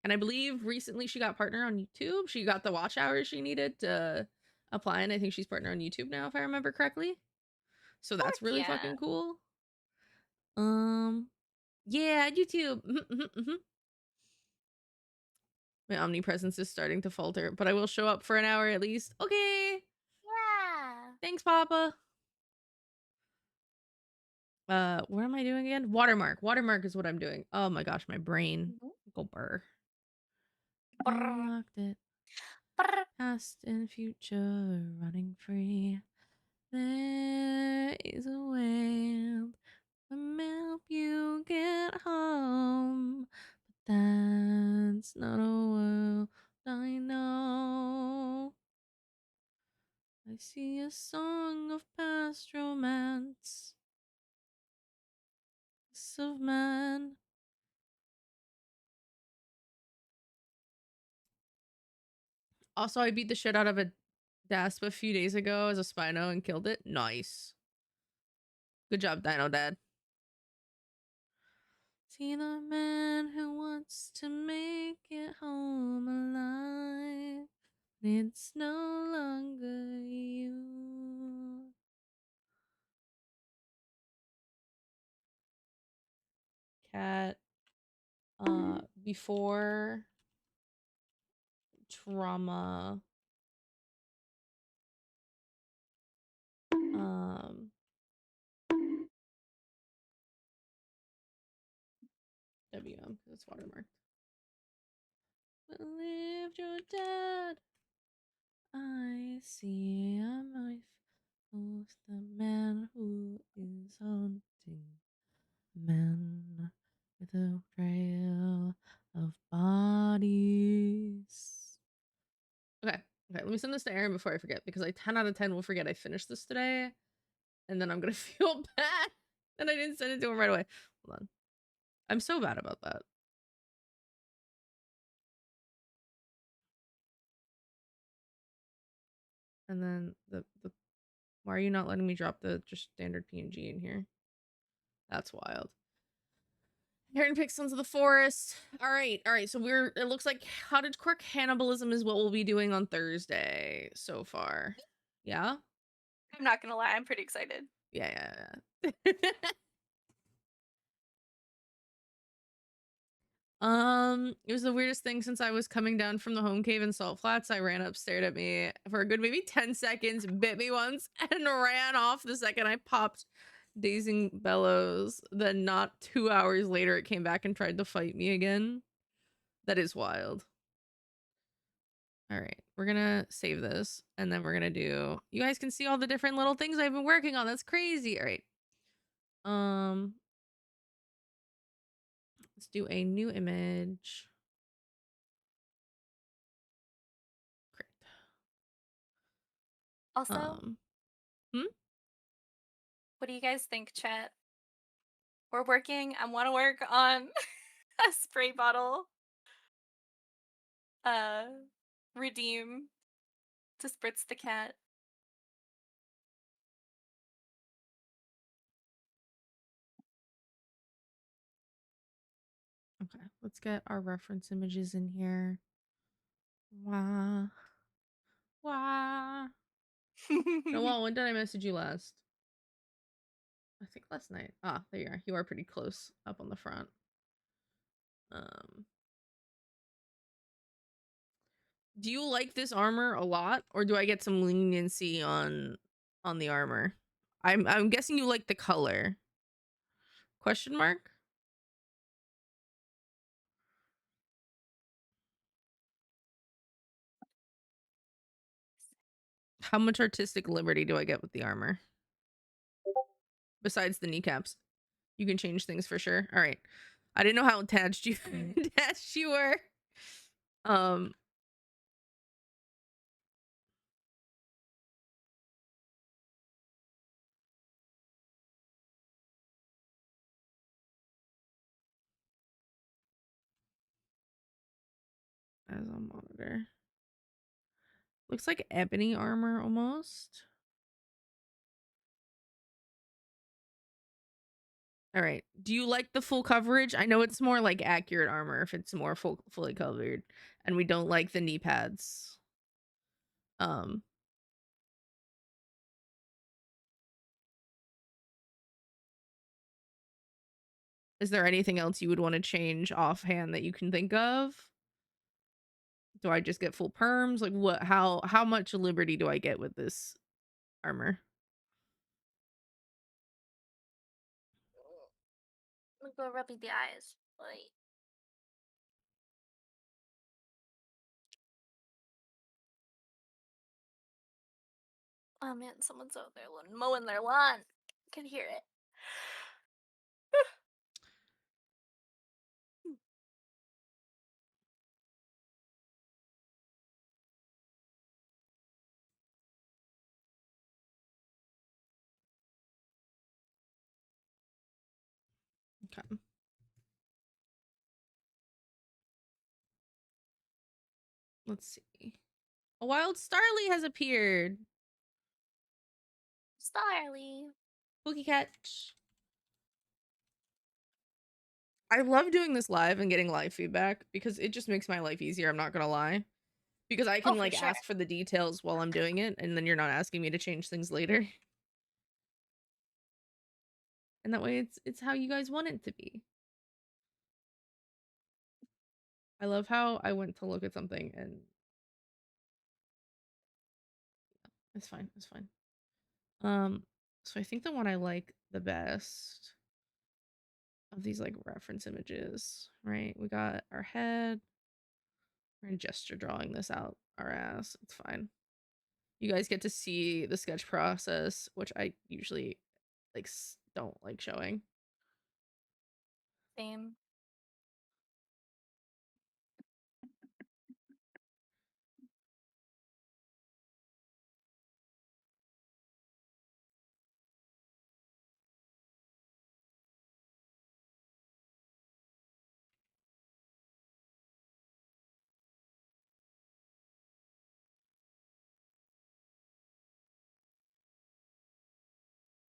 And I believe recently she got partner on YouTube. She got the watch hours she needed to apply, and I think she's partner on YouTube now, if I remember correctly. So that's really fucking cool. Yeah, YouTube. My omnipresence is starting to falter, but I will show up for an hour at least. Okay. Yeah. Thanks, Papa. What am I doing again? Watermark. Watermark is what I'm doing. Oh my gosh, my brain. Go burr. Unlocked it. Past and future running free. There is a way to help you get home. But that's not a world I know. I see a song of past romance. Of man. Also, I beat the shit out of a Dasp a few days ago as a Spino and killed it. Nice. Good job, Dino Dad. See the man who wants to make it home alive. It's no longer you. Cat. Before trauma. WM, because it's watermarked. Lived your dad. I see a knife. Who's the man who is hunting? Man with a trail of bodies. Okay, let me send this to Aaron before I forget, because I 10 out of 10 will forget I finished this today, and then I'm gonna feel bad that I didn't send it to him right away. Hold on. I'm so bad about that. And then the why are you not letting me drop the just standard PNG in here? That's wild. Aaron picks Sons of the Forest. All right. So it looks like cottagecore cannibalism is what we'll be doing on Thursday so far. Yeah? I'm not gonna lie, I'm pretty excited. Yeah. It was the weirdest thing since I was coming down from the home cave in Salt Flats. I ran up, stared at me for a good maybe 10 seconds, bit me once, and ran off the second I popped Dazing Bellows. Then not 2 hours later, it came back and tried to fight me again. That is wild. All right, we're gonna save this, and then we're gonna do. You guys can see all the different little things I've been working on. That's crazy. All right. Let's do a new image. Great. Also, what do you guys think, chat? I want to work on a spray bottle redeem to spritz the cat. Okay, let's get our reference images in here. Wow. Noel, when did I message you last? I think last night. Ah, there you are. You are pretty close up on the front. Do you like this armor a lot, or do I get some leniency on the armor? I'm guessing you like the color. Question mark? How much artistic liberty do I get with the armor? Besides the kneecaps. You can change things for sure. All right. I didn't know how attached you attached you were. Um, as a monitor. Looks like ebony armor almost. All right. Do you like the full coverage? I know it's more like accurate armor if it's more fully covered, and we don't like the knee pads. Is there anything else you would want to change offhand that you can think of? Do I just get full perms? Like what? How much liberty do I get with this armor? I'm gonna go rubbing the eyes. Wait. Oh man, someone's out there mowing their lawn. I can hear it. Okay. Let's see. A wild Starly has appeared. Starly. Boogie catch. I love doing this live and getting live feedback because it just makes my life easier. I'm not gonna lie. Because I can Oh, for like sure. ask for the details while I'm doing it, and then you're not asking me to change things later. And that way it's how you guys want it to be. I love how I went to look at something and it's fine. It's fine. So I think the one I like the best of these like reference images, right? We got our head. We're gonna gesture drawing this out our ass. It's fine. You guys get to see the sketch process, which I usually like don't like showing. Same.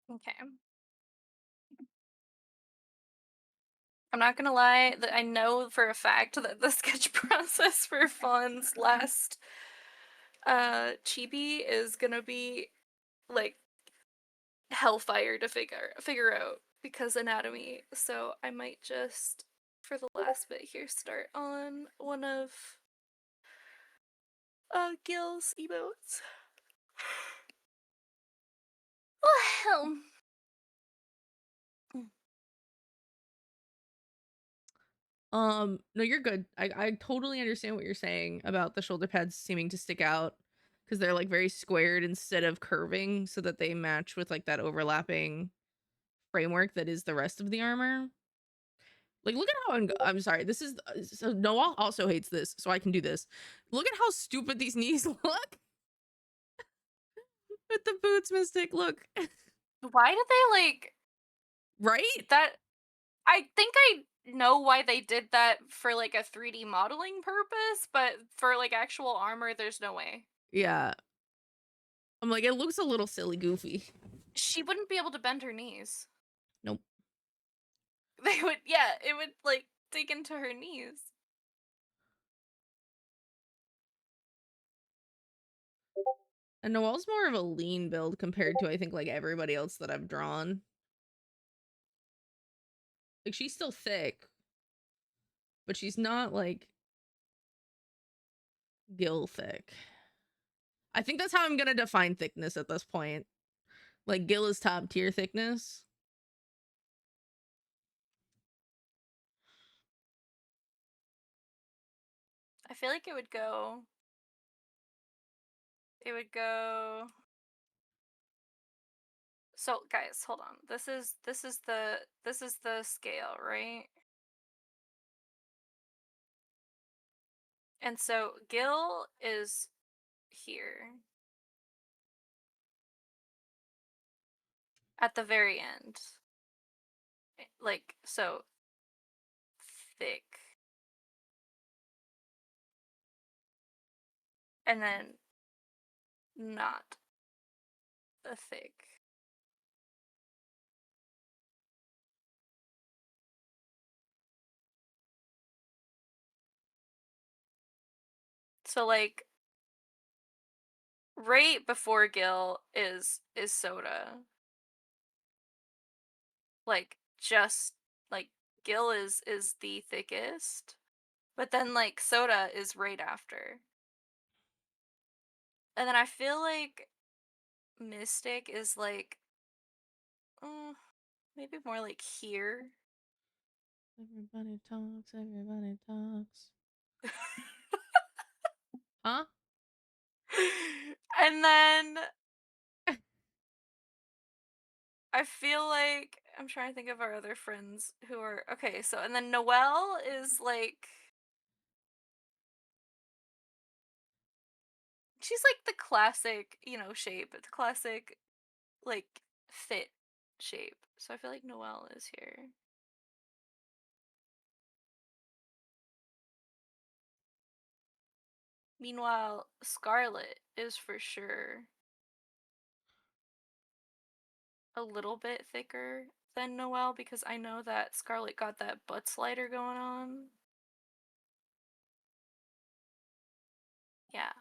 Okay. I'm not gonna lie, that I know for a fact that the sketch process for Fawn's last chibi is gonna be like hellfire to figure out because anatomy. So I might just for the last bit here start on one of Gil's emotes. Well, No, you're good. I totally understand what you're saying about the shoulder pads seeming to stick out because they're like very squared instead of curving so that they match with like that overlapping framework that is the rest of the armor. Like, look at how I'm sorry. This is so Noah also hates this, so I can do this. Look at how stupid these knees look with the boots, Mystic. Look, why did they like right? that? I think I know why they did that for like a 3D modeling purpose, but for like actual armor, there's no way. Yeah. I'm like, it looks a little silly, goofy. She wouldn't be able to bend her knees. Nope. They would, yeah, it would like dig into her knees. And Noelle's more of a lean build compared to I think like everybody else that I've drawn. Like she's still thick, but she's not like Gil thick. I think that's how I'm gonna define thickness at this point. Like Gil is top tier thickness. I feel like it would go. It would go. So guys, hold on. This is the scale, right? And so Gil is here. At the very end. Like, so thick. And then not a thick. So like right before Gil is Soda. Like just like Gil is the thickest. But then like Soda is right after. And then I feel like Mystic is like maybe more like here. Everybody talks, everybody talks. Huh? And then I feel like I'm trying to think of our other friends who are okay, so and then Noelle is like she's like the classic, shape, the classic like fit shape. So I feel like Noelle is here. Meanwhile, Scarlet is for sure a little bit thicker than Noelle because I know that Scarlet got that butt slider going on. Yeah.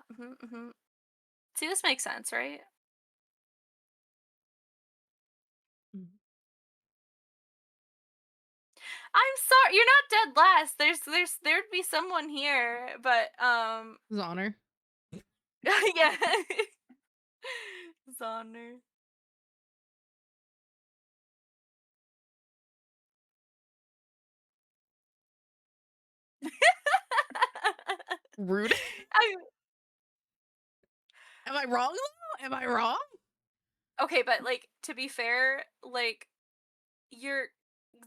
See, this makes sense, right? Mm. I'm sorry, you're not dead last. There'd be someone here, but Zonner. yeah. Zonner. Rude. I Am I wrong though? Am I wrong? Okay, but like to be fair, like your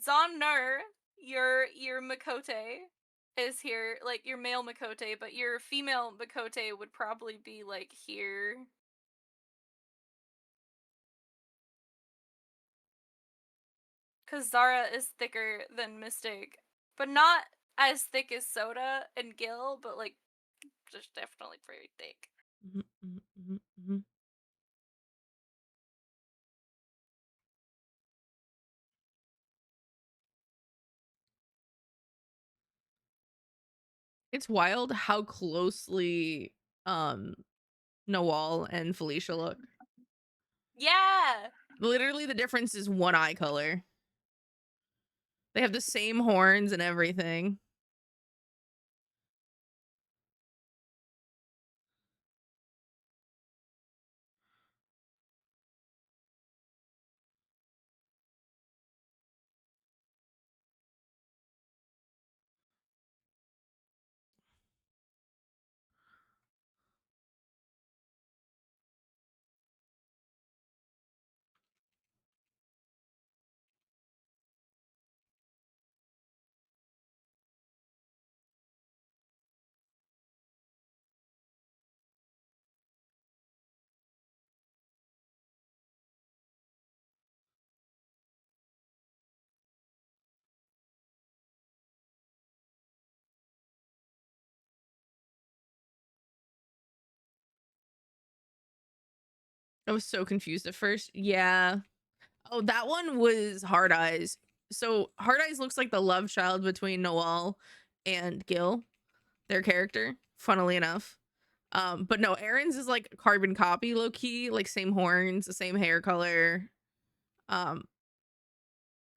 Zonner, your Makote is here, like your male Makote, but your female Makote would probably be like here. Cause Zara is thicker than Mystic, but not as thick as Soda and Gil, but like just definitely very thick. It's wild how closely Noelle and Felicia look. Yeah. Literally the difference is one eye color. They have the same horns and everything. I was so confused at first. Yeah. Oh, that one was Hard Eyes. So Hard Eyes looks like the love child between Noelle and Gil, their character, funnily enough. But no, Aaron's is like carbon copy, low key, like same horns, the same hair color.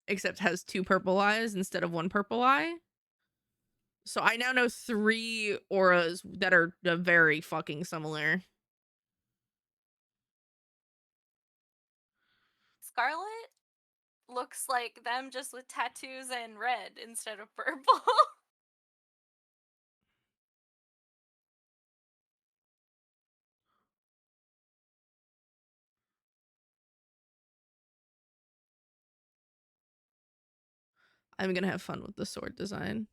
Except has two purple eyes instead of one purple eye. So I now know 3 auras that are very fucking similar. Scarlet looks like them just with tattoos and red instead of purple. I'm gonna have fun with the sword design.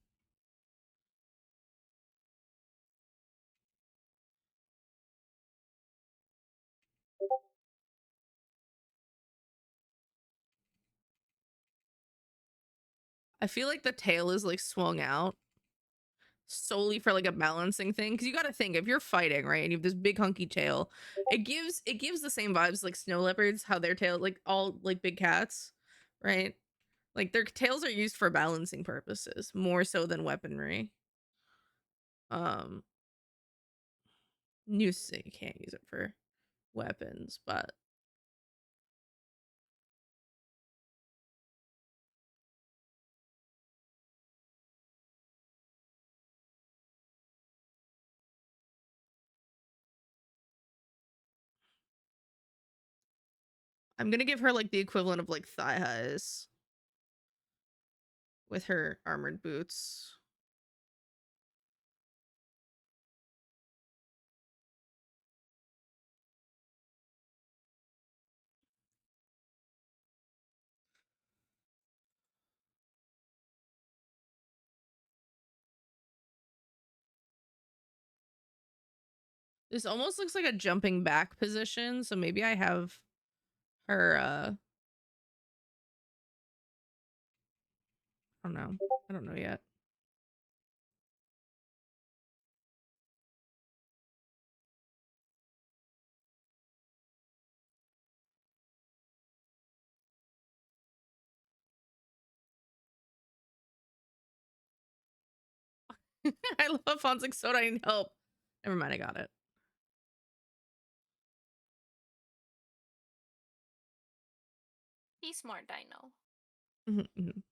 I feel like the tail is like swung out solely for like a balancing thing, because you got to think, if you're fighting, right, and you have this big hunky tail, it gives the same vibes like snow leopards, how their tail, like all like big cats, right, like their tails are used for balancing purposes more so than weaponry. um you can't use it for weapons, but I'm gonna give her like the equivalent of like thigh highs with her armored boots. This almost looks like a jumping back position, so maybe I have her I don't know. I don't know yet. I love fonts like soda. I need help. Never mind, I got it. He's smart, Dino. Mhm.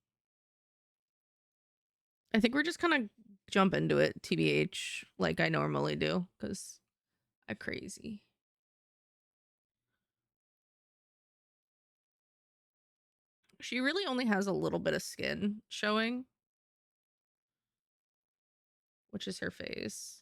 I think we're just gonna jump into it, TBH, like I normally do, because I'm crazy. She really only has a little bit of skin showing, which is her face.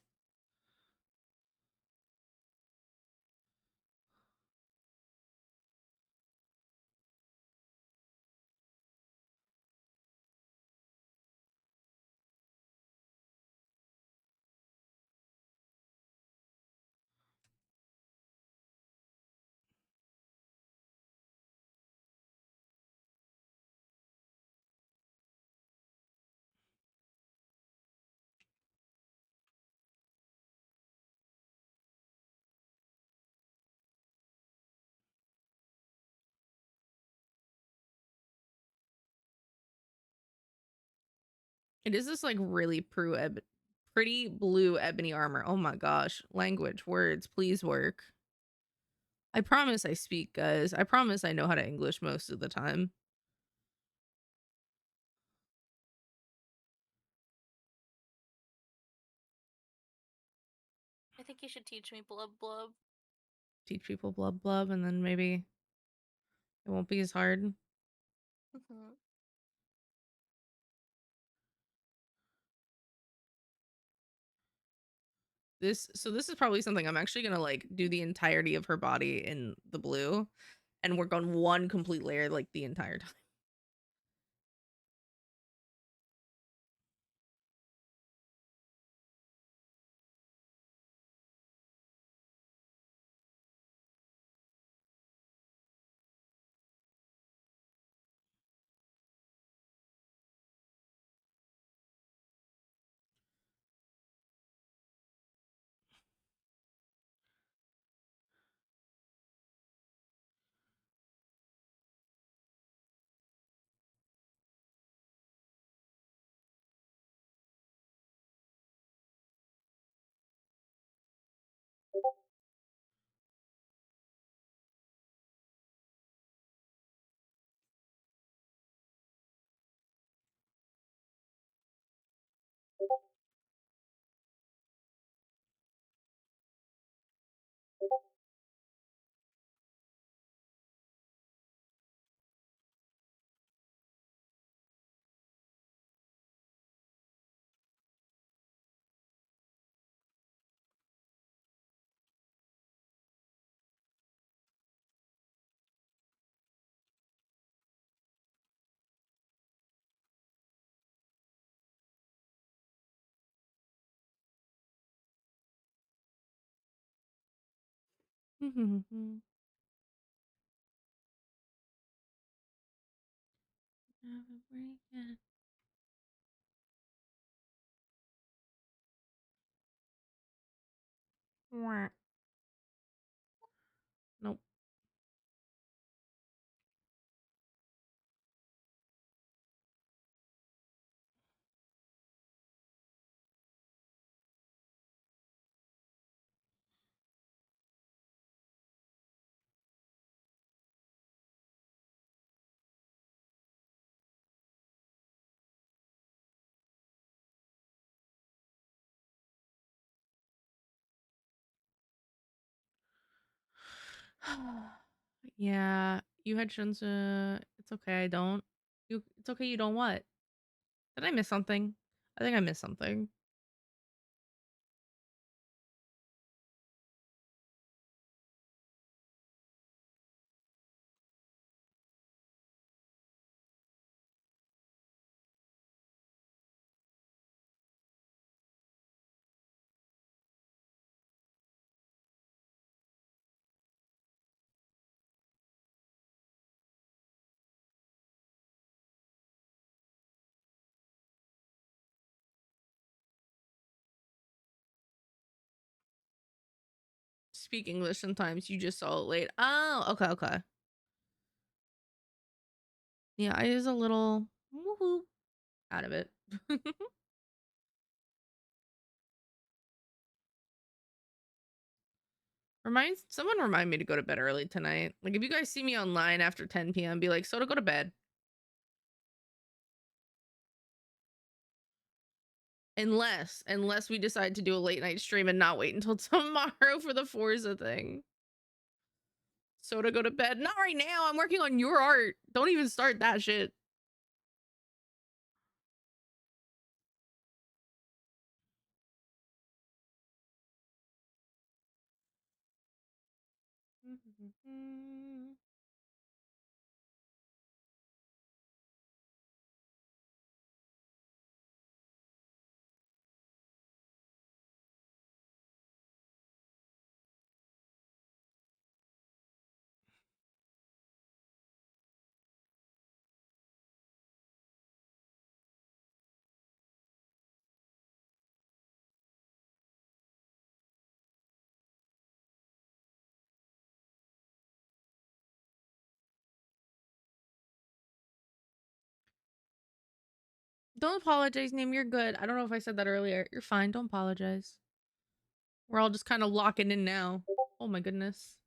It is this like really pretty blue ebony armor. Oh my gosh. Language, words, please work. I promise I speak, guys. I promise I know how to English most of the time. I think you should teach me blub blub. Teach people blub blub, and then maybe it won't be as hard. This is probably something I'm actually gonna like do the entirety of her body in the blue and work on one complete layer like the entire time. Nope. Yeah, you had Shunsa. It's okay, I don't. It's okay, you don't what? Did I miss something? I think I missed something. Speak English sometimes. You just saw it late. Oh, okay, okay. Yeah, I was a little woohoo out of it. Someone remind me to go to bed early tonight. Like if you guys see me online after 10 p.m., be like, so to go to bed. Unless we decide to do a late night stream and not wait until tomorrow for the Forza thing. So to go to bed. Not right now. I'm working on your art. Don't even start that shit. Don't apologize, Name. You're good. I don't know if I said that earlier. You're fine. Don't apologize. We're all just kind of locking in now. Oh my goodness.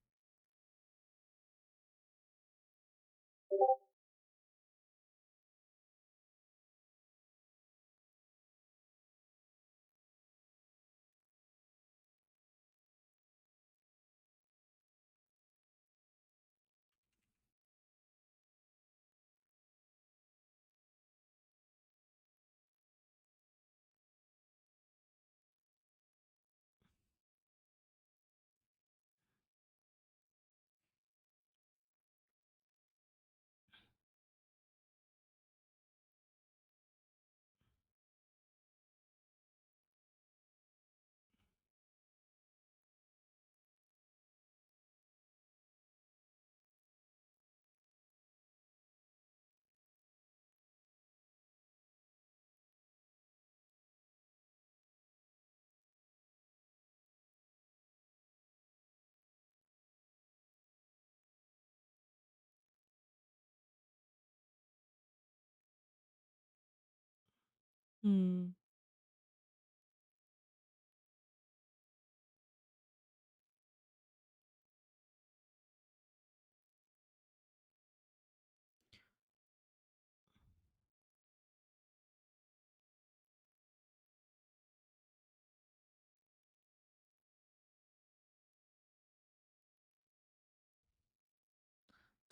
Hmm.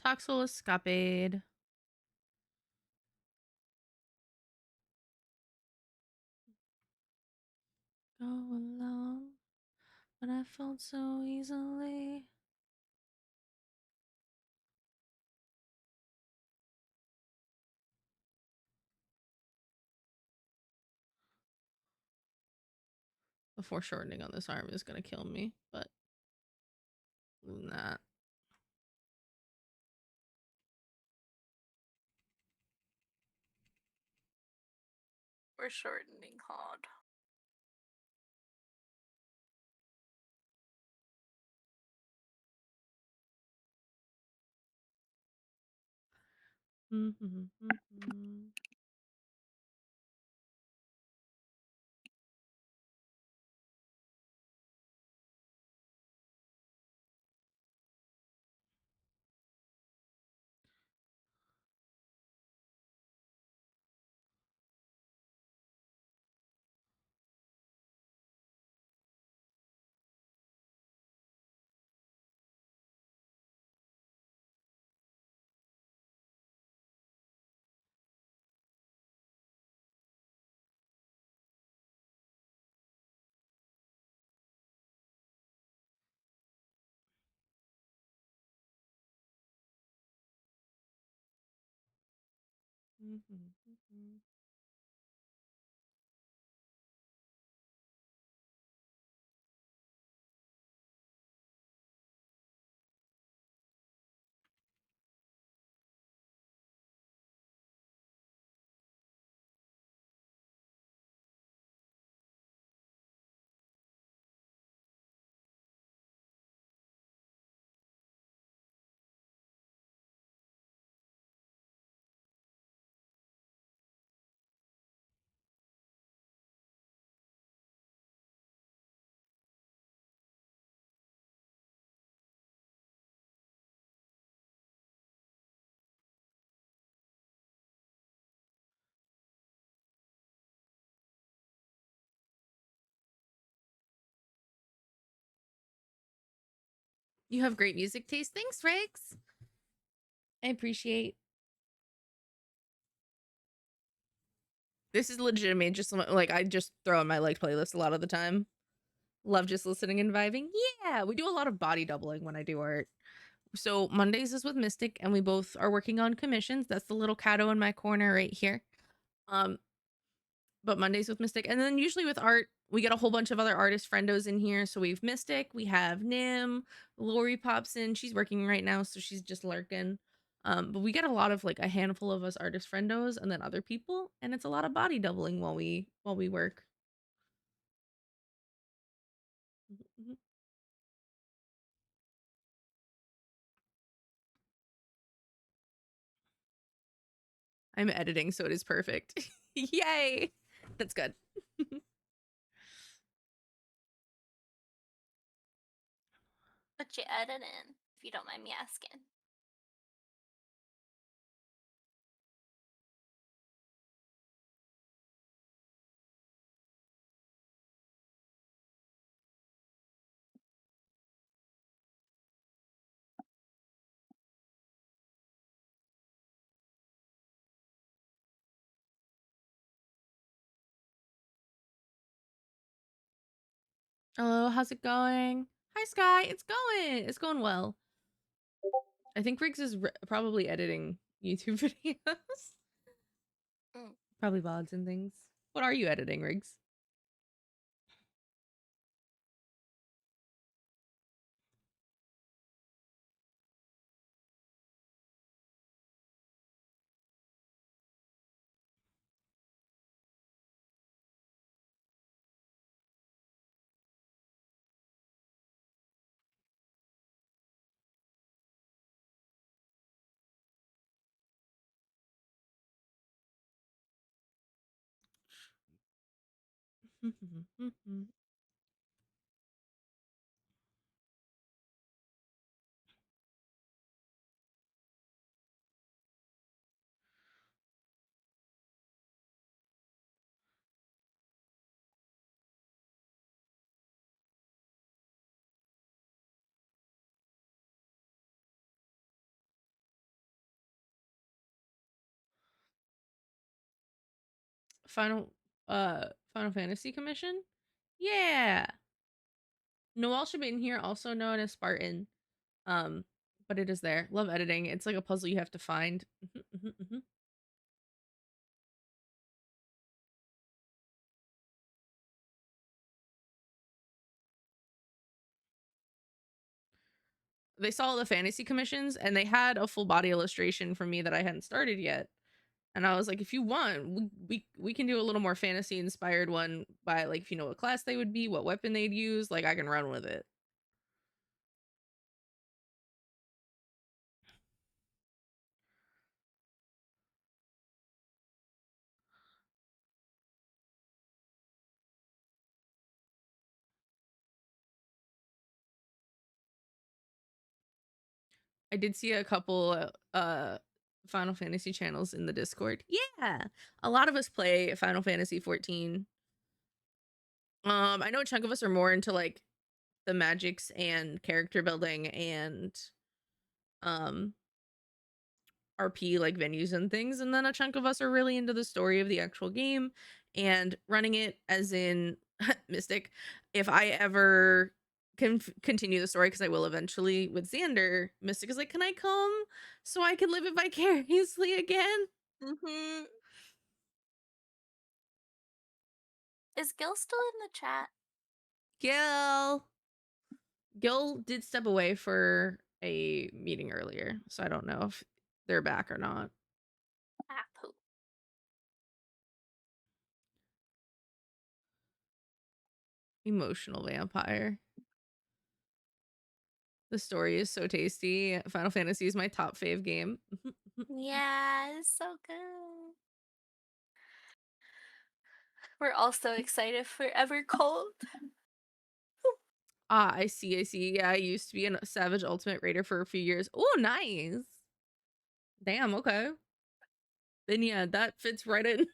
Toxel escapade. Go along, but I felt so easily. The foreshortening on this arm is gonna kill me, but other than that. We're shortening hard. You have great music taste. Thanks, Riggs. I appreciate. This is legitimate. Just like I just throw in my liked playlist a lot of the time. Love just listening and vibing. Yeah, we do a lot of body doubling when I do art. So Mondays is with Mystic, and we both are working on commissions. That's the little cato in my corner right here. But Mondays with Mystic, and then usually with art, we get a whole bunch of other artist friendos in here. So we've Mystic, we have Nim, Lori pops in. She's working right now, so she's just lurking. But we get a lot of like a handful of us artist friendos, and then other people, and it's a lot of body doubling while we work. I'm editing, so it is perfect. Yay! That's good. What you editing, if you don't mind me asking? Hello, how's it going? Hi, Sky. It's going well. I think Riggs is probably editing YouTube videos. Probably VODs and things. What are you editing, Riggs? Final Final Fantasy Commission? Yeah. Noelle should be in here, also known as Spartan. But it is there. Love editing. It's like a puzzle you have to find. They saw the fantasy commissions and they had a full body illustration for me that I hadn't started yet. And I was like, if you want, we can do a little more fantasy inspired one by like if you know what class they would be, what weapon they'd use, like I can run with it. I did see a couple Final Fantasy channels in the Discord. Yeah, a lot of us play Final Fantasy 14. I know a chunk of us are more into like the magics and character building and um RP like venues and things, and then a chunk of us are really into the story of the actual game and running it, as in Mystic. If I ever can continue the story, because I will eventually with Xander, Mystic is like, can I come so I can live it vicariously again? Mm-hmm. Is Gil still in the chat? Gil did step away for a meeting earlier, so I don't know if they're back or not. Ah, poop. Emotional vampire. The story is so tasty. Final Fantasy is my top fave game. Yeah, it's so good. We're also excited for Evercold. Ah, I see. Yeah, I used to be a Savage Ultimate Raider for a few years. Oh, nice. Damn, okay. Then yeah, that fits right in.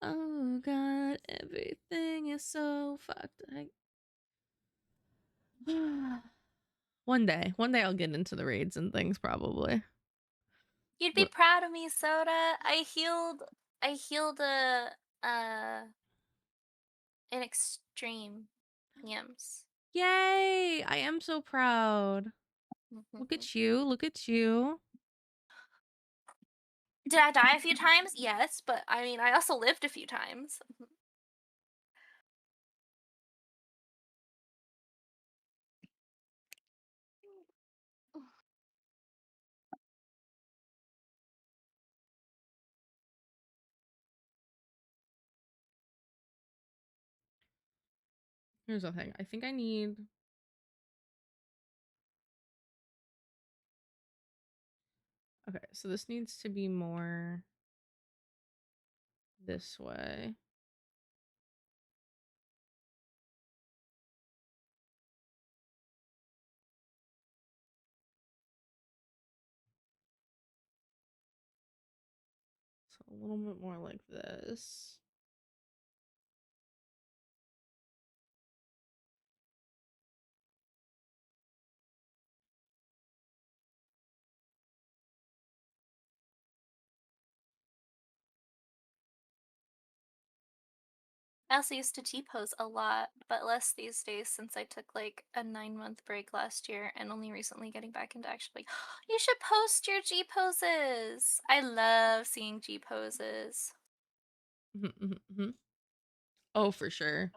Oh god, everything is so fucked. One day I'll get into the raids and things probably. You'd be proud of me, Soda. I healed an extreme yams. Yay! I am so proud. Look at you. Look at you. Did I die a few times? Yes, but I mean, I also lived a few times. Here's the thing. I think I need... Okay, so this needs to be more this way. So a little bit more like this. I also used to T-pose a lot, but less these days since I took like a 9-month break last year and only recently getting back into actually. You should post your G poses. I love seeing G poses. Oh, for sure.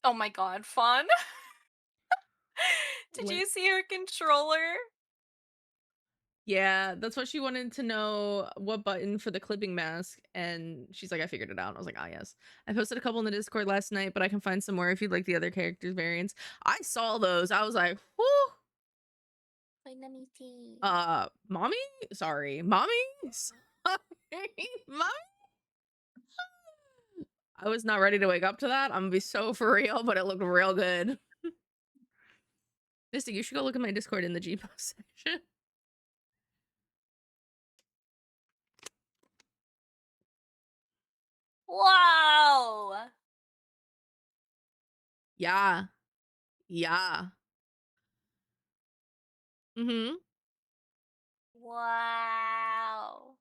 Oh my god, Fawn. Did When- you see her controller? Yeah, that's what she wanted to know, what button for the clipping mask, and she's like, I figured it out. I was like, ah, yes. I posted a couple in the Discord last night, but I can find some more if you'd like the other characters variants. I saw those. I was like, whoo. Wait, let me see. Mommy? Sorry. Mommy? Sorry. Mommy? I was not ready to wake up to that. I'm gonna be so for real, but it looked real good. Mystic, you should go look at my Discord in the G post section. Wow! Yeah. Yeah. Mm-hmm. Wow.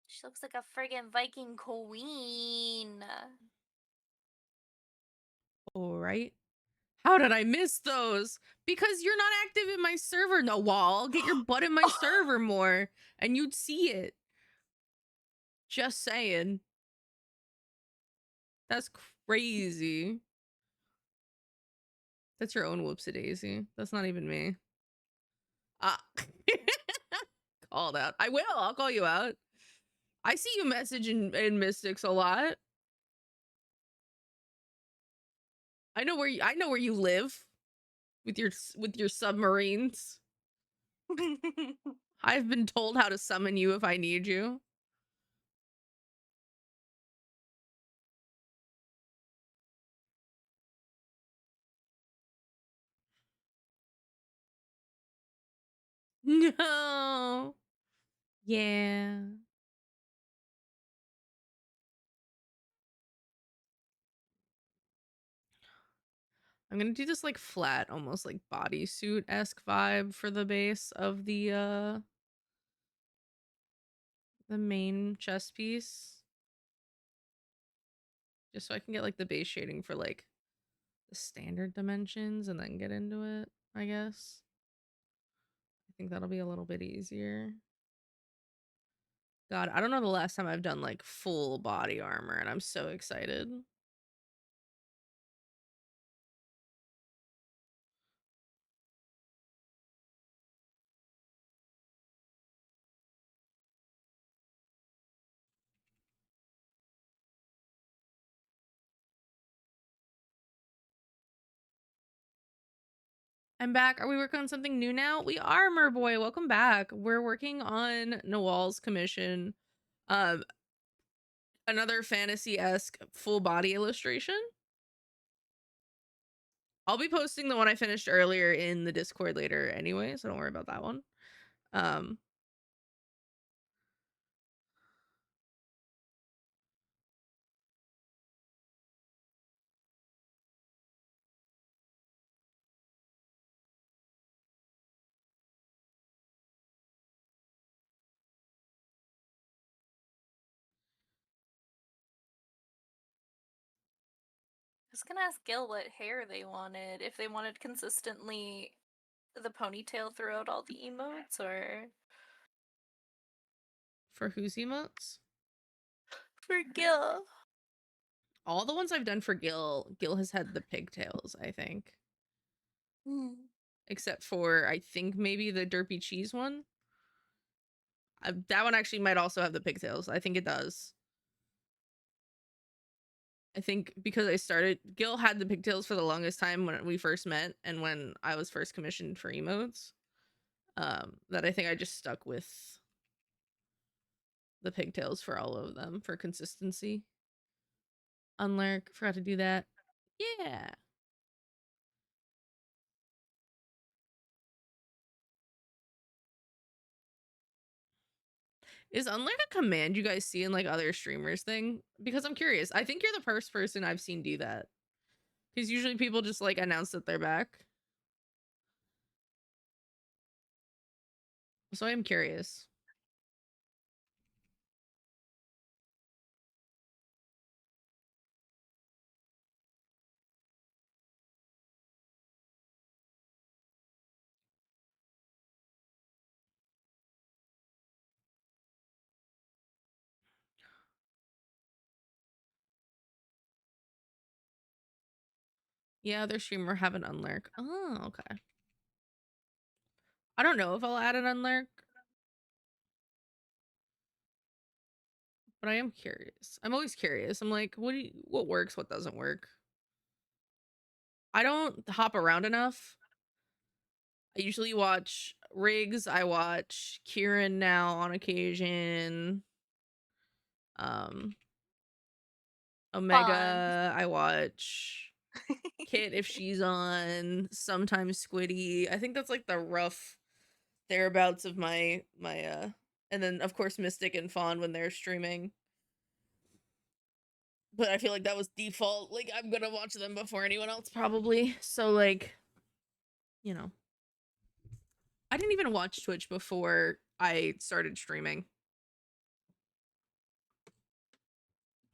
She looks like a friggin' Viking queen. All right. How did I miss those? Because you're not active in my server. No, Wall. Get your butt in my server more, and you'd see it. Just saying. That's crazy. That's your own whoopsie daisy. That's not even me. Ah. Called out. I will. I'll call you out. I see you message in Mystics a lot. I know where you live with your submarines. I've been told how to summon you if I need you. No. Yeah. I'm gonna do this like flat, almost like bodysuit-esque vibe for the base of the main chest piece. Just so I can get like the base shading for like the standard dimensions and then get into it, I guess. I think that'll be a little bit easier. God, I don't know the last time I've done like full body armor and I'm so excited. I'm back. Are we working on something new now? We are, Merboy. Welcome back. We're working on Nawal's commission. Another fantasy-esque full body illustration. I'll be posting the one I finished earlier in the Discord later anyway, so don't worry about that one. I was gonna ask Gil what hair they wanted. If they wanted consistently the ponytail throughout all the emotes, or For whose emotes? for Gil. All the ones I've done for Gil has had the pigtails, I think. Except for, I think, maybe the derpy cheese one. That one actually might also have the pigtails. I think it does. I think because Gil had the pigtails for the longest time when we first met and when I was first commissioned for emotes. That I think I just stuck with the pigtails for all of them for consistency. Unlurk, forgot to do that. Yeah. Is Unlurk a command you guys see in like other streamers thing? Because I'm curious. I think you're the first person I've seen do that. Because usually people just like announce that they're back. So I am curious. Yeah, other streamer have an Unlurk. Oh, okay. I don't know if I'll add an Unlurk. But I am curious. I'm always curious. I'm like, what works, what doesn't work? I don't hop around enough. I usually watch Riggs, I watch Kieran now on occasion. Omega, I watch Kit if she's on, sometimes Squiddy. I think that's like the rough thereabouts of my and then of course Mystic and Fawn when they're streaming. But I feel like that was default. Like I'm gonna watch them before anyone else probably. So like, you know. I didn't even watch Twitch before I started streaming.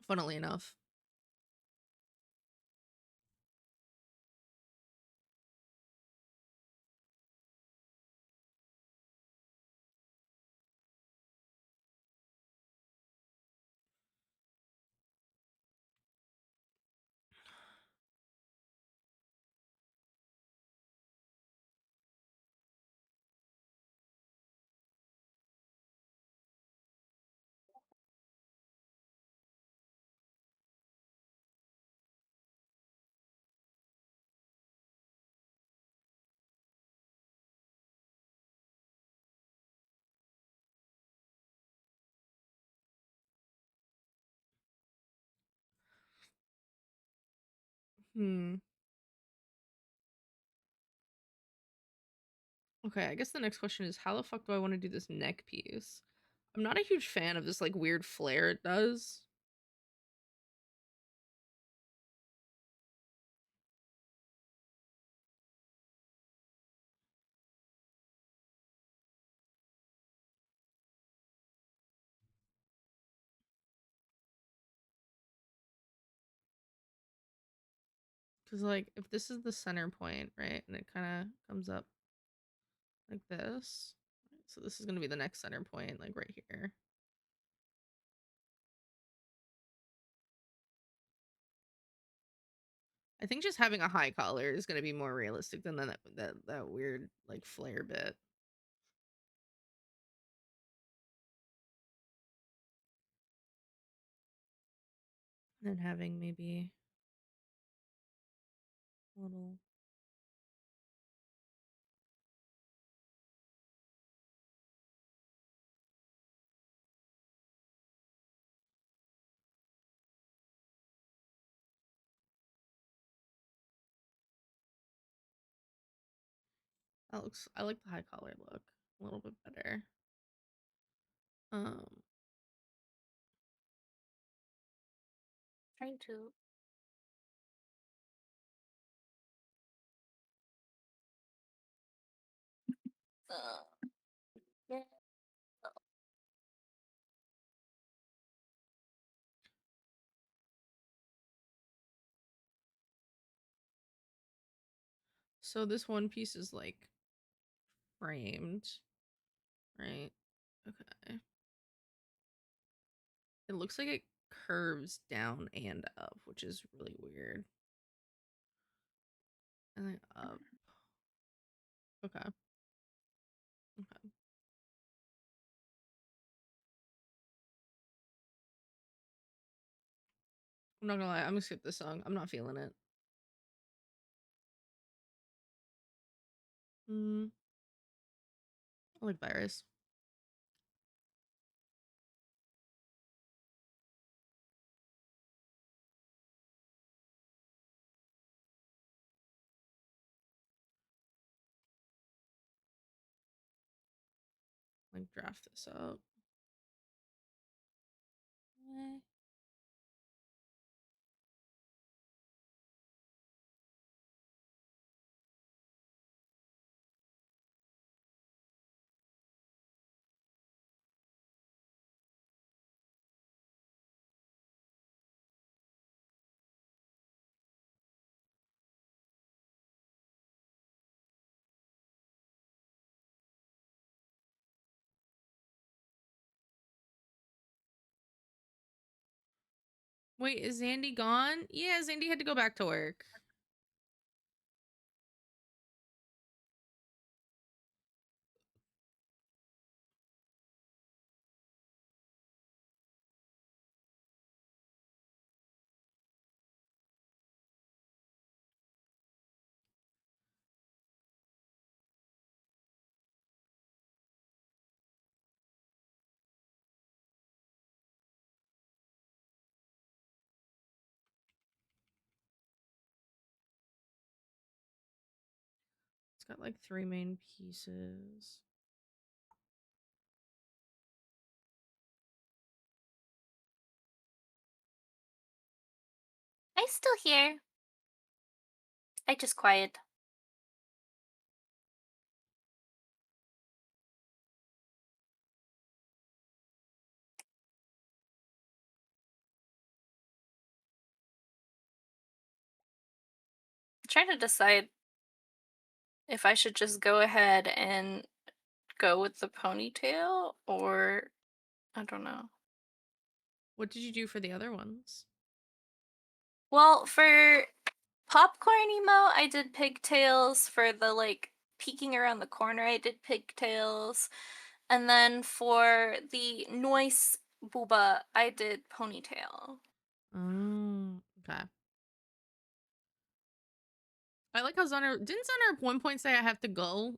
Funnily enough. Okay, I guess the next question is how the fuck do I want to do this neck piece? I'm not a huge fan of this like weird flare it does. Because like if this is the center point, right, and it kind of comes up like this, so this is going to be the next center point, like right here. I think just having a high collar is going to be more realistic than that weird like flare bit. And then having maybe a little. That looks. I like the high collar look a little bit better. Trying to. Yeah. So this one piece is like framed, right? Okay. It looks like it curves down and up, which is really weird. And then up. Okay. Okay. I'm not gonna lie, I'm gonna skip this song. I'm not feeling it. I like Virus. Like draft this up. Wait, is Zandy gone? Yeah, Zandy had to go back to work. It's got like 3 main pieces. I still here. I just quiet. I'm trying to decide if I should just go ahead and go with the ponytail or I don't know. What did you do for the other ones? Well, for popcorn emo, I did pigtails. For the like peeking around the corner, I did pigtails. And then for the noise booba, I did ponytail. Oh, okay. I like how Zunner didn't Zunner at one point say I have to go?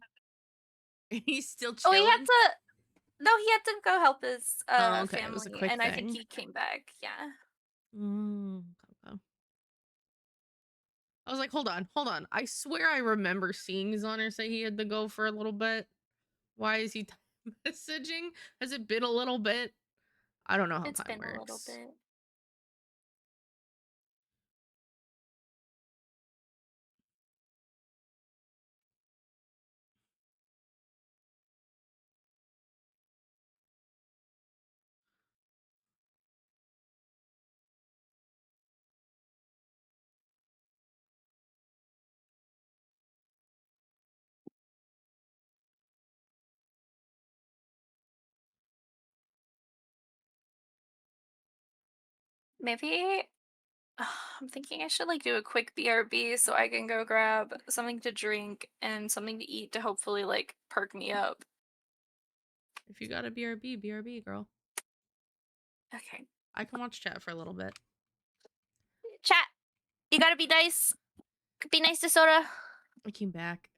He's still Oh, he had chilling. to. No, he had to go help his Oh, okay. It was a family, quick and I think thing. he came back. Yeah. Okay. I was like, hold on. I swear I remember seeing Zoner say he had to go for a little bit. Why is he messaging? Has it been a little bit? I don't know how It's time been a little works. bit. Maybe I'm thinking I should like do a quick BRB so I can go grab something to drink and something to eat to hopefully like perk me up. If you got a BRB, girl. Okay. I can watch chat for a little bit. Chat, you gotta be nice. Be nice to Soda. I came back.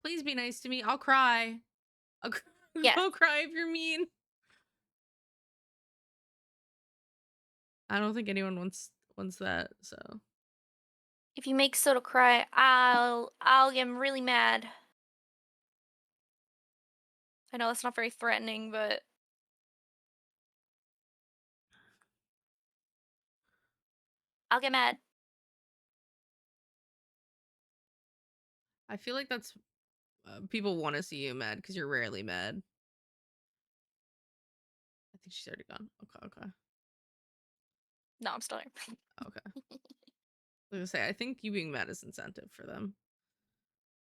Please be nice to me. I'll cry. Yes. I'll cry if you're mean. I don't think anyone wants that, so. If you make Soda cry, I'll get really mad. I know that's not very threatening, but I'll get mad. I feel like that's people want to see you mad because you're rarely mad. I think she's already gone. Okay. No, I'm still here. Okay. I was gonna say, I think you being mad is incentive for them.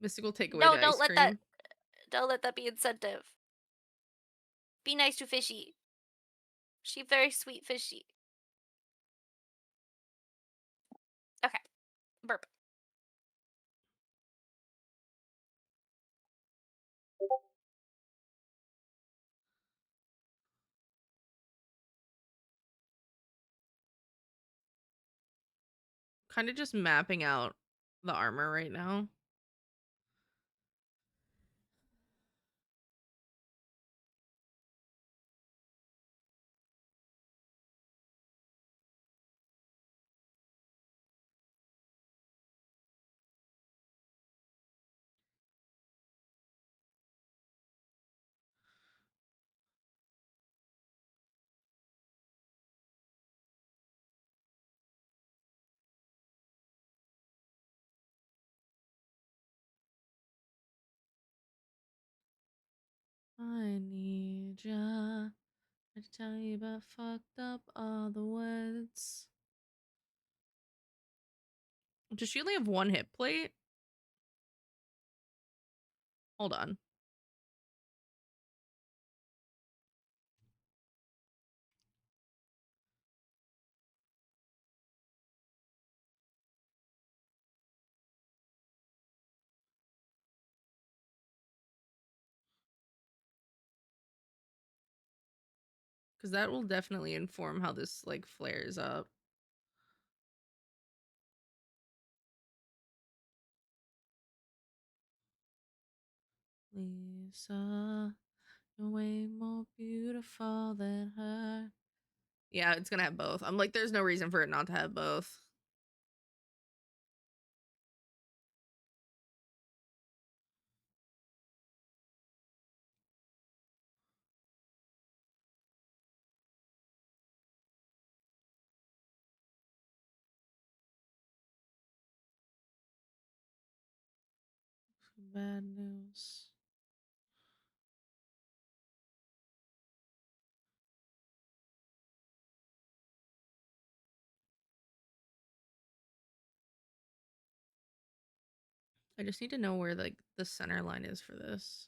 Mystical, take away No, the ice cream. Don't let that be incentive. Be nice to Fishy. She very sweet Fishy. Okay. Burp. Kind of just mapping out the armor right now. I need ya to tell you about fucked up all the words. Does she only have one hit plate? Hold on. Because that will definitely inform how this like flares up. Lisa, you're way more beautiful than her. Yeah, it's gonna have both. I'm like, there's no reason for it not to have both. Bad news. I just need to know where like the center line is for this.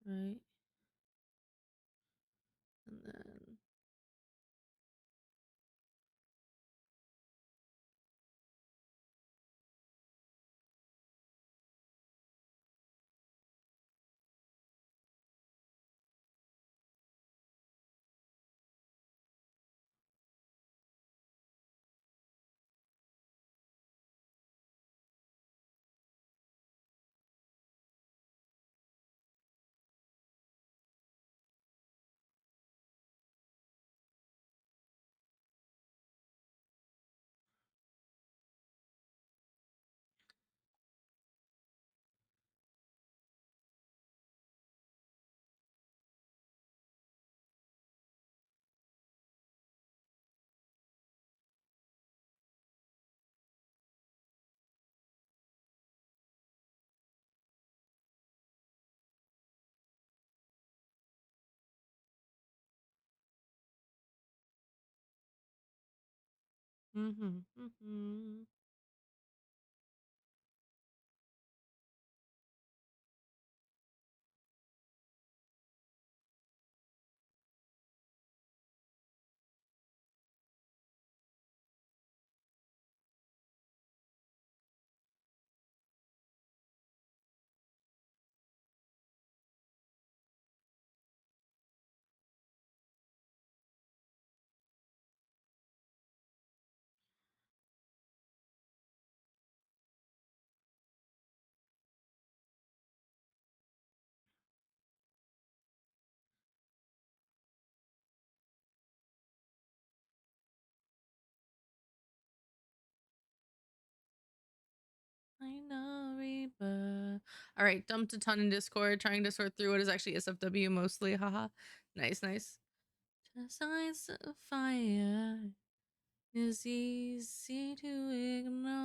Right? And then Mm-hmm. I know, Reba. All right, dumped a ton in Discord, trying to sort through what is actually SFW mostly. Haha. Nice. Just eyes of fire is easy to ignore.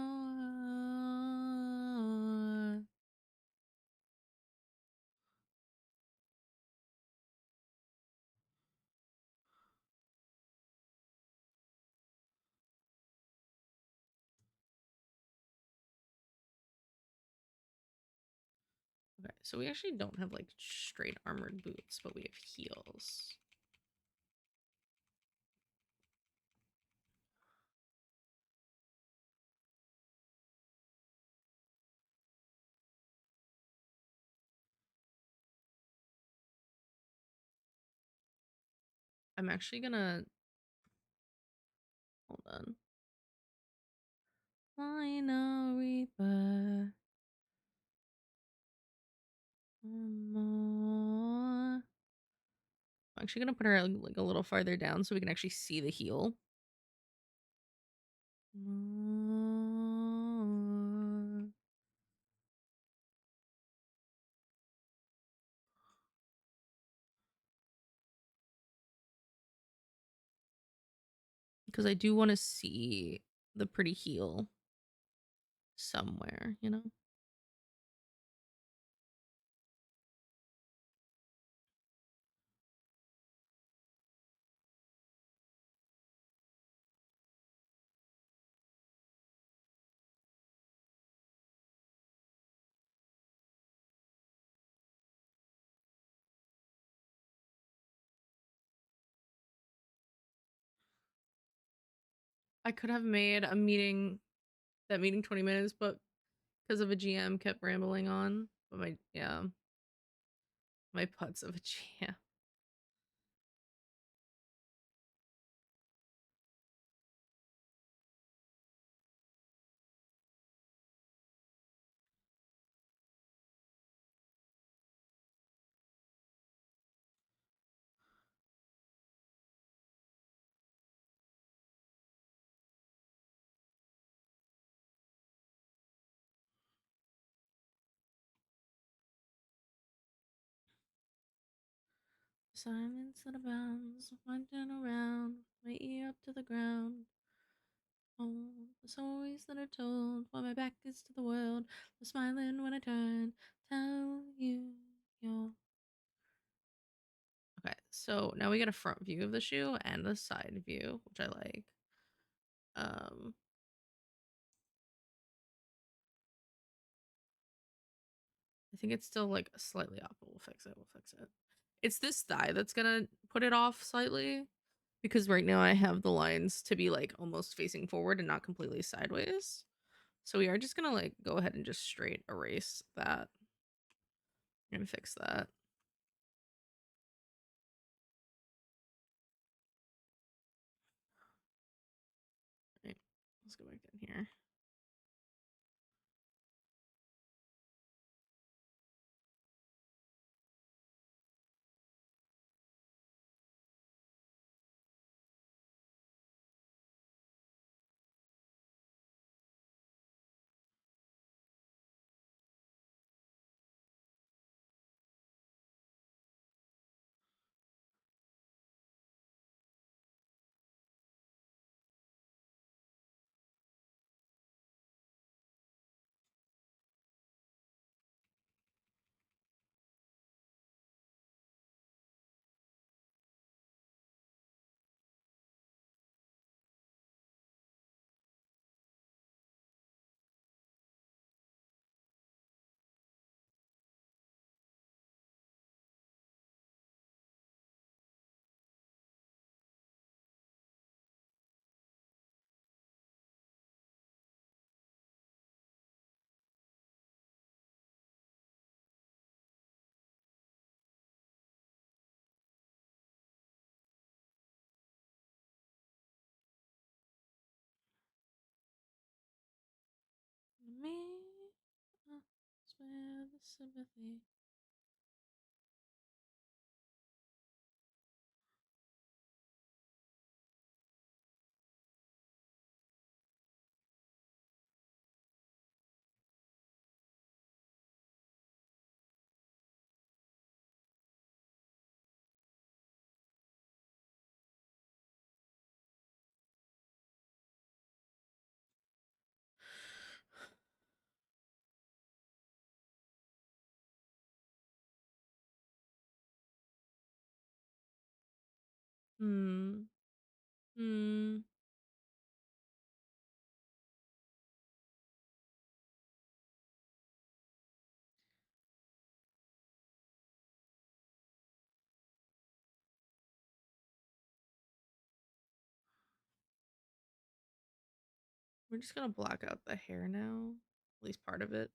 Okay, so we actually don't have like straight armored boots, but we have heels. I'm actually gonna hold on. I know, Reaper. More. I'm actually gonna put her like a little farther down so we can actually see the heel. More. Because I do want to see the pretty heel somewhere, you know? I could have made a meeting, that meeting 20 minutes, but because of a GM kept rambling on. But my putts of a GM. Silence that abounds, winding around, my ear up to the ground. Oh, the stories that are told while my back is to the world. I'm smiling when I turn, tell you you're. Okay, so now we get a front view of the shoe and a side view, which I like. I think it's still like slightly off, but we'll fix it. It's this thigh that's gonna put it off slightly because right now I have the lines to be like almost facing forward and not completely sideways. So we are just gonna like go ahead and just straight erase that and fix that. Right, let's go back down here. have the sympathy. Hmm. Hmm. We're just gonna block out the hair now. At least part of it.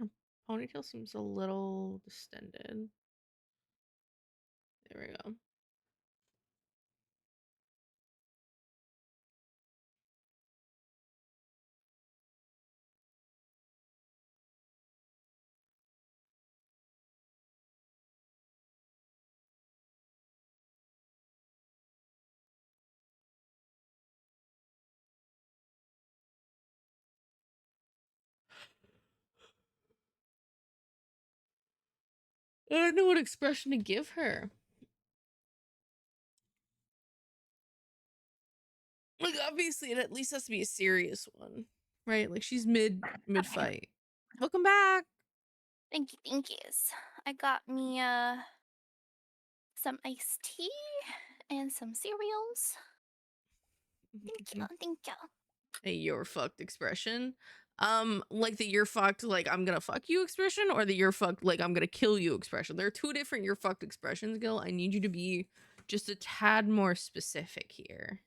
Her ponytail seems a little distended. There we go. I don't know what expression to give her. Like, obviously, it at least has to be a serious one, right? Like, she's mid fight. Welcome back. Thank you, thank yous. I got me some iced tea and some cereals. Thank you, thank you. A you're fucked expression. Like the you're fucked, like I'm gonna fuck you expression, or the you're fucked, like I'm gonna kill you expression. There are two different you're fucked expressions, Gil. I need you to be just a tad more specific here.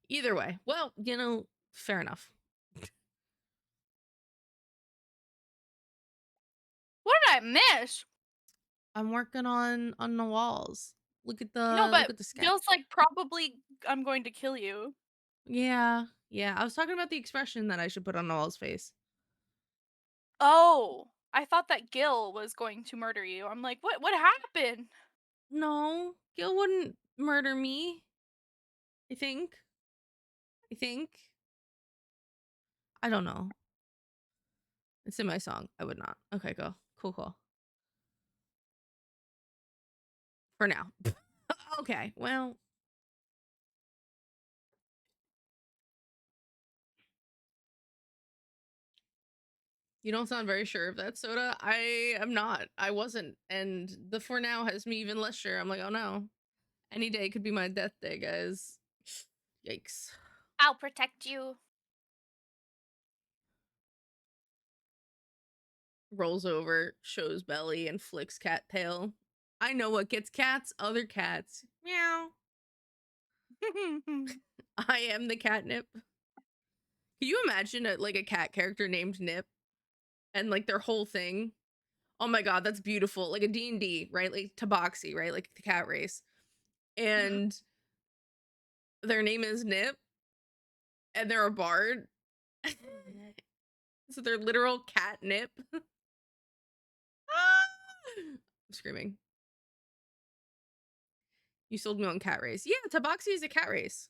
Either way, well, you know, fair enough. What did I miss? I'm working on the walls. Look at the No, but sketch. Gil's like probably I'm going to kill you. Yeah, yeah. I was talking about the expression that I should put on Noel's face. Oh, I thought that Gil was going to murder you. I'm like, what happened? No, Gil wouldn't murder me. I think. I don't know. It's in my song. I would not. Okay, go. Cool. For now. Okay, well. You don't sound very sure of that, Soda. I am not. I wasn't. And the for now has me even less sure. I'm like, oh no. Any day could be my death day, guys. Yikes. I'll protect you. Rolls over, shows belly, and flicks cat tail. I know what gets cats, other cats. Meow. I am the catnip. Can you imagine a cat character named Nip and like their whole thing? Oh my god, that's beautiful. Like a D&D, right? Like Tabaxi, right? Like the cat race. And their name is Nip and they're a bard. So they're literal catnip. I'm screaming. You sold me on cat race. Yeah, Tabaxi is a cat race.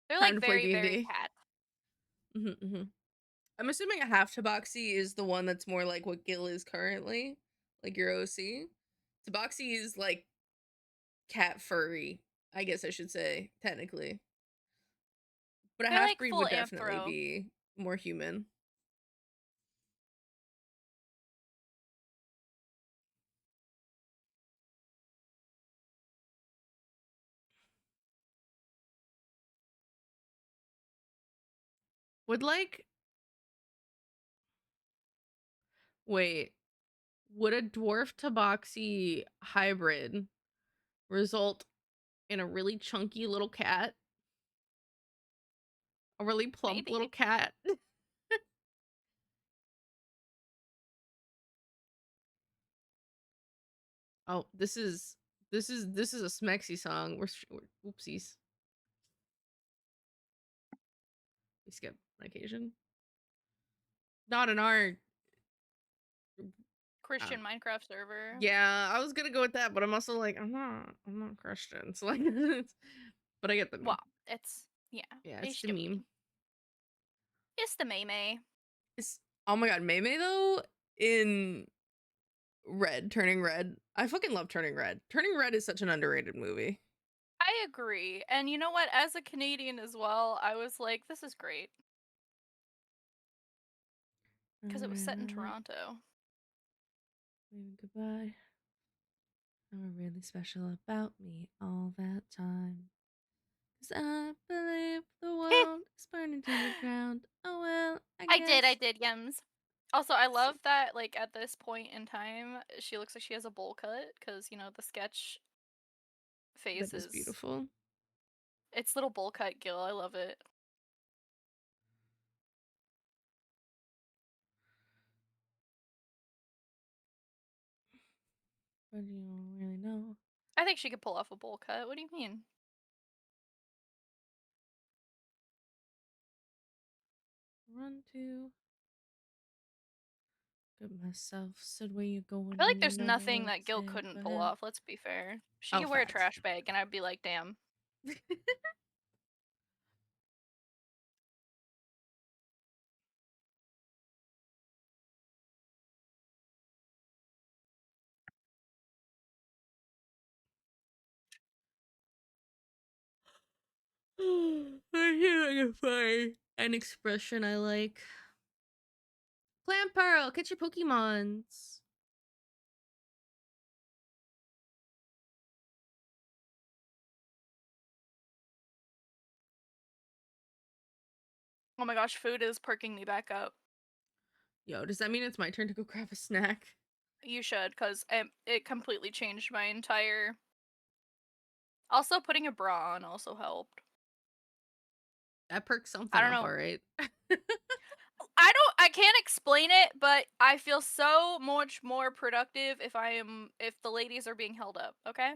They're Time like to play very, very D&D. cat. I'm assuming a half Tabaxi is the one that's more like what Gil is currently, like your OC. Tabaxi is like cat furry, I guess I should say, technically. But a They're half like breed full would definitely anthro. be more human. Would like wait, would a dwarf Tabaxi hybrid result in a really chunky little cat? A really plump little Maybe. cat? Oh, this is a Smexy song. We're oopsies. We skip on occasion. Not in our Christian Minecraft server. yeah, I was gonna go with that, but I'm also like, I'm not Christian. So like but I get the meme. Well, it's yeah. Yeah, it's the the meme. It's the meme. It's oh my god, Maymay though in Red, Turning Red. I fucking love Turning Red. Turning Red is such an underrated movie. I agree. And you know what? As a Canadian as well, I was like, this is great. Because it was set in Toronto. Waving goodbye. They were really special about me all that time. 'Cause I believe the world is burning to the ground. Oh well, I guess. I did, Yems. Also, I love that, like, at this point in time, she looks like she has a bowl cut, because, you know, the sketch phase That is beautiful. It's little bowl cut Gil, I love it. But you don't really know. I think she could pull off a bowl cut, what do you mean? Run to. Get myself said where you going. I feel like there's nothing that Gil couldn't pull off, let's be fair. She could wear a facts. trash bag, and I'd be like, damn. I hear like an expression I like. Plant Pearl, catch your Pokemons. Oh my gosh, food is perking me back up. Yo, does that mean it's my turn to go grab a snack? You should, because it completely changed my entire... Also, putting a bra on also helped. That perks something I don't up, know. alright. I can't explain it, but I feel so much more productive if the ladies are being held up, okay?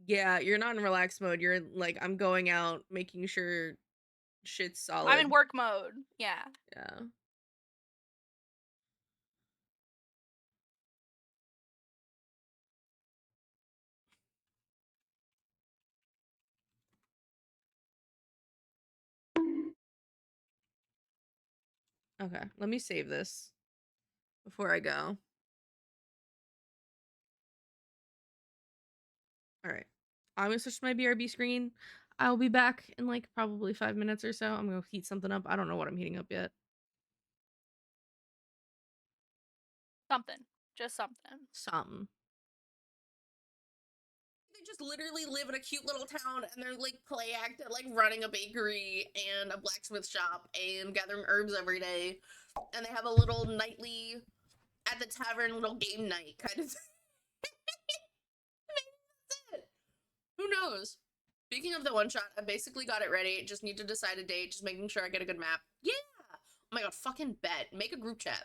Yeah, you're not in relaxed mode. You're like, I'm going out, making sure shit's solid. I'm in work mode. Yeah. Yeah. Okay, let me save this before I go. All right. I'm gonna switch to my BRB screen. I'll be back in like probably 5 minutes or so. I'm gonna heat something up. I don't know what I'm heating up yet. Something. Just something. Something. They just literally live in a cute little town and they're like play act at like running a bakery and a blacksmith shop and gathering herbs every day. And they have a little nightly at the tavern little game night kind of thing. That's it. Who knows? Speaking of the one shot, I basically got it ready. Just need to decide a date, just making sure I get a good map. Yeah! Oh my god, fucking bet. Make a group chat.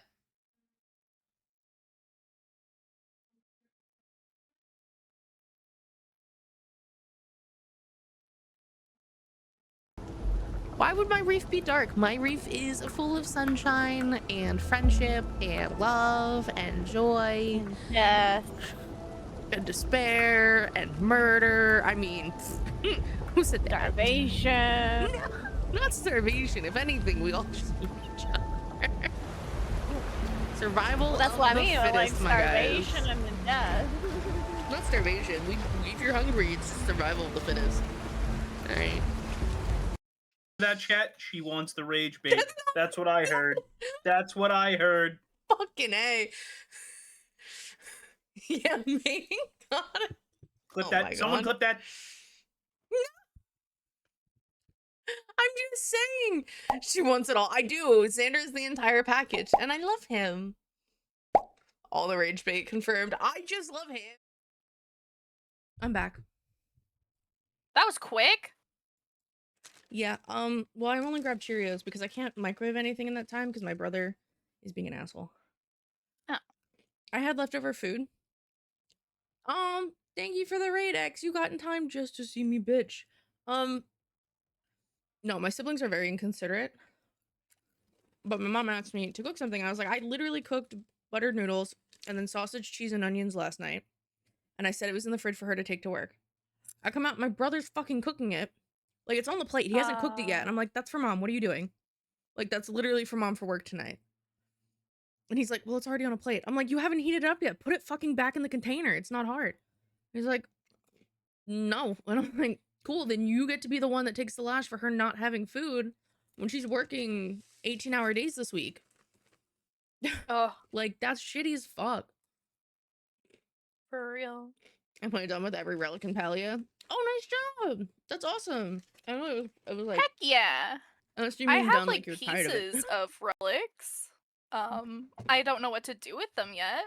Why would my reef be dark? My reef is full of sunshine and friendship and love and joy Death. and despair and murder. I mean, who said that? Starvation. No, not starvation. If anything, we all just need each other. Survival That's of what I the mean. Like fittest, my guys. starvation and then death. Not starvation. If you're hungry, it's just survival of the fittest. All right. That chat, she wants the rage bait. That's what I heard. That's what I heard. Fucking A. Yeah, me. God. Clip Oh my that. Someone God. clip that. I'm just saying. She wants it all. I do. Xander is the entire package, and I love him. All the rage bait confirmed. I just love him. I'm back. That was quick. Yeah, well, I only grabbed Cheerios because I can't microwave anything in that time because my brother is being an asshole. Oh. I had leftover food. Thank you for the raid, X. You got in time just to see me bitch. No, my siblings are very inconsiderate. But my mom asked me to cook something. I was like, I literally cooked buttered noodles and then sausage, cheese, and onions last night. And I said it was in the fridge for her to take to work. I come out, my brother's fucking cooking it. Like, it's on the plate. He hasn't cooked it yet. And I'm like, that's for mom. What are you doing? Like, that's literally for mom for work tonight. And he's like, well, it's already on a plate. I'm like, you haven't heated it up yet. Put it fucking back in the container. It's not hard. He's like, no. And I'm like, cool. Then you get to be the one that takes the lash for her not having food when she's working 18-hour days this week. Oh, Like, that's shitty as fuck. for real. Am I done with every relic in Palia? Oh, nice job. That's awesome. I know it was like, Heck yeah. unless you I mean have done like you're tired of it. pieces of relics. I don't know what to do with them yet.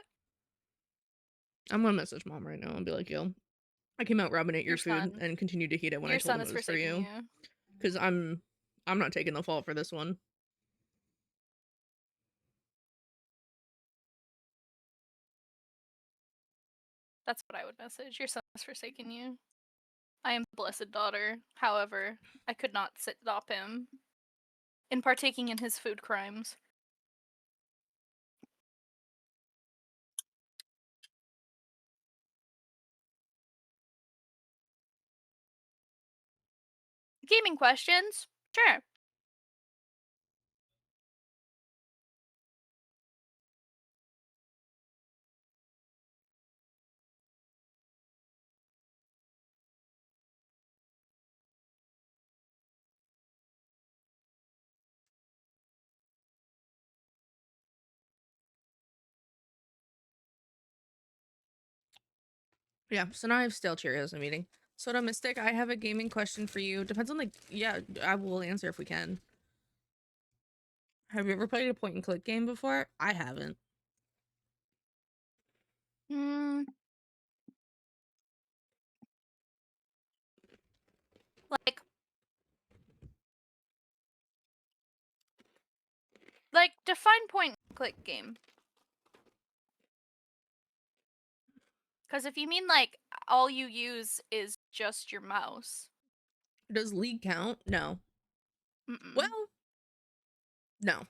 I'm gonna message mom right now and be like, yo, I came out robbing at your food son. and continued to heat it when I Your told son him is it was for forsaking you. Because I'm not taking the fall for this one. That's what I would message. Your son has forsaken you. I am the blessed daughter. However, I could not stop him in partaking in his food crimes. Gaming questions? Sure. Yeah, so now I have stale Cheerios I'm eating. Soda Mystic, I have a gaming question for you. Depends on yeah, I will answer if we can. Have you ever played a point and click game before? I haven't. Hmm. Like define point and click game. Because if you mean like all you use is just your mouse. Does League count? No. Mm-mm. Well, no.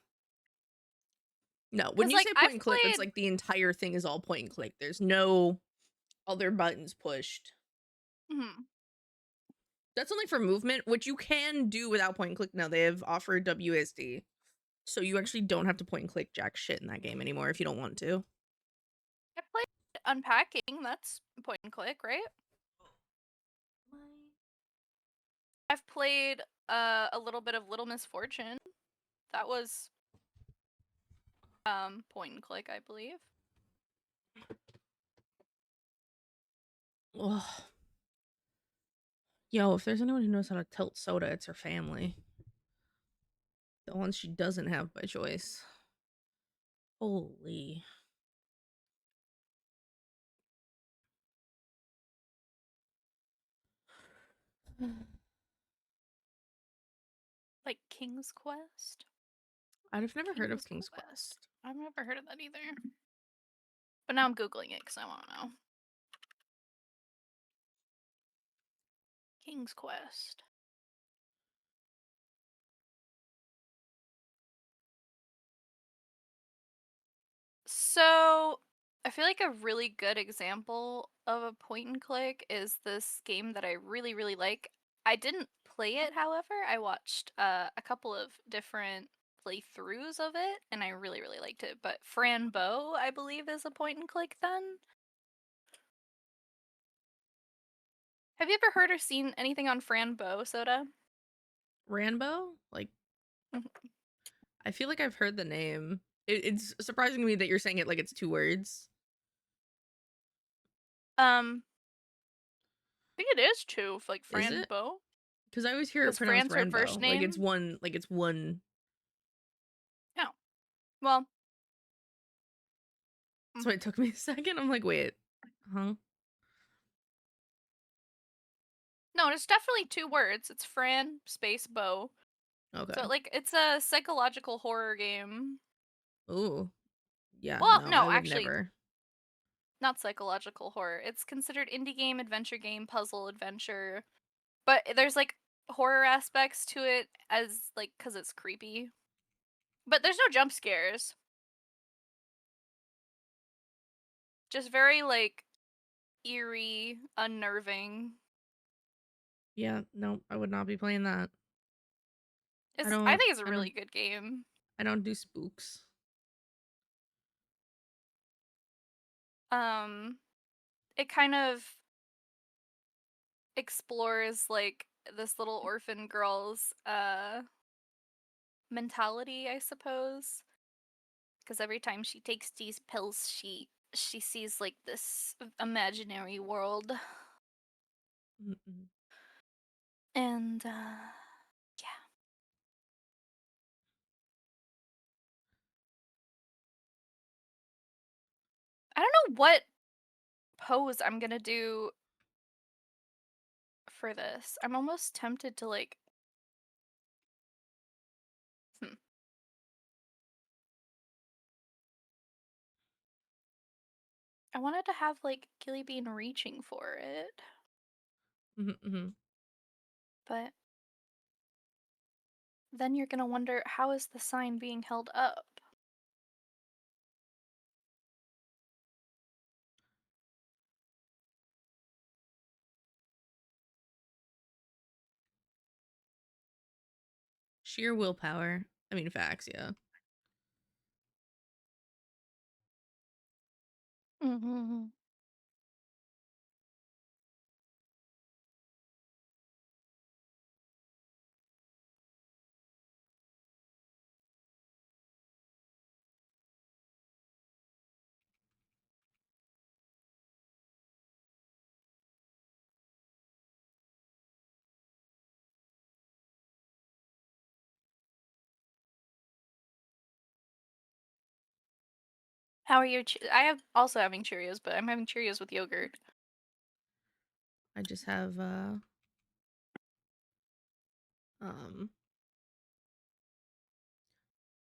No, when 'Cause, you like, say I've point and click, it's played- like the entire thing is all point and click. There's no other buttons pushed. Mhm. That's only for movement, which you can do without point and click now. They have offered WSD. So you actually don't have to point and click jack shit in that game anymore if you don't want to. I played Unpacking. That's point and click, right? I've played a little bit of Little Misfortune. That was point and click, I believe. Ugh. Yo, if there's anyone who knows how to tilt soda, it's her family. The ones she doesn't have by choice. Holy. Like King's Quest? I've never heard of King's Quest. I've never heard of that either. But now I'm Googling it because I want to know. King's Quest. So, I feel like a really good example of a point and click is this game that I really, really like. I didn't play it, however. I watched a couple of different playthroughs of it, and I really, really liked it. But Fran Bow, I believe, is a point and click then. Have you ever heard or seen anything on Fran Bow, Soda? Ranbo? Like, Mhm. I feel like I've heard the name. It's surprising to me that you're saying it like it's 2 words. I think it is too, like Is Fran it? Bow. Because I always hear it Because pronounced Fran's her first Ranbo. Like it's name. one. No. Well. So it took me a second. I'm like, wait, huh? No, it's definitely 2 words. It's Fran space Bow. Okay. So like it's a psychological horror game. Ooh. Yeah, Well, no, I no, would actually, never. not psychological horror. It's considered indie game, adventure game, puzzle adventure. But there's like horror aspects to it as like cuz it's creepy. But there's no jump scares. Just very like eerie, unnerving. Yeah, no, I would not be playing that. I think it's a really good game. I don't do spooks. It kind of explores like this little orphan girl's mentality, I suppose. Because every time she takes these pills, she sees like this imaginary world, Mm-mm. and yeah. I don't know what pose I'm gonna do for this. I'm almost tempted to like. I wanted to have like Gilly Bean reaching for it, Mm-hmm. but then you're gonna wonder how is the sign being held up? Sheer willpower. I mean, facts, yeah. Mm-hmm. How are your? I have also having Cheerios, but I'm having Cheerios with yogurt. I just have um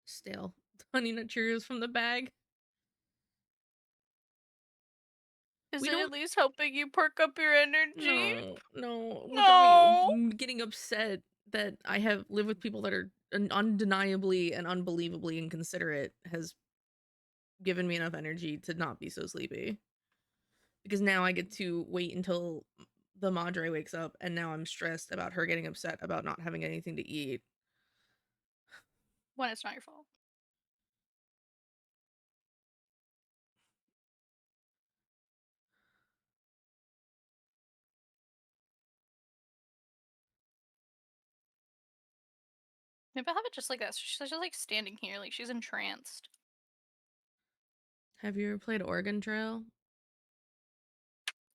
stale Honey Nut Cheerios from the bag. Is We it don't. at least helping you perk up your energy? No. What got No. me getting upset that I have live with people that are undeniably and unbelievably inconsiderate has given me enough energy to not be so sleepy. Because now I get to wait until the Madre wakes up, and now I'm stressed about her getting upset about not having anything to eat. when it's not your fault. Maybe I'll have it just like that. So she's just like standing here, like she's entranced. Have you ever played Oregon Trail?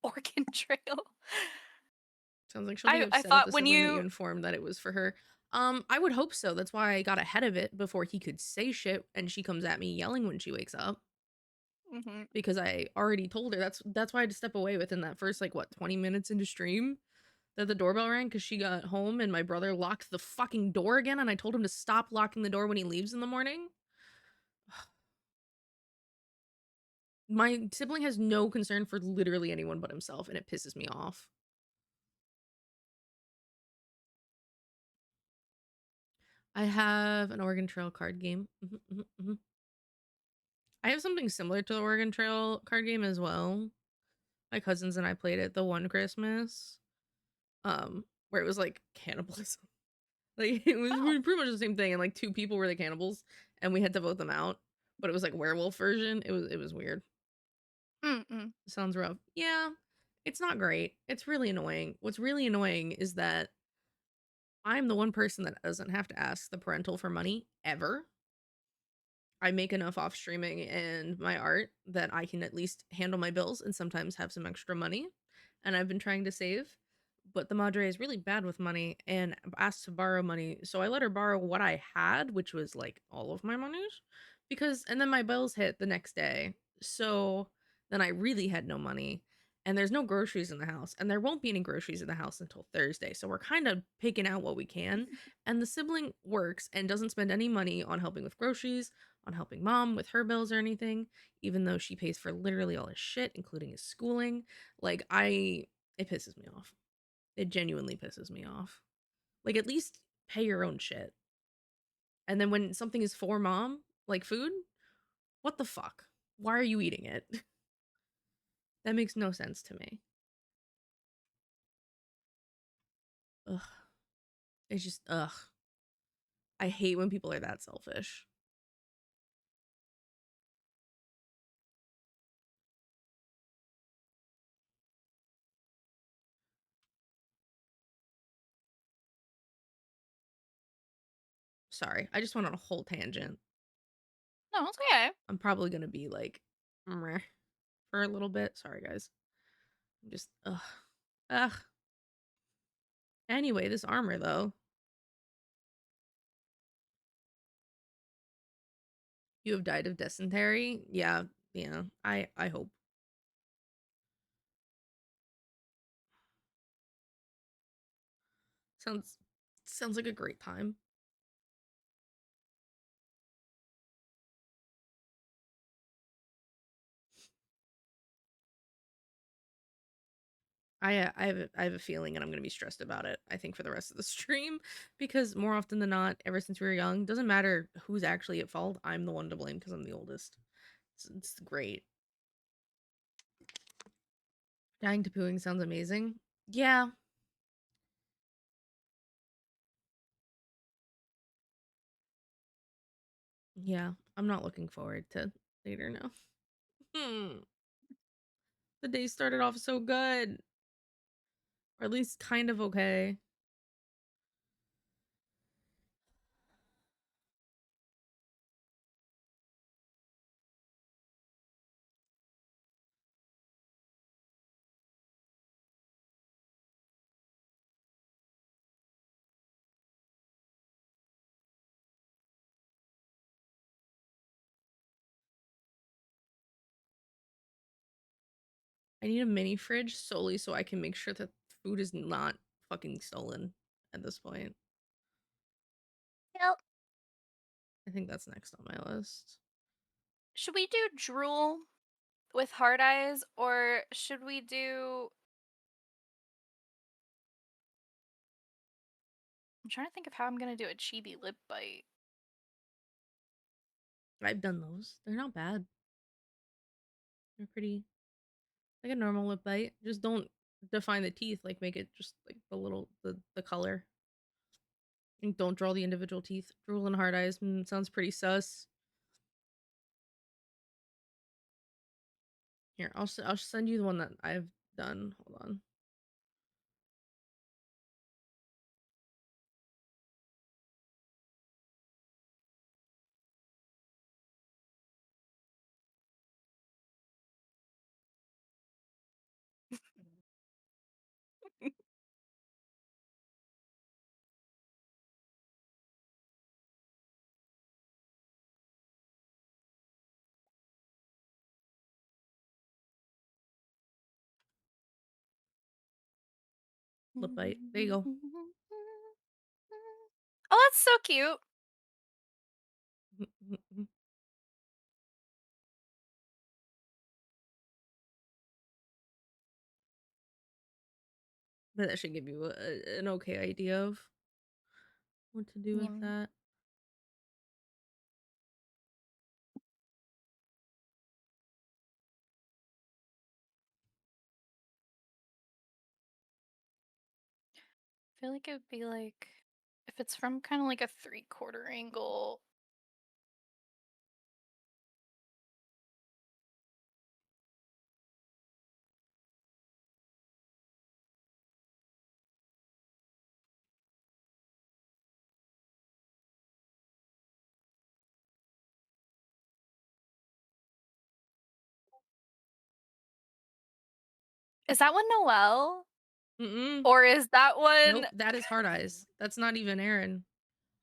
Oregon Trail. Sounds like she'll be I upset at thought the when sibling that you you informed that it was for her. I would hope so. That's why I got ahead of it before he could say shit, and she comes at me yelling when she wakes up Mhm. because I already told her. That's why I had to step away within that first like what 20 minutes into stream that the doorbell rang because she got home and my brother locked the fucking door again, and I told him to stop locking the door when he leaves in the morning. My sibling has no concern for literally anyone but himself, and it pisses me off. I have an Oregon Trail card game. I have something similar to the Oregon Trail card game as well. My cousins and I played it the one Christmas, where it was like cannibalism. Like it was Oh. pretty much the same thing, and like two people were the cannibals, and we had to vote them out. But it was like werewolf version. It was weird. Mm-mm. Sounds rough. Yeah, it's not great. It's really annoying. What's really annoying is that I'm the one person that doesn't have to ask the parental for money ever. I make enough off streaming and my art that I can at least handle my bills and sometimes have some extra money. And I've been trying to save, but the madre is really bad with money and asked to borrow money. So I let her borrow what I had, which was like all of my monies, and then my bills hit the next day. So then I really had no money. And there's no groceries in the house, and there won't be any groceries in the house until Thursday. So we're kind of picking out what we can. And the sibling works and doesn't spend any money on helping with groceries, on helping mom with her bills or anything, even though she pays for literally all his shit, including his schooling. Like, it pisses me off. It genuinely pisses me off. Like, at least pay your own shit. And then when something is for mom, like food, what the fuck? Why are you eating it? That makes no sense to me. Ugh. It's just, ugh. I hate when people are that selfish. Sorry, I just went on a whole tangent. No, it's okay. I'm probably gonna be like, meh for a little bit. Sorry, guys. I'm just, ugh. Ugh. Anyway, this armor, though. You have died of dysentery? Yeah, yeah. I hope. Sounds like a great time. I have a feeling, and I'm gonna be stressed about it. I think for the rest of the stream, because more often than not, ever since we were young, doesn't matter who's actually at fault. I'm the one to blame because I'm the oldest. It's great. Dying to pooing sounds amazing. Yeah. Yeah. I'm not looking forward to later now. The day started off so good. Or at least kind of okay. I need a mini fridge solely so I can make sure that food is not fucking stolen at this point. Yep. I think that's next on my list. Should we do drool with hard eyes, or should we do? I'm trying to think of how I'm gonna do a chibi lip bite. I've done those. They're not bad. They're pretty like a normal lip bite. Just don't define the teeth, like make it just like the color. And don't draw the individual teeth. Drool and hard eyes sounds pretty sus. Here, I'll send you the one that I've done. Hold on. Lip bite. There you go. Oh, that's so cute. But that should give you an okay idea of what to do with that. I feel like it would be like if it's from kind of like a 3/4 angle. Is that one Noelle? Mm-mm. Or is that one? Nope, that is Hard Eyes. That's not even Aaron.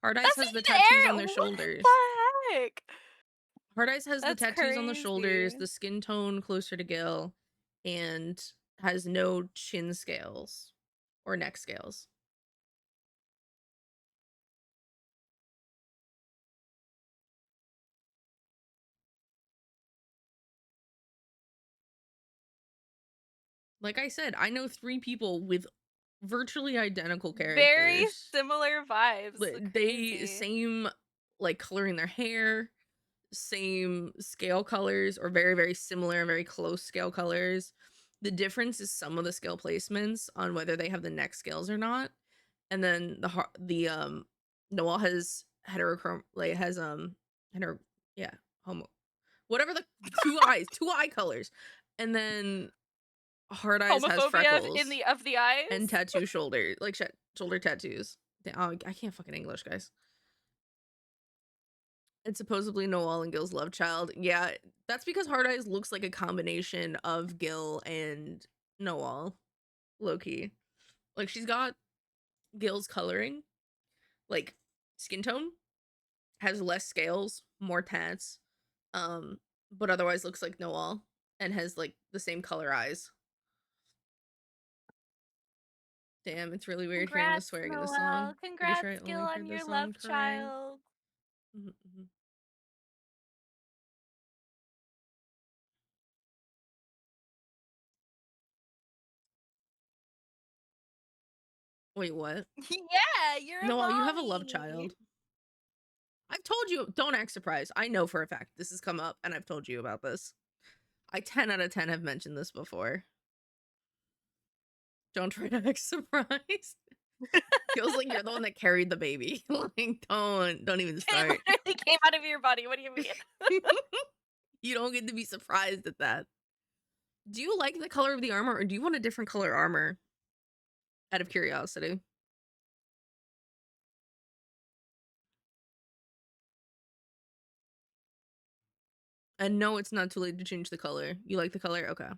Hard Eyes That's has the even tattoos on Aaron. their What shoulders. the heck? Hard Eyes has the That's tattoos on the shoulders, crazy. the skin tone closer to Gil, and has no chin scales or neck scales. Like I said, I know 3 people with virtually identical characters. Very similar vibes. They same like coloring their hair, same scale colors, or very, very similar, very close scale colors. The difference is some of the scale placements on whether they have the neck scales or not. And then the Noel has heterochrom, like has hetero, yeah, homo, whatever, the two eye colors. And then Hard Eyes has Homophobia freckles in the of the eyes and tattoo shoulder, like shoulder tattoos. Oh, I can't fucking English, guys. It's supposedly Noel and Gil's love child. Yeah, that's because Hard Eyes looks like a combination of Gil and Noel, low-key. Like, she's got Gil's coloring, like skin tone, has less scales, more tats, but otherwise looks like Noel and has like the same color eyes. Damn, it's really weird hearing the Congrats, swearing in the Noelle. song. Pretty sure I Congrats, Gil, only on heard your this love song crying. child. Wait, what? Yeah, you're a Noel, you have a love mommy. child. I've told you, don't act surprised. I know for a fact this has come up and I've told you about this. I 10 out of 10 have mentioned this before. Don't try to act surprised. Feels like you're the one that carried the baby. Like, don't even It start. literally came out of your body. What do you mean? You don't get to be surprised at that. Do you like the color of the armor, or do you want a different color armor? Out of curiosity. And no, it's not too late to change the color. You like the color? Okay.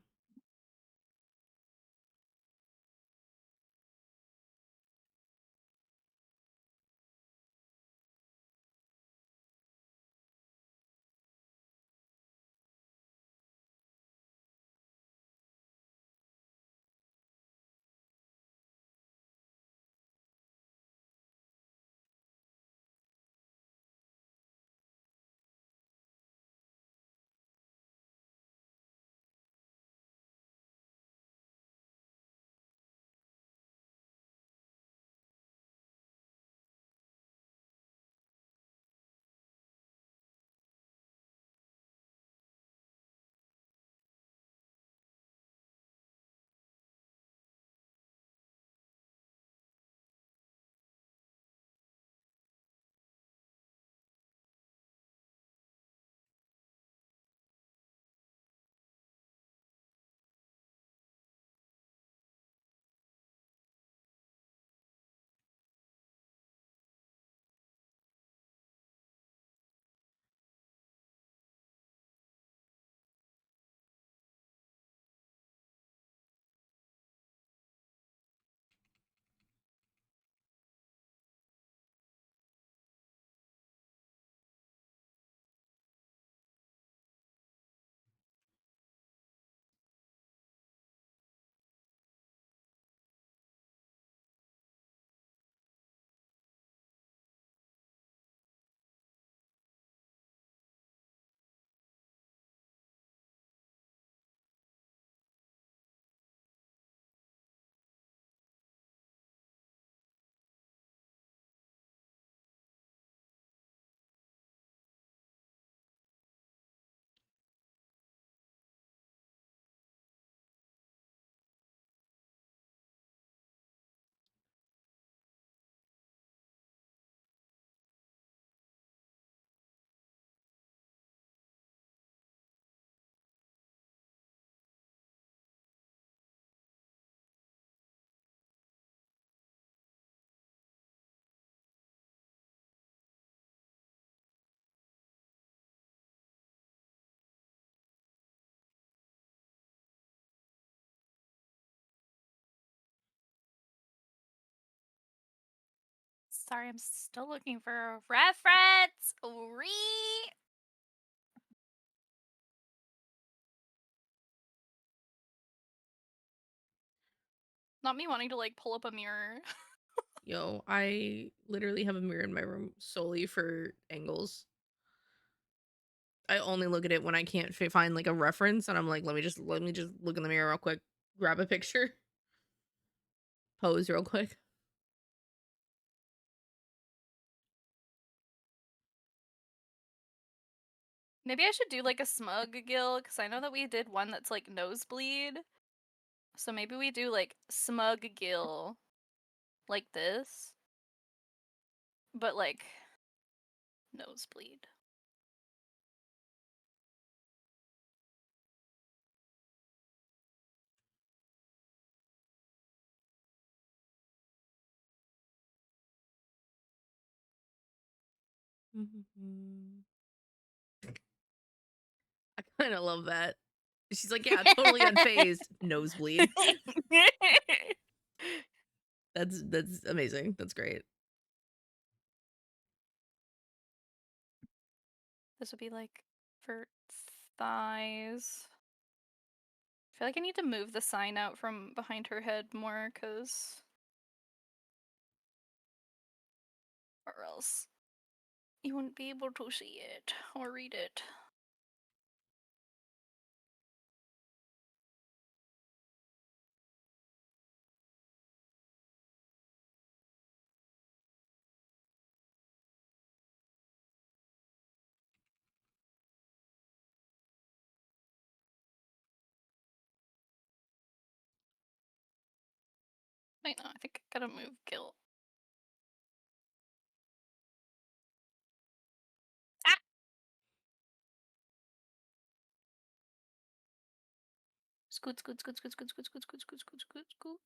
Sorry, I'm still looking for a reference. Not me wanting to like pull up a mirror. Yo, I literally have a mirror in my room solely for angles. I only look at it when I can't find like a reference, and I'm like, let me just look in the mirror real quick, grab a picture, pose real quick. Maybe I should do like a smug gill because I know that we did one that's like nosebleed. So maybe we do like smug gill like this, but like nosebleed. I kind of love that. She's like, yeah, totally unfazed. Nosebleed. That's amazing. That's great. This would be like for thighs. I feel like I need to move the sign out from behind her head more because or else you wouldn't be able to see it or read it. Wait, no, I think I gotta move Gil. Ah! Scoot, scoot, scoot, scoot, scoot, scoot, scoot, scoot, scoot, scoot, scoot, scoot.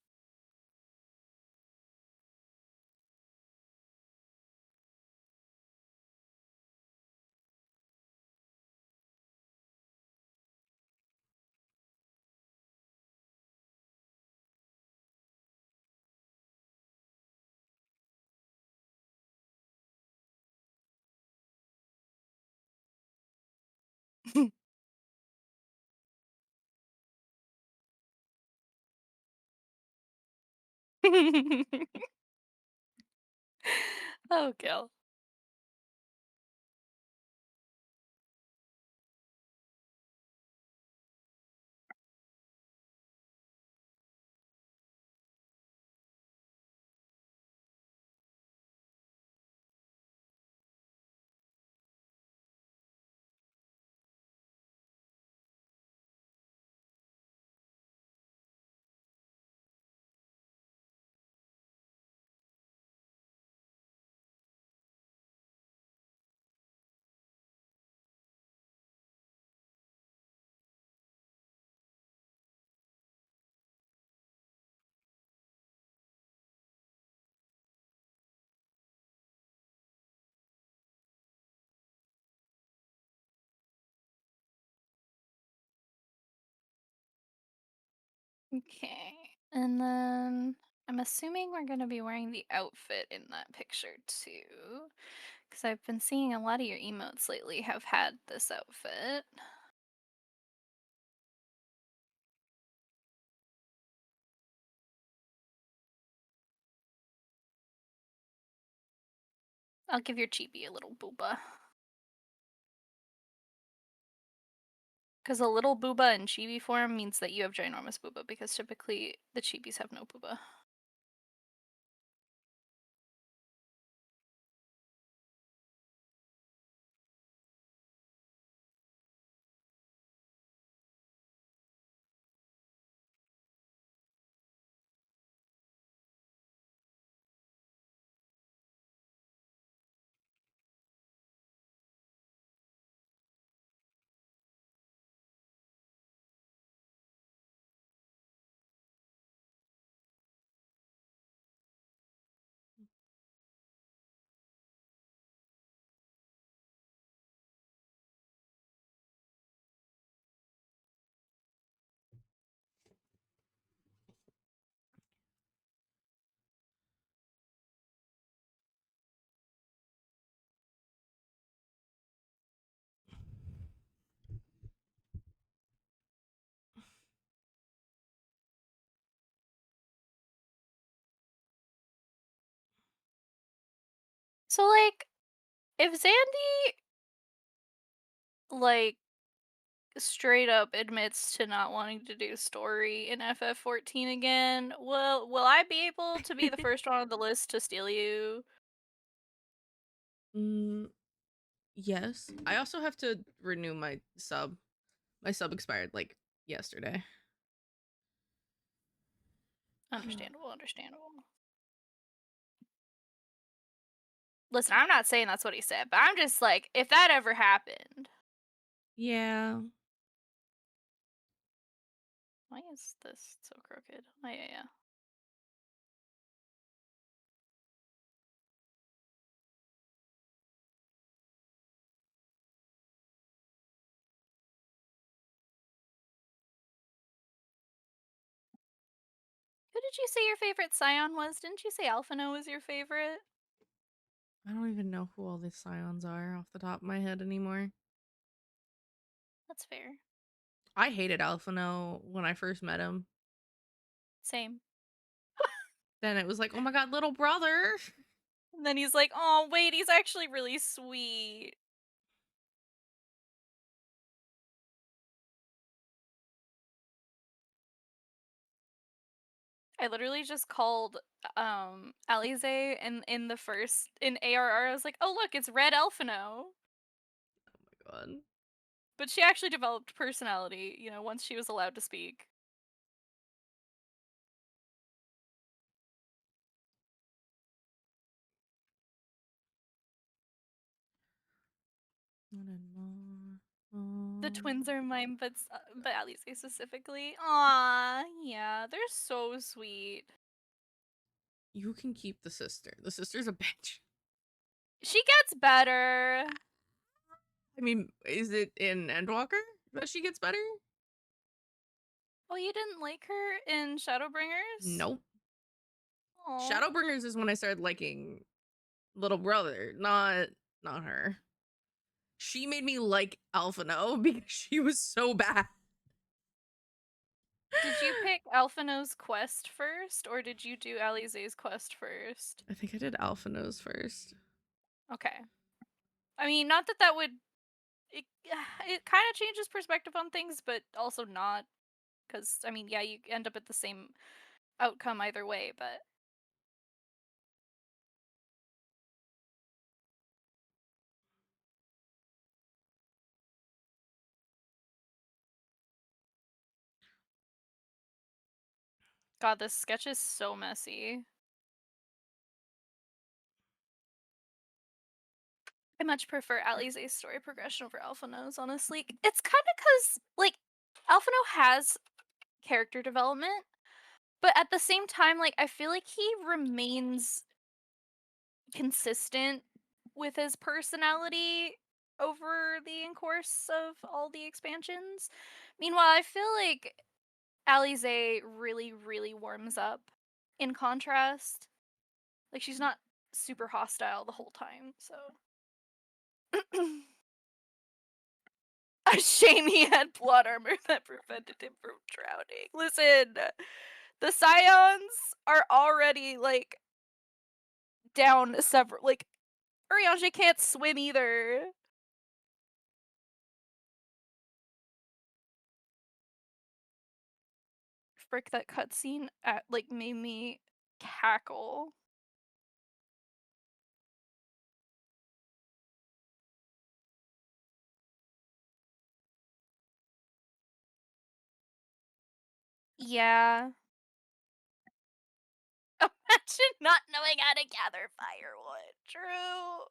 Oh, Gil. Okay, and then I'm assuming we're gonna be wearing the outfit in that picture too, because I've been seeing a lot of your emotes lately have had this outfit. I'll give your chibi a little booba. Because a little booba in chibi form means that you have ginormous booba, because typically the chibis have no booba. So like, if Zandy like straight up admits to not wanting to do story in FF14 again, will I be able to be the first one on the list to steal you? Yes. I also have to renew my sub. My sub expired like yesterday. Understandable, understandable. Listen, I'm not saying that's what he said, but I'm just like, if that ever happened. Yeah. Why is this so crooked? Oh, yeah. Who did you say your favorite Scion was? Didn't you say Alphino was your favorite? I don't even know who all these scions are off the top of my head anymore. That's fair. I hated Alphino when I first met him. Same. Then it was like, oh my god, little brother. And then he's like, oh, wait, he's actually really sweet. I literally just called Alize in the first in ARR. I was like, "Oh, look, it's Red Elfino." Oh my god. But she actually developed personality, you know, once she was allowed to speak. The twins are mine, but Alize specifically. Aw, yeah, they're so sweet. You can keep the sister. The sister's a bitch. She gets better. I mean, is it in Endwalker that she gets better? Oh, you didn't like her in Shadowbringers? Nope. Aw. Shadowbringers is when I started liking little brother, not her. She made me like Alphino because she was so bad. Did you pick Alphino's quest first, or did you do Alize's quest first? I think I did Alphino's first. Okay. I mean, not that that would... It, it kind of changes perspective on things, but also not. Because, I mean, yeah, you end up at the same outcome either way, but... God, this sketch is so messy. I much prefer Alize's story progression over Alphino's, honestly. It's kind of because, like, Alphino has character development, but at the same time, like, I feel like he remains consistent with his personality over the course of all the expansions. Meanwhile, I feel like Alize really, really warms up in contrast. Like, she's not super hostile the whole time, so. A shame he had plot armor that prevented him from drowning. Listen, the Scions are already, like, down several. Like, Urianger can't swim either. Frick, that cutscene like made me cackle. Yeah. Imagine not knowing how to gather firewood. True.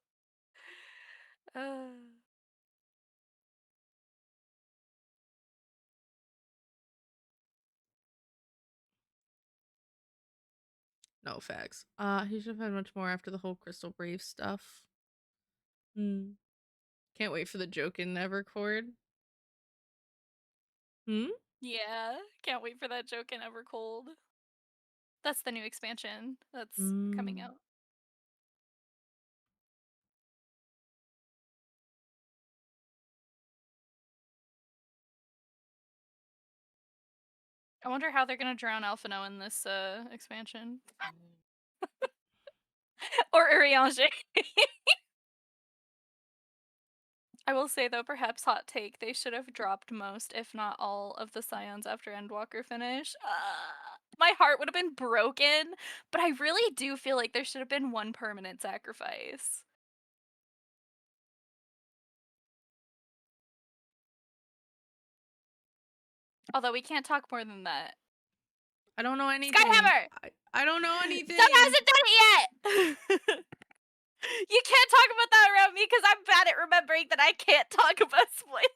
No facts. He should have had much more after the whole Crystal Brave stuff. Can't wait for the joke in Evercord. Yeah. Can't wait for that joke in Evercold. That's the new expansion that's coming out. I wonder how they're gonna drown Alphino in this expansion. Or Urianger. I will say though, perhaps hot take, they should have dropped most, if not all, of the Scions after Endwalker finish. My heart would have been broken, but I really do feel like there should have been one permanent sacrifice. Although we can't talk more than that. I don't know anything. Skyhammer! I don't know anything. Steph hasn't done it yet! You can't talk about that around me because I'm bad at remembering that I can't talk about spoilers.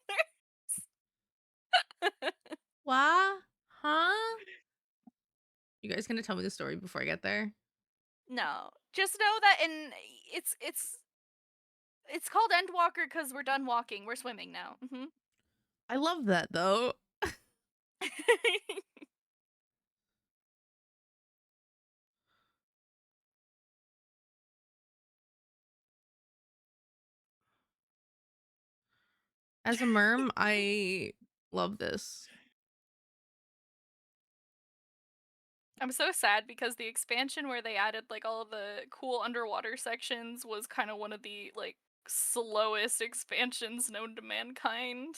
What? Huh? You guys gonna tell me the story before I get there? No. Just know that it's called Endwalker because we're done walking. We're swimming now. I love that though. As a merm, I love this. I'm so sad because the expansion where they added like all of the cool underwater sections was kind of one of the like slowest expansions known to mankind.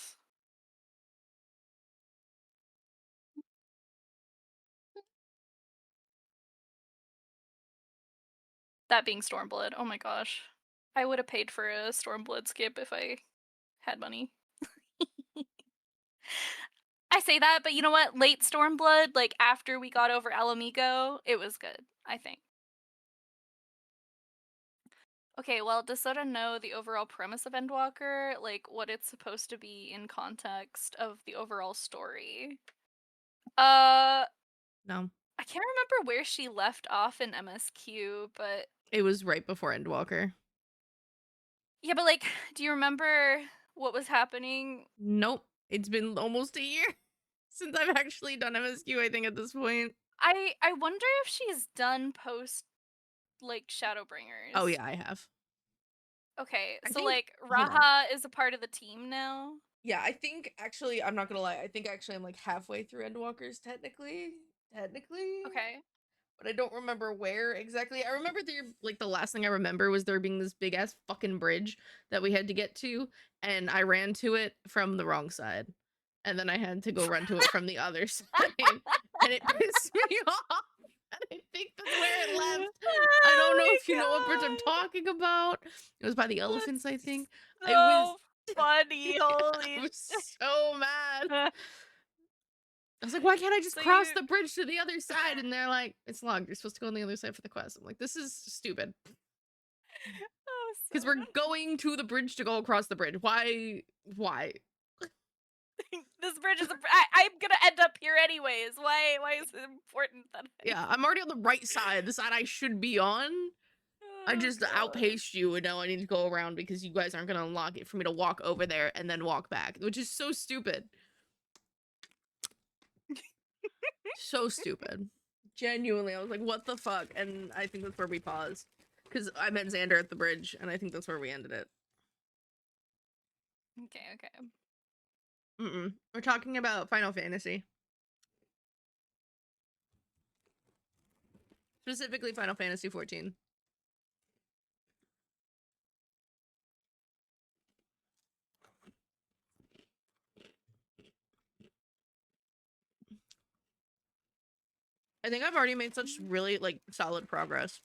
That being Stormblood. Oh my gosh. I would have paid for a Stormblood skip if I had money. I say that, but you know what? Late Stormblood, like after we got over Alamigo, it was good, I think. Okay, well, does Soda know the overall premise of Endwalker? Like, what it's supposed to be in context of the overall story? No. I can't remember where she left off in MSQ, but... It was right before Endwalker. Yeah, but like, do you remember what was happening? Nope. It's been almost a year since I've actually done MSQ, I think, at this point. I wonder if she's done post, like, Shadowbringers. Oh, yeah, I have. Okay, I so, think- like, hold on. Raha is a part of the team now? Yeah, I think, actually, I'm not gonna lie, I think actually I'm, like, halfway through Endwalkers, technically. Okay. But I don't remember where exactly. I remember the last thing I remember was there being this big ass fucking bridge that we had to get to, and I ran to it from the wrong side. And then I had to go run to it from the other side. And it pissed me off. And I think that's where it left. I don't know if you know what bridge I'm talking about. It was by the elephants, I think. So I was funny, holy I was so mad. I was like, why can't I just So cross you- the bridge to the other side? And they're like, it's locked. You're supposed to go on the other side for the quest. I'm like, this is stupid. Oh, Because we're going to the bridge to go across the bridge. Why? This bridge is I'm gonna end up here anyways. Why is it important that Yeah, I'm already on the right side, the side I should be on. I just outpaced you, and now I need to go around because you guys aren't going to unlock it for me to walk over there and then walk back, which is so stupid. So stupid. Genuinely, I was like, what the fuck? And I think that's where we paused. Because I met Xander at the bridge, and I think that's where we ended it. Okay. We're talking about Final Fantasy. Specifically Final Fantasy 14. I think I've already made such really, like, solid progress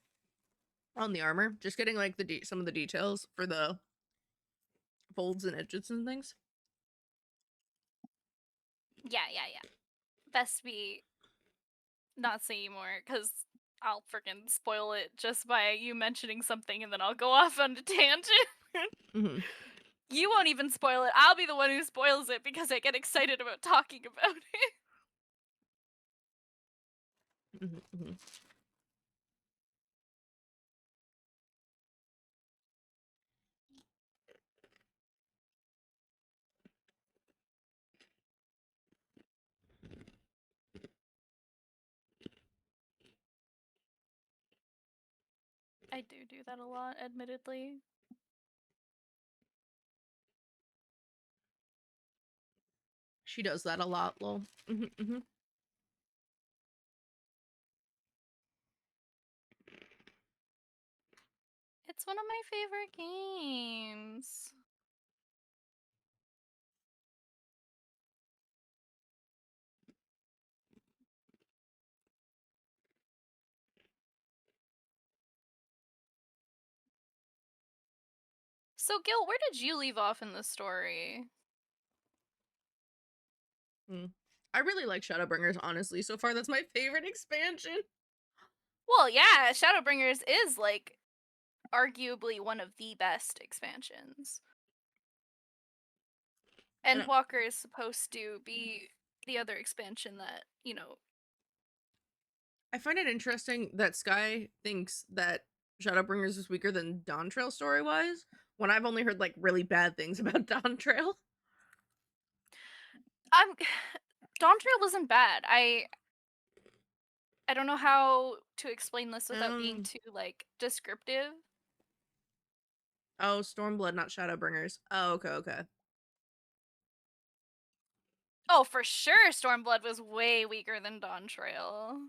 on the armor. Just getting, like, some of the details for the folds and edges and things. Yeah. Best be not say more, because I'll freaking spoil it just by you mentioning something, and then I'll go off on a tangent. You won't even spoil it. I'll be the one who spoils it because I get excited about talking about it. I do that a lot, admittedly. She does that a lot, lol. It's one of my favorite games. So, Gil, where did you leave off in the story? I really like Shadowbringers, honestly. So far, that's my favorite expansion. Well, yeah, Shadowbringers is like arguably one of the best expansions. And Endwalker is supposed to be the other expansion that, you know. I find it interesting that Sky thinks that Shadowbringers is weaker than Dawn Trail story-wise, when I've only heard like really bad things about Dawn Trail. Dawn Trail wasn't bad. I don't know how to explain this without being too like descriptive. Oh, Stormblood, not Shadowbringers. Oh, okay. Oh, for sure Stormblood was way weaker than Dawn Trail.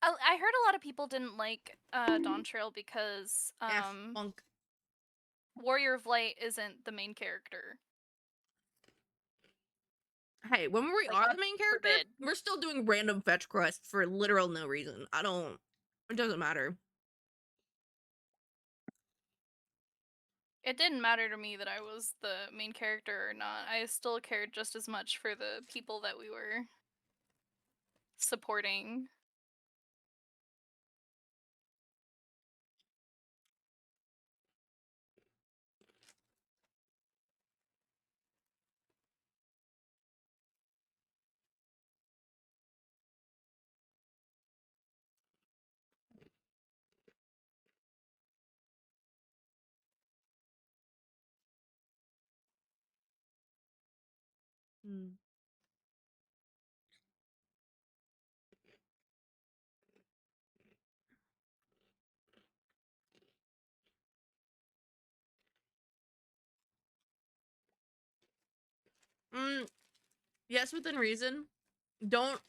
I heard a lot of people didn't like Dawn Trail because Funk. Warrior of Light isn't the main character. Hey, when we Like, are God the main character, forbid. we're still doing random fetch quests for literal no reason. It doesn't matter. It didn't matter to me that I was the main character or not. I still cared just as much for the people that we were supporting. Yes, within reason. Don't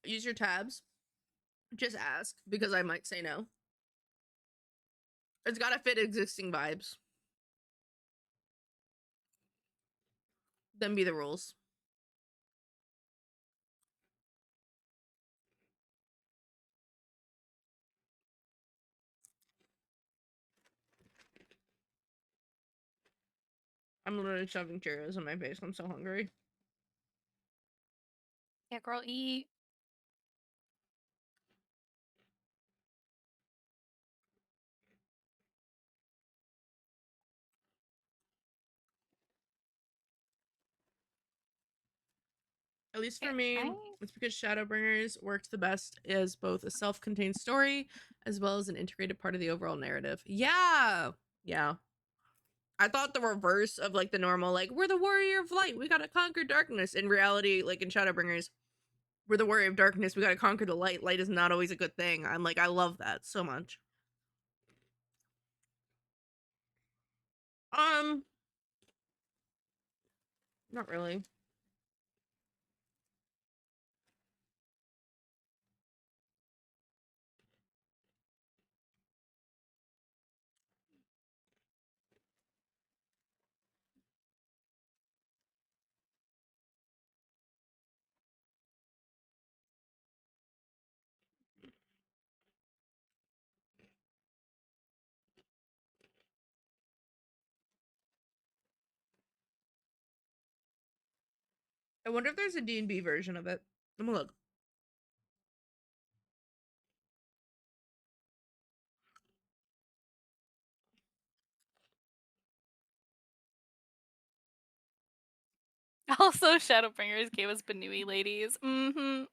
use your tabs. Just ask, because I might say no. It's gotta fit existing vibes. Then be the rules. I'm literally shoving Cheerios in my face. I'm so hungry. Yeah, girl, eat. At least for Yeah, me, it's because Shadowbringers worked the best as both a self-contained story as well as an integrated part of the overall narrative. Yeah. I thought the reverse of like the normal, like, we're the warrior of light, we gotta conquer darkness. In reality, like in Shadowbringers, we're the warrior of darkness, we gotta conquer the light. Light is not always a good thing. I'm like, I love that so much. Not really. I wonder if there's a D&B version of it. Let me look. Also, Shadowbringers gave us Banui ladies. Mm-hmm.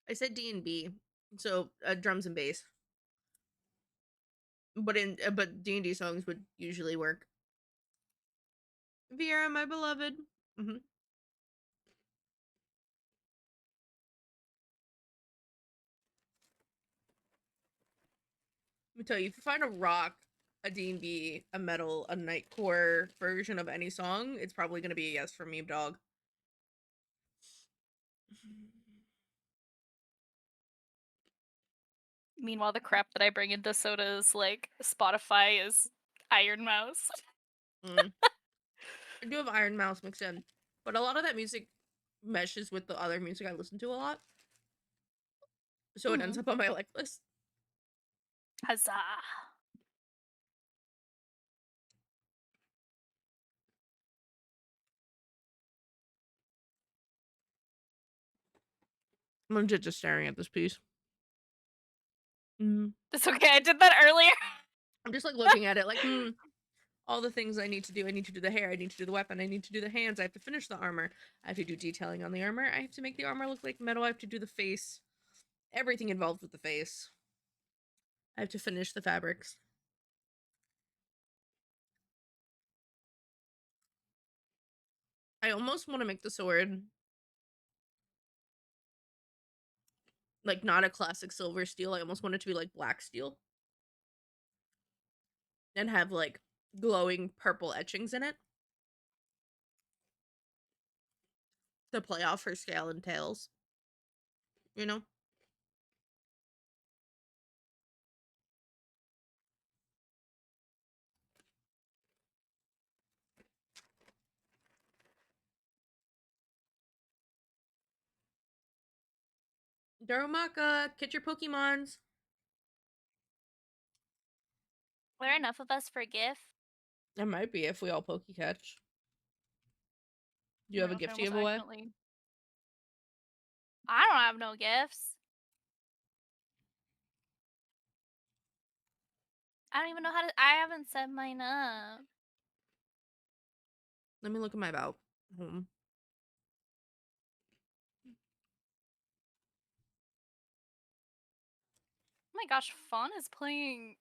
I said D&B, so drums and bass. But D&D songs would usually work. Vera, my beloved. Mm-hmm. Let me tell you, if you find a rock, a D&D, a metal, a nightcore version of any song, it's probably gonna be a yes for me, dog. Meanwhile, the crap that I bring into sodas like Spotify is Iron Mouse. Mm. I do have Iron Mouse mixed in, but a lot of that music meshes with the other music I listen to a lot, so it ends up on my like list. Huzzah! I'm legit just staring at this piece. Mm. It's okay. I did that earlier. I'm just like looking at it, like, all the things I need to do. I need to do the hair. I need to do the weapon. I need to do the hands. I have to finish the armor. I have to do detailing on the armor. I have to make the armor look like metal. I have to do the face. Everything involved with the face. I have to finish the fabrics. I almost want to make the sword like not a classic silver steel. I almost want it to be like black steel. And have like glowing purple etchings in it. To play off her scale and tails. You know? Darumaka, catch your Pokemons. Are there enough of us for a GIF? There might be if we all Poke catch. Do you have a gift to give away? I don't have no gifts. I don't even know how to. I haven't set mine up. Let me look at my about. Oh my gosh, Fawn is playing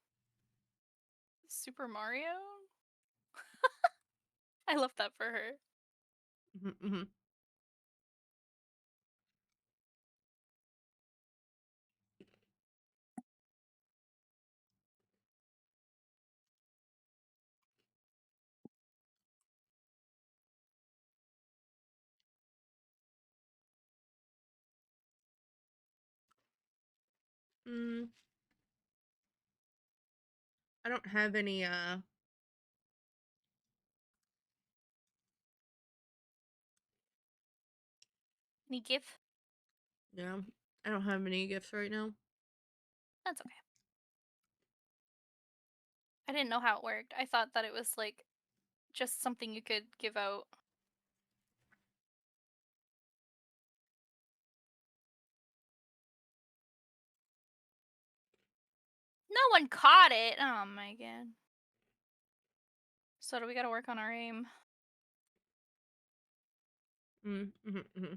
Super Mario? I love that for her. Mm-hmm. I don't have any Any GIF? yeah. I don't have any gifts right now. That's okay. I didn't know how it worked. I thought that it was like just something you could give out. No one caught it. Oh my god. So do we gotta work on our aim? Mm-hmm.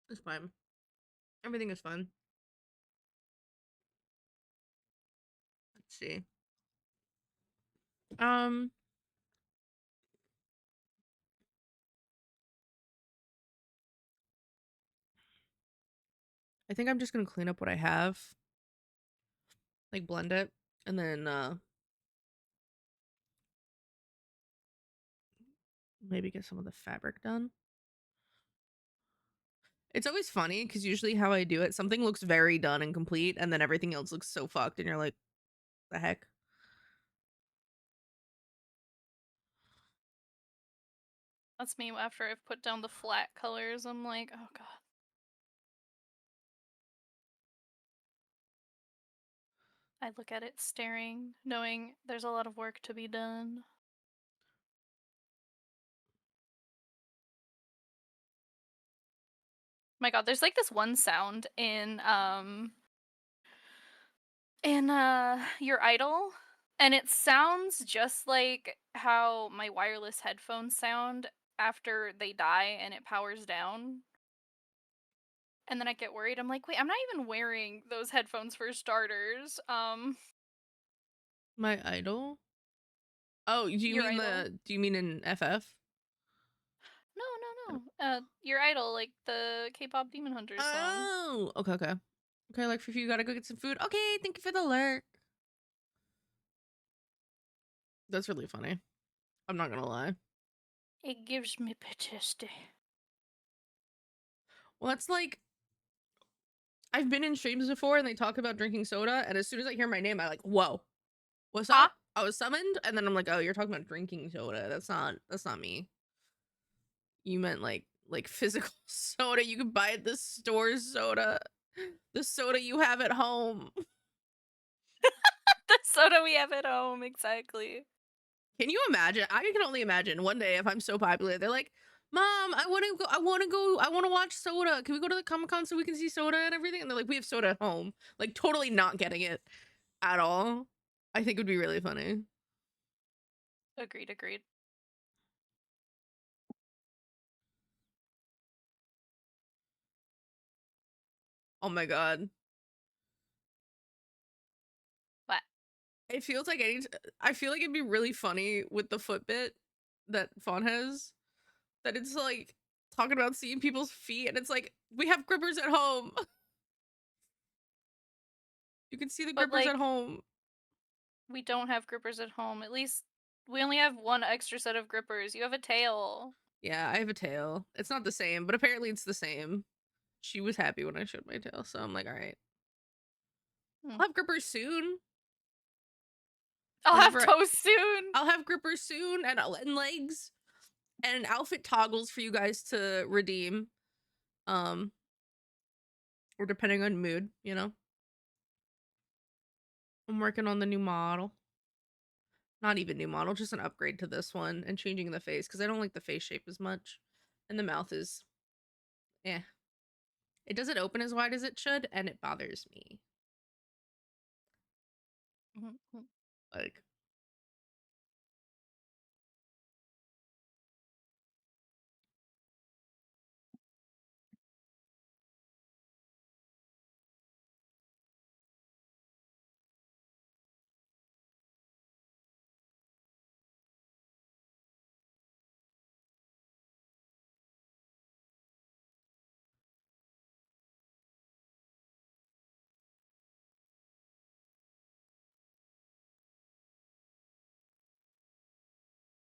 It's fine. Everything is fun. Let's see. I think I'm just gonna clean up what I have. Like blend it. And then maybe get some of the fabric done. It's always funny because usually how I do it, something looks very done and complete, and then everything else looks so fucked, and you're like, the heck? That's me after I've put down the flat colors. I'm like, oh god. I look at it staring, knowing there's a lot of work to be done. My god, there's like this one sound in your idol, and it sounds just like how my wireless headphones sound after they die and it powers down. And then I get worried. I'm like, wait, I'm not even wearing those headphones for starters. My idol? Oh, Your idol? do you mean in FF? No, no, no. Your idol, like the K-pop Demon Hunters song. Oh, okay, okay. Okay, like for you gotta go get some food. Okay, thank you for the lurk. That's really funny. I'm not gonna lie. It gives me PTSD. Well, that's like I've been in streams before and they talk about drinking soda, and as soon as I hear my name, I like, whoa, what's Huh? up? I was summoned, and then I'm like, oh, you're talking about drinking soda. That's not me. You meant like physical soda you can buy at the store soda. The soda you have at home. The soda we have at home, exactly. Can you imagine? I can only imagine one day if I'm so popular, they're like, Mom, I want to watch Soda. Can we go to the Comic-Con so we can see Soda and everything? And they're like, we have Soda at home. Like, totally not getting it at all. I think it would be really funny. Agreed, agreed. Oh my god. What? It feels like I feel like it'd be really funny with the foot bit that Fawn has. That it's like talking about seeing people's feet, and it's like, we have grippers at home. You can see the But grippers like, at home. we don't have grippers at home. At least we only have one extra set of grippers. You have a tail. Yeah, I have a tail. It's not the same, but apparently it's the same. She was happy when I showed my tail, so I'm like, all right. Hmm. I'll have grippers soon. I'll have Whenever toes soon. I'll have grippers soon, and legs, and outfit toggles for you guys to redeem. Or depending on mood, you know. I'm working on the new model. Not even new model, just an upgrade to this one and changing the face because I don't like the face shape as much, and the mouth is, eh. It doesn't open as wide as it should, and it bothers me. Mhm. Like,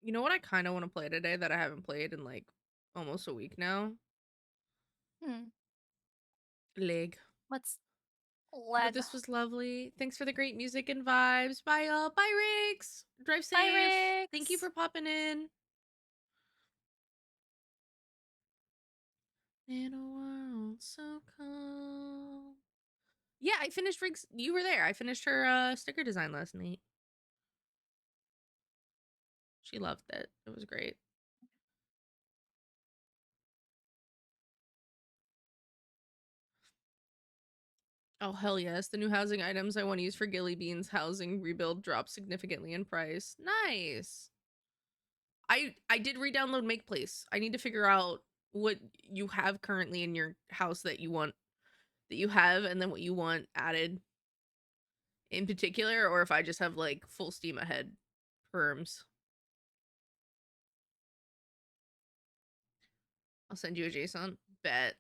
you know what I kind of want to play today that I haven't played in like almost a week now? Hmm. Leg. Let's But leg. this was lovely. Thanks for the great music and vibes. Bye, y'all. Bye, Riggs. Drive safe. Bye, Thank you Riggs. for popping in. In a world so calm. Yeah, I finished Riggs. You were there. I finished her sticker design last night. She loved it. It was great. Oh, hell yes. The new housing items I want to use for Gilly Bean's housing rebuild dropped significantly in price. Nice. I did re-download Make Place. I need to figure out what you have currently in your house that you have, and then what you want added in particular, or if I just have like full steam ahead perms. I'll send you a JSON. Bet.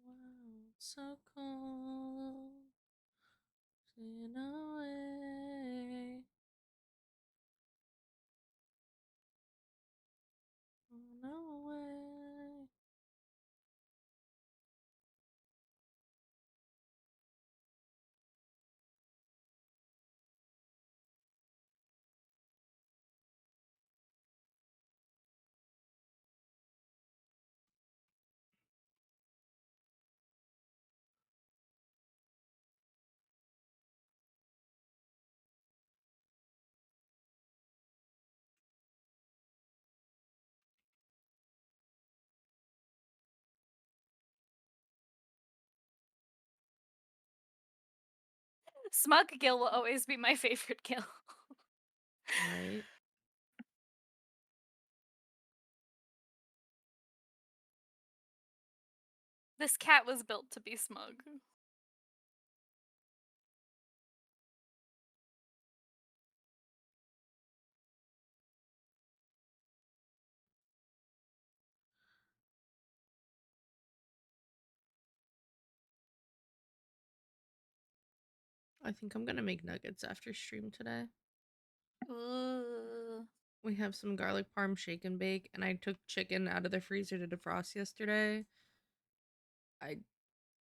Wow, so cold in a way. No way. Smug Gill will always be my favorite Gill. Right? This cat was built to be smug. I think I'm gonna make nuggets after stream today. Ooh. We have some garlic parm shake and bake, and I took chicken out of the freezer to defrost yesterday.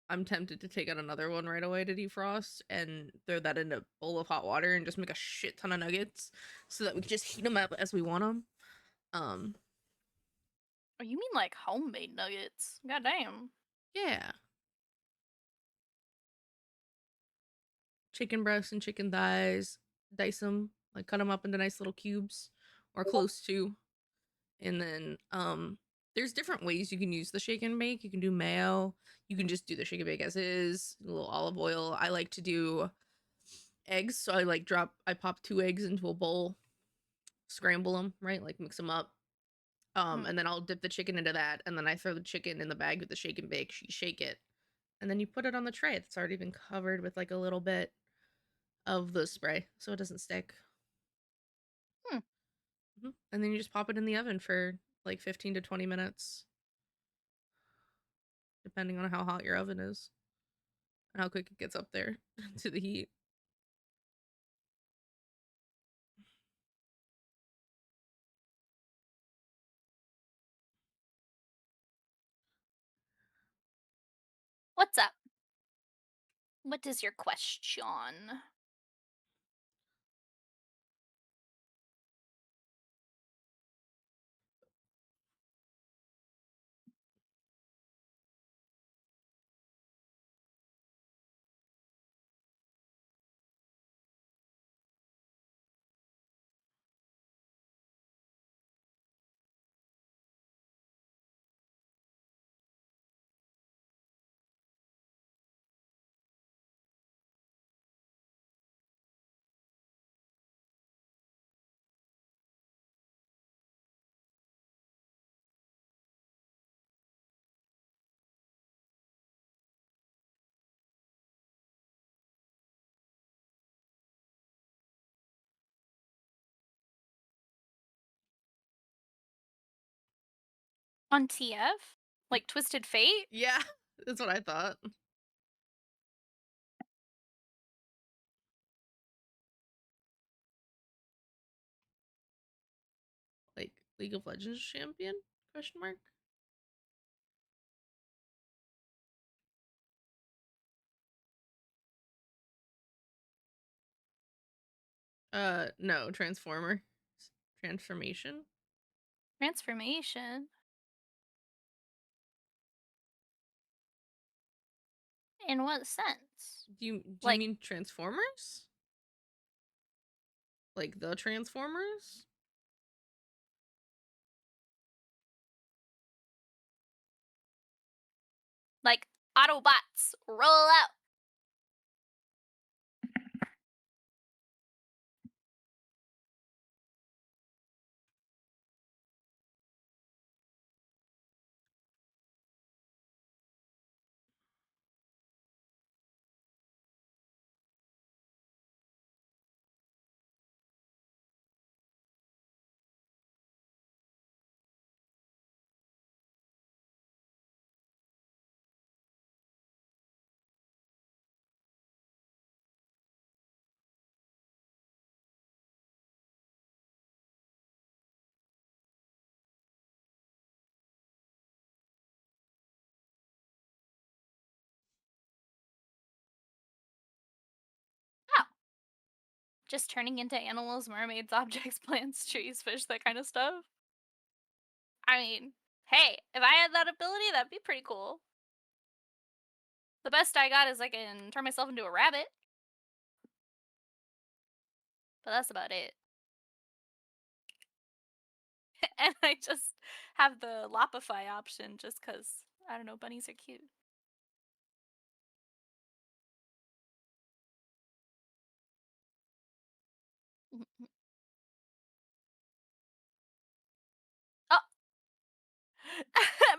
I'm tempted to take out another one right away to defrost and throw that in a bowl of hot water and just make a shit ton of nuggets so that we can just heat them up as we want them. Oh, you mean like homemade nuggets? Goddamn. Yeah. Chicken breasts and chicken thighs, dice them, like cut them up into nice little cubes or close to. And then there's different ways you can use the shake and bake. You can do mayo, you can just do the shake and bake as is, a little olive oil. I like to do eggs, so I pop 2 eggs into a bowl, scramble them, right? Like mix them up. And then I'll dip the chicken into that, and then I throw the chicken in the bag with the shake and bake. You shake it, and then you put it on the tray. It's already been covered with like a little bit of the spray, so it doesn't stick. And then you just pop it in the oven for like 15 to 20 minutes, depending on how hot your oven is and how quick it gets up there to the heat. What's up? What is your question? On TF? Like Twisted Fate? Yeah, that's what I thought. Like League of Legends champion? Question mark. No, Transformer. Transformation. Transformation? In what sense? Do you Like- mean Transformers? Like the Transformers? Like Autobots, roll out! Oh. Just turning into animals, mermaids, objects, plants, trees, fish, that kind of stuff? I mean, hey, if I had that ability, that'd be pretty cool. The best I got is I can turn myself into a rabbit. But that's about it. And I just have the Lopify option just because, I don't know, bunnies are cute.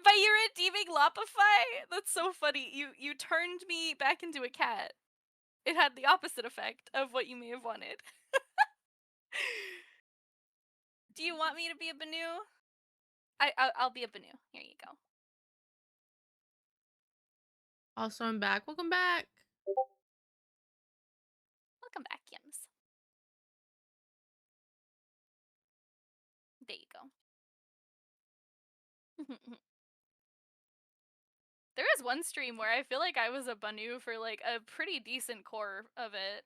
By you redeeming Lopify? That's so funny. You turned me back into a cat. It had the opposite effect of what you may have wanted. Do you want me to be a Banu? I'll be a Banu. Here you go. Also, I'm back. Welcome back. Welcome back, Yims. There you go. There was one stream where I feel like I was a Banu for like a pretty decent core of it.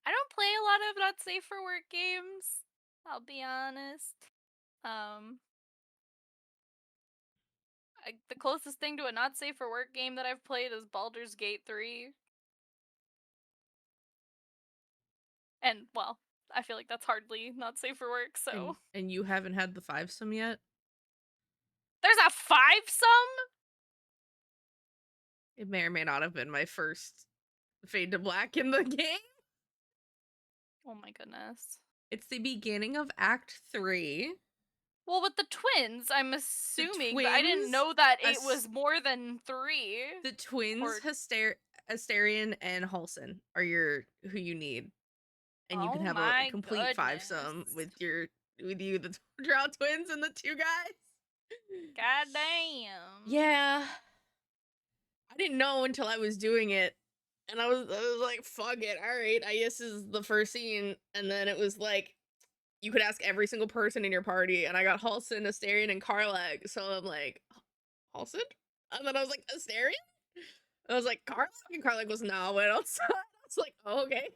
I don't play a lot of not safe for work games. I'll be honest. The closest thing to a not safe for work game that I've played is Baldur's Gate 3. And well, I feel like that's hardly not safe for work, so. And you haven't had the 5-some yet? There's a 5-some? It may or may not have been my first Fade to Black in the game. Oh my goodness. It's the beginning of Act 3. Well, with the twins, I'm assuming, but I twins, didn't know that it was more than 3. The twins, Or- Asterion and Halson are who you need. And you can have a complete 5-some with you, the Drow twins and the 2 guys. God damn. Yeah. I didn't know until I was doing it. And I was like, fuck it. All right. I guess this is the first scene. And then it was like, you could ask every single person in your party. And I got Halson, Asterion, and Karlag. So I'm like, Halson? And then I was like, Asterion? I was like, Karlag? And Karlag was no. And I was like, oh, okay.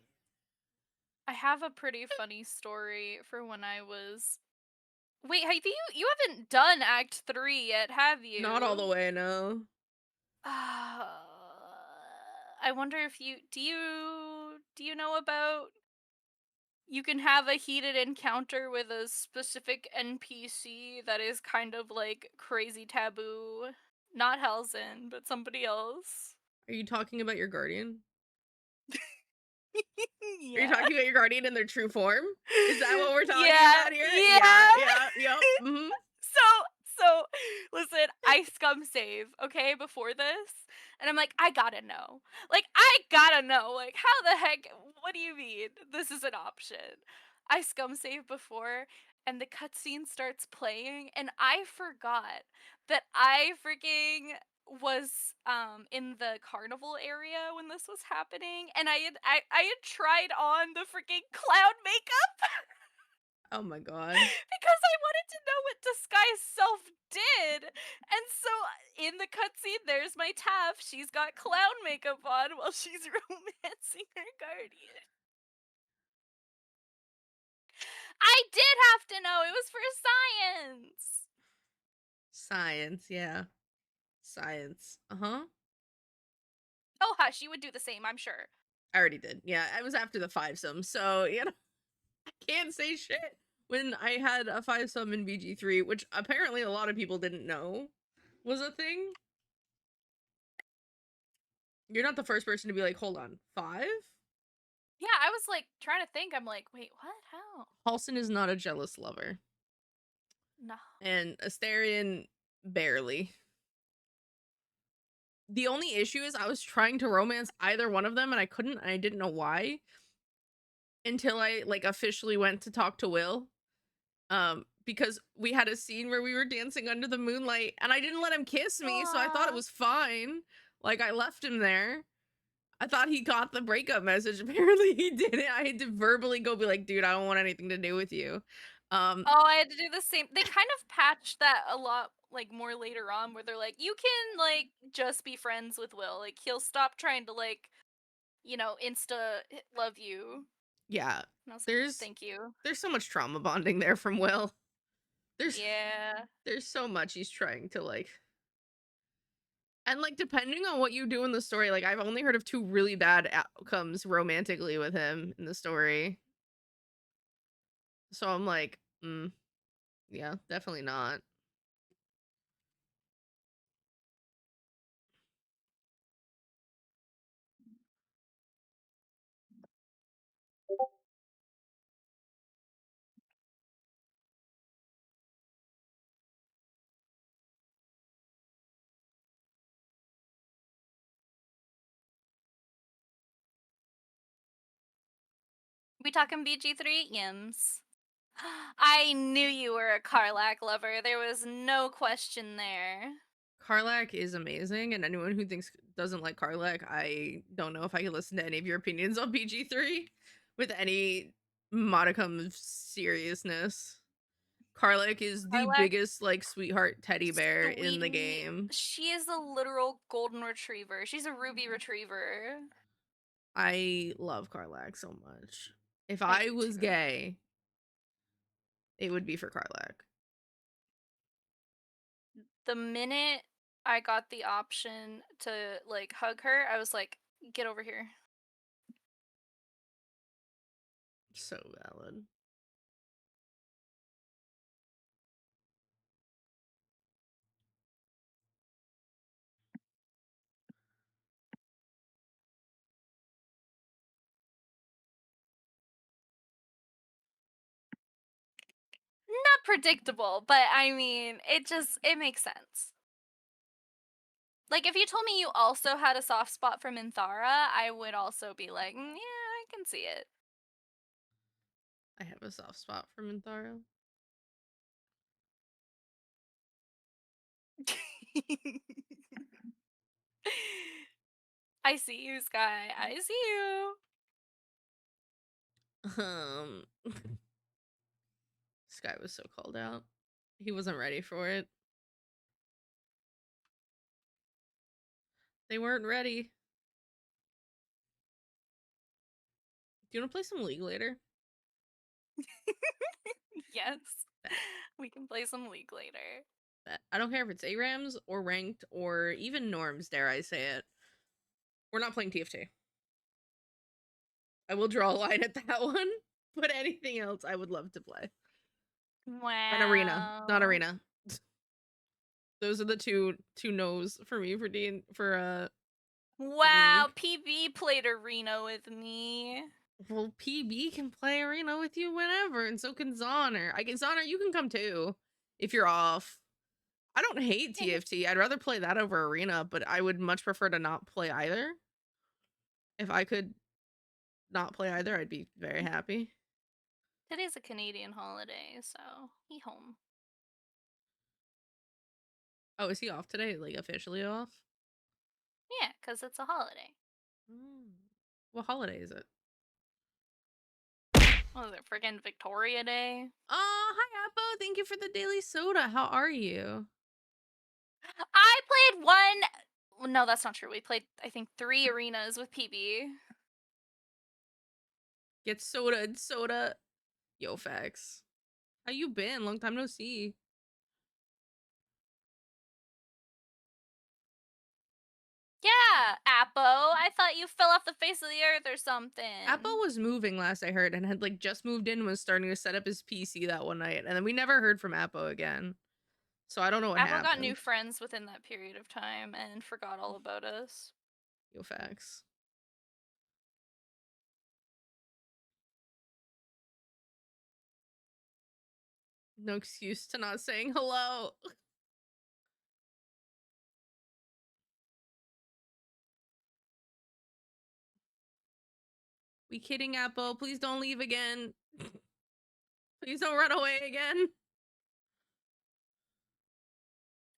I have a pretty funny story for when I was. Wait, have you haven't done Act 3 yet, have you? Not all the way, no. I wonder if do you know about you can have a heated encounter with a specific NPC that is kind of like crazy taboo. Not Halsin, but somebody else. Are you talking about your guardian? Yeah. Are you talking about your guardian in their true form? Is that what we're talking Yeah, about here? yeah. Mm-hmm. So, listen, I scum save, okay, before this, and I'm like, I gotta know. Like, how the heck, what do you mean this is an option? I scum save before, and the cutscene starts playing, and I forgot that I freaking was in the carnival area when this was happening, and I had tried on the freaking clown makeup. Oh my god. Because I wanted to know what Disguise Self did. And so in the cutscene, there's my Taff. She's got clown makeup on while she's romancing her guardian. I did have to know. It was for science. Science, yeah. Science. Uh-huh. Oh, hush. You would do the same, I'm sure. I already did. Yeah, I was after the 5-some, so, you know, I can't say shit. When I had a 5-some in BG3, which apparently a lot of people didn't know was a thing. You're not the first person to be like, hold on, 5? Yeah, I was like trying to think. I'm like, wait, what? How? Halson is not a jealous lover. No. And Asterion, barely. The only issue is I was trying to romance either one of them and I couldn't, and I didn't know why. Until I like officially went to talk to Will. Because we had a scene where we were dancing under the moonlight and I didn't let him kiss me, so I thought it was fine. Like, I left him there. I thought he got the breakup message. Apparently he didn't. I had to verbally go be like, dude, I don't want anything to do with you. Oh, I had to do the same. They kind of patched that a lot, like, more later on, where they're like, you can, like, just be friends with Will. Like, he'll stop trying to, like, you know, insta love you. Yeah. And I was like, thank you. There's so much trauma bonding there from Will. Yeah. There's so much he's trying to, like... And, like, depending on what you do in the story, like, I've only heard of 2 really bad outcomes romantically with him in the story. So I'm like, yeah, definitely not. We talking BG3? Yims. I knew you were a Karlak lover. There was no question there. Karlak is amazing, and anyone who doesn't like Karlak, I don't know if I can listen to any of your opinions on PG3 with any modicum of seriousness. Karlak is the Karlak, biggest like sweetheart teddy bear in the sweetie. game. She is a literal golden retriever. She's a ruby retriever. I love Karlak so much. If I I do was too. gay, it would be for Karlak. The minute I got the option to like hug her, I was like, get over here. So valid. Not predictable, but I mean, it makes sense. Like, if you told me you also had a soft spot for Minthara, I would also be like, yeah, I can see it. I have a soft spot for Minthara. I see you, Sky. I see you. Sky was so called out. He wasn't ready for it. They weren't ready. Do you want to play some League later? Yes. We can play some League later. I don't care if it's ARAMs or ranked or even norms, dare I say it. We're not playing TFT. I will draw a line at that one, but anything else I would love to play. Wow. An arena, not arena. Those are the two no's for me for Wow, PB played arena with me. Well, PB can play arena with you whenever, and so can Zoner. Zoner, you can come too if you're off. I don't hate TFT. I'd rather play that over arena, but I would much prefer to not play either. If I could not play either, I'd be very happy. Today's a Canadian holiday, so he home. Oh, is he off today? Like officially off? Yeah, because it's a holiday. What holiday is it? What was it, friggin' Victoria Day? Oh, hi Appo. Thank you for the daily soda. How are you? I played one. No, that's not true. We played, I think, 3 arenas with PB. Get soda and soda. Yo, facts. How you been? Long time no see. Yeah, Appo. I thought you fell off the face of the earth or something. Appo was moving last I heard and had like just moved in and was starting to set up his PC that one night. And then we never heard from Appo again. So I don't know what Appo happened. got new friends within that period of time and forgot all about us. Yo, facts. No excuse to not saying hello. We kidding, Appo? Please don't leave again. Please don't run away again.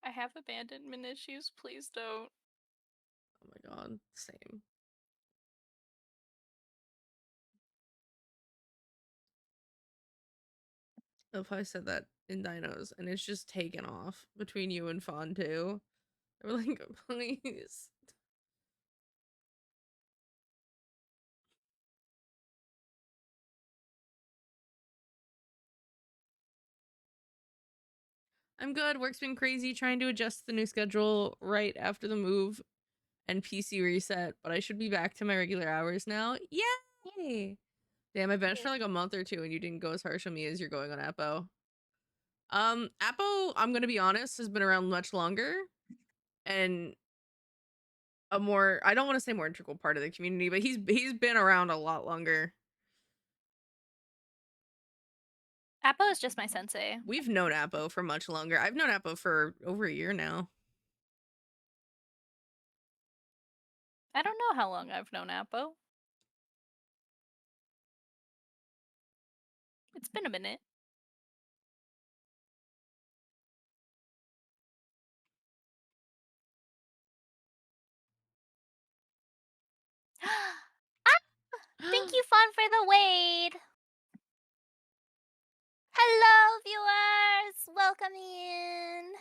I have abandonment issues. Please don't. Oh my god, same. If I said that in Dinos and it's just taken off between you and Fawn too. They were like, please. I'm good. Work's been crazy trying to adjust the new schedule right after the move and PC reset, but I should be back to my regular hours now. Yay! Damn, I benched for like a month or two and you didn't go as harsh on me as you're going on Appo. Appo, I'm gonna be honest, has been around much longer and a more, I don't want to say more integral part of the community, but he's been around a lot longer. Appo is just my sensei. We've known Appo for much longer. I've known Appo for over a year now. I don't know how long I've known Appo. It's been a minute. Thank you, Fawn, for the wade. Hello, viewers. Welcome in.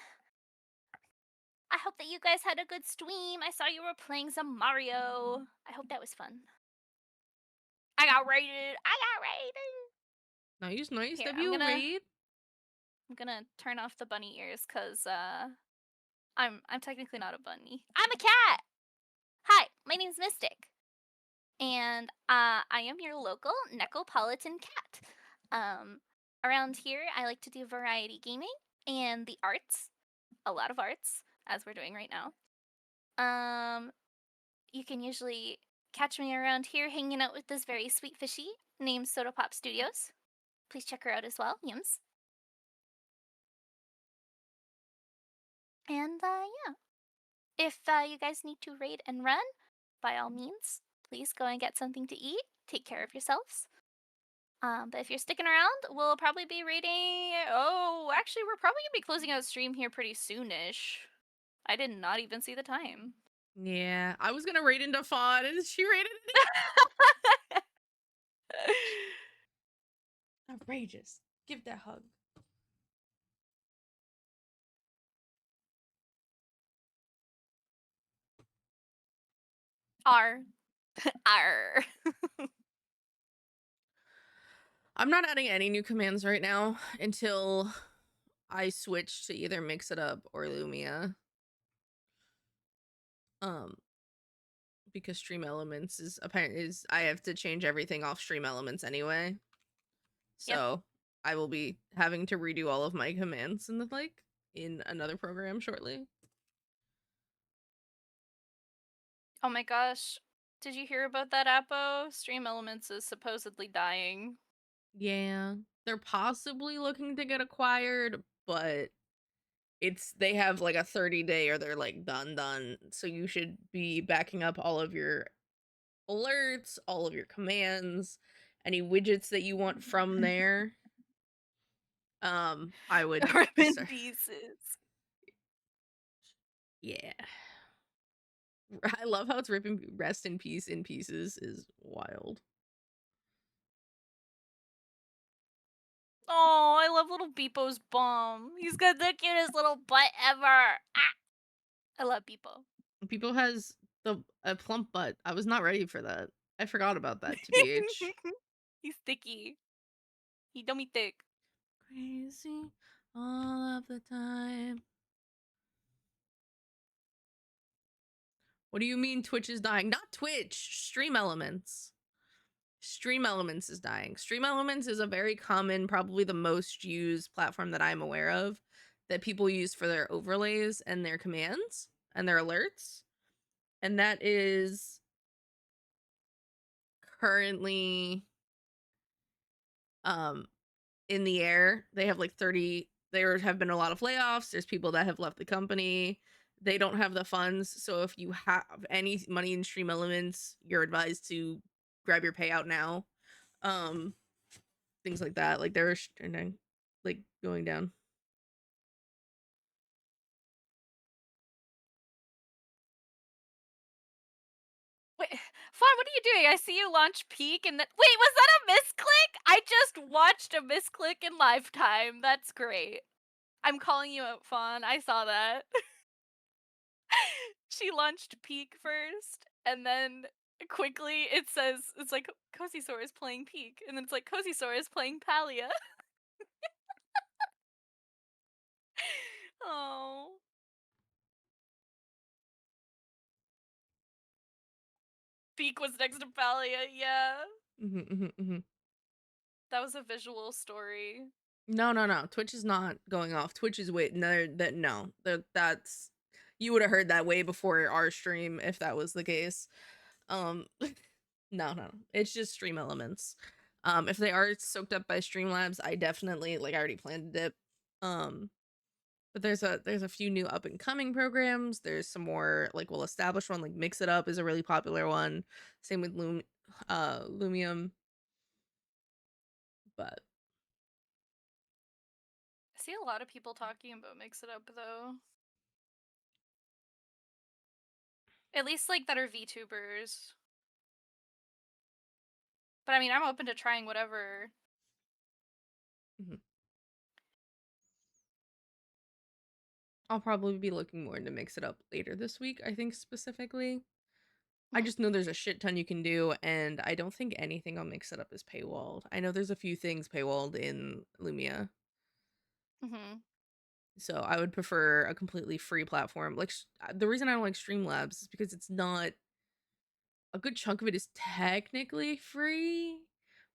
I hope that you guys had a good stream. I saw you were playing some Mario. I hope that was fun. I got raided. Nice, nice. Here, W raid. I'm gonna turn off the bunny ears because I'm technically not a bunny. I'm a cat. Hi, my name's Mystic, and I am your local Necopolitan cat. Around here, I like to do variety gaming and the arts, a lot of arts, as we're doing right now. You can usually catch me around here hanging out with this very sweet fishy named Soda Pop Studios. Please check her out as well, Yims. And yeah, if you guys need to raid and run, by all means, please go and get something to eat. Take care of yourselves. But if you're sticking around, we'll probably be raiding. Oh, actually, we're probably gonna be closing out stream here pretty soonish. I did not even see the time. Yeah, I was gonna raid into Fawn, and she raided it. Outrageous. Give that hug. R. R. I'm not adding any new commands right now until I switch to either Mix It Up or Lumia. Because Stream Elements is apparently I have to change everything off Stream Elements anyway. So I will be having to redo all of my commands in another program shortly. Oh my gosh. Did you hear about that, Appo? Stream Elements is supposedly dying. Yeah, they're possibly looking to get acquired, but they have like a 30-day or they're like done. So you should be backing up all of your alerts, all of your commands, any widgets that you want from there. I would Rip in start- pieces. Yeah. I love how it's rest in peace in pieces is wild. Oh, I love little Beepo's bum. He's got the cutest little butt ever. Ah! I love Beepo. People has a plump butt. I was not ready for that. I forgot about that, TBH. He's sticky. He dummy thick. Crazy all of the time. What do you mean Twitch is dying? Not Twitch. Stream Elements. Stream Elements is dying. Stream Elements is a very common, probably the most used platform that I'm aware of that people use for their overlays and their commands and their alerts. And that is currently in the air. They have like 30, there have been a lot of layoffs. There's people that have left the company. They don't have the funds. So if you have any money in Stream Elements, you're advised to grab your payout now. Things like that. Like they're like going down. Wait, Fawn, what are you doing? I see you launch Peak and then. Wait, was that a misclick? I just watched a misclick in lifetime. That's great. I'm calling you out, Fawn. I saw that. She launched Peak first, and then quickly it says, it's like Cozy Sore is playing Peak, and then it's like Cozy Sore is playing Palia. Oh. Peak was next to Palia, yeah. That was a visual story. No. Twitch is not going off. Twitch is that's you would have heard that way before our stream if that was the case. No. It's just Stream Elements. If they are soaked up by Streamlabs, I definitely I already planned to dip. But there's a few new up and coming programs. There's some more we'll establish one like Mix It Up is a really popular one. Same with Lumium. But see a lot of people talking about Mix It Up though. At least like that are VTubers. But I mean, I'm open to trying whatever. I'll probably be looking more into Mix It Up later this week, I think specifically. I Mhm. just know there's a shit ton you can do, and I don't think anything on Mix It Up is paywalled. I know there's a few things paywalled in Lumia, Mhm. so I would prefer a completely free platform. Like the reason I don't like Streamlabs is because it's not a good chunk of it is technically free,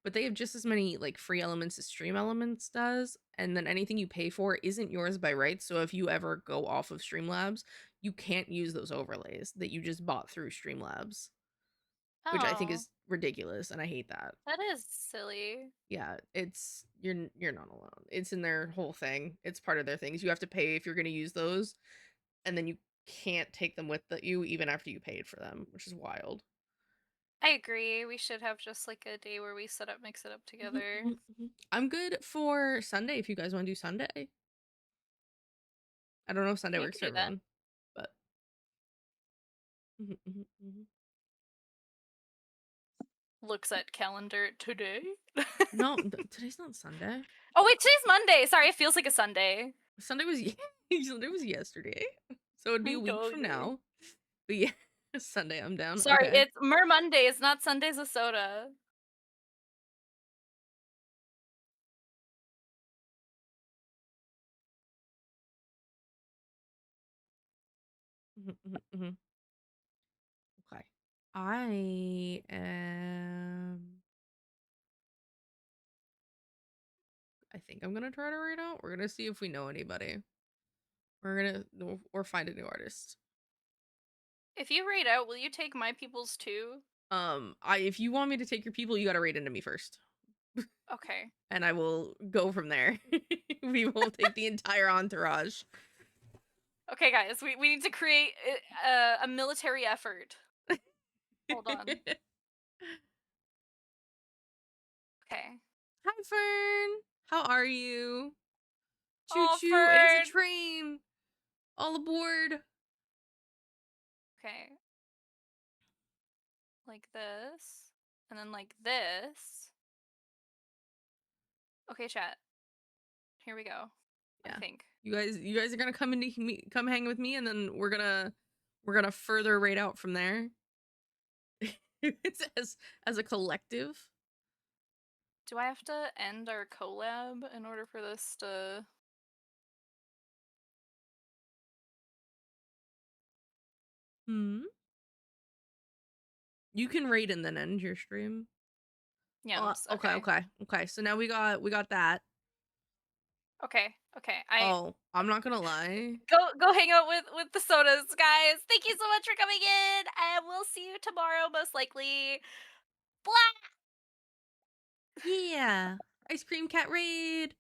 but they have just as many like free elements as Stream Elements does, and then anything you pay for isn't yours by right. So if you ever go off of Streamlabs, you can't use those overlays that you just bought through Streamlabs, which I think Oh, is ridiculous, and I hate that. that is silly. Yeah, it's you're not alone. It's in their whole thing. It's part of their things. You have to pay if you're going to use those, and then you can't take them with you even after you paid for them, which is wild. I agree. We should have just like a day where we set up Mix It Up together. I'm good for Sunday if you guys want to do Sunday. I don't know if Sunday We works could for do that. everyone, but Looks at calendar today. no, today's not Sunday. Oh wait, today's Monday. Sorry, it feels like a Sunday. Sunday was Sunday was yesterday, so it'd be a week from Okay. now. But yeah, Sunday I'm down. Sorry, Okay. it's Mer Mondays, not Sundays of soda. Okay. I am. I think I'm gonna try to write out. We're gonna see if we know anybody. Or find a new artist. If you rate out, will you take my people's too? If you want me to take your people, you gotta rate into me first. Okay. And I will go from there. We will take the entire entourage. Okay, guys, we need to create a military effort. Hold on. Okay. Hi, Fern. How are you? Choo Oh, choo. It is a Fern. train. All aboard. Okay. Like this. And then like this. Okay, chat. Here we go. Yeah. I think. You guys are gonna come hang with me, and then we're gonna further rate out from there. It's as a collective. Do I have to end our collab in order for this to... You can rate and then end your stream. Yeah, Okay. So now we got that. Okay. I'm not gonna lie. Go hang out with the sodas, guys. Thank you so much for coming in, and we'll see you tomorrow, most likely. Blah! Yeah. Ice cream cat raid.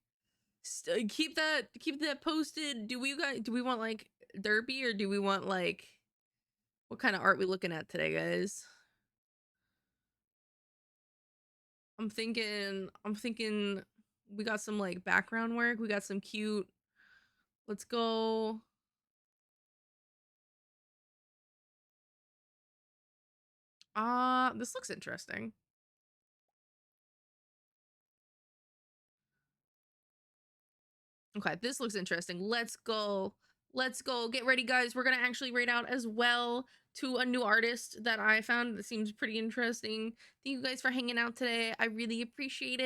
Keep that posted. Do we want like derpy, or do we want like what kind of art we looking at today, guys? I'm thinking we got some like background work. We got some cute. Let's go. This looks interesting. Okay, this looks interesting. Let's go. Get ready, guys. We're gonna actually rate out as well to a new artist that I found that seems pretty interesting. Thank you guys for hanging out today. I really appreciate it.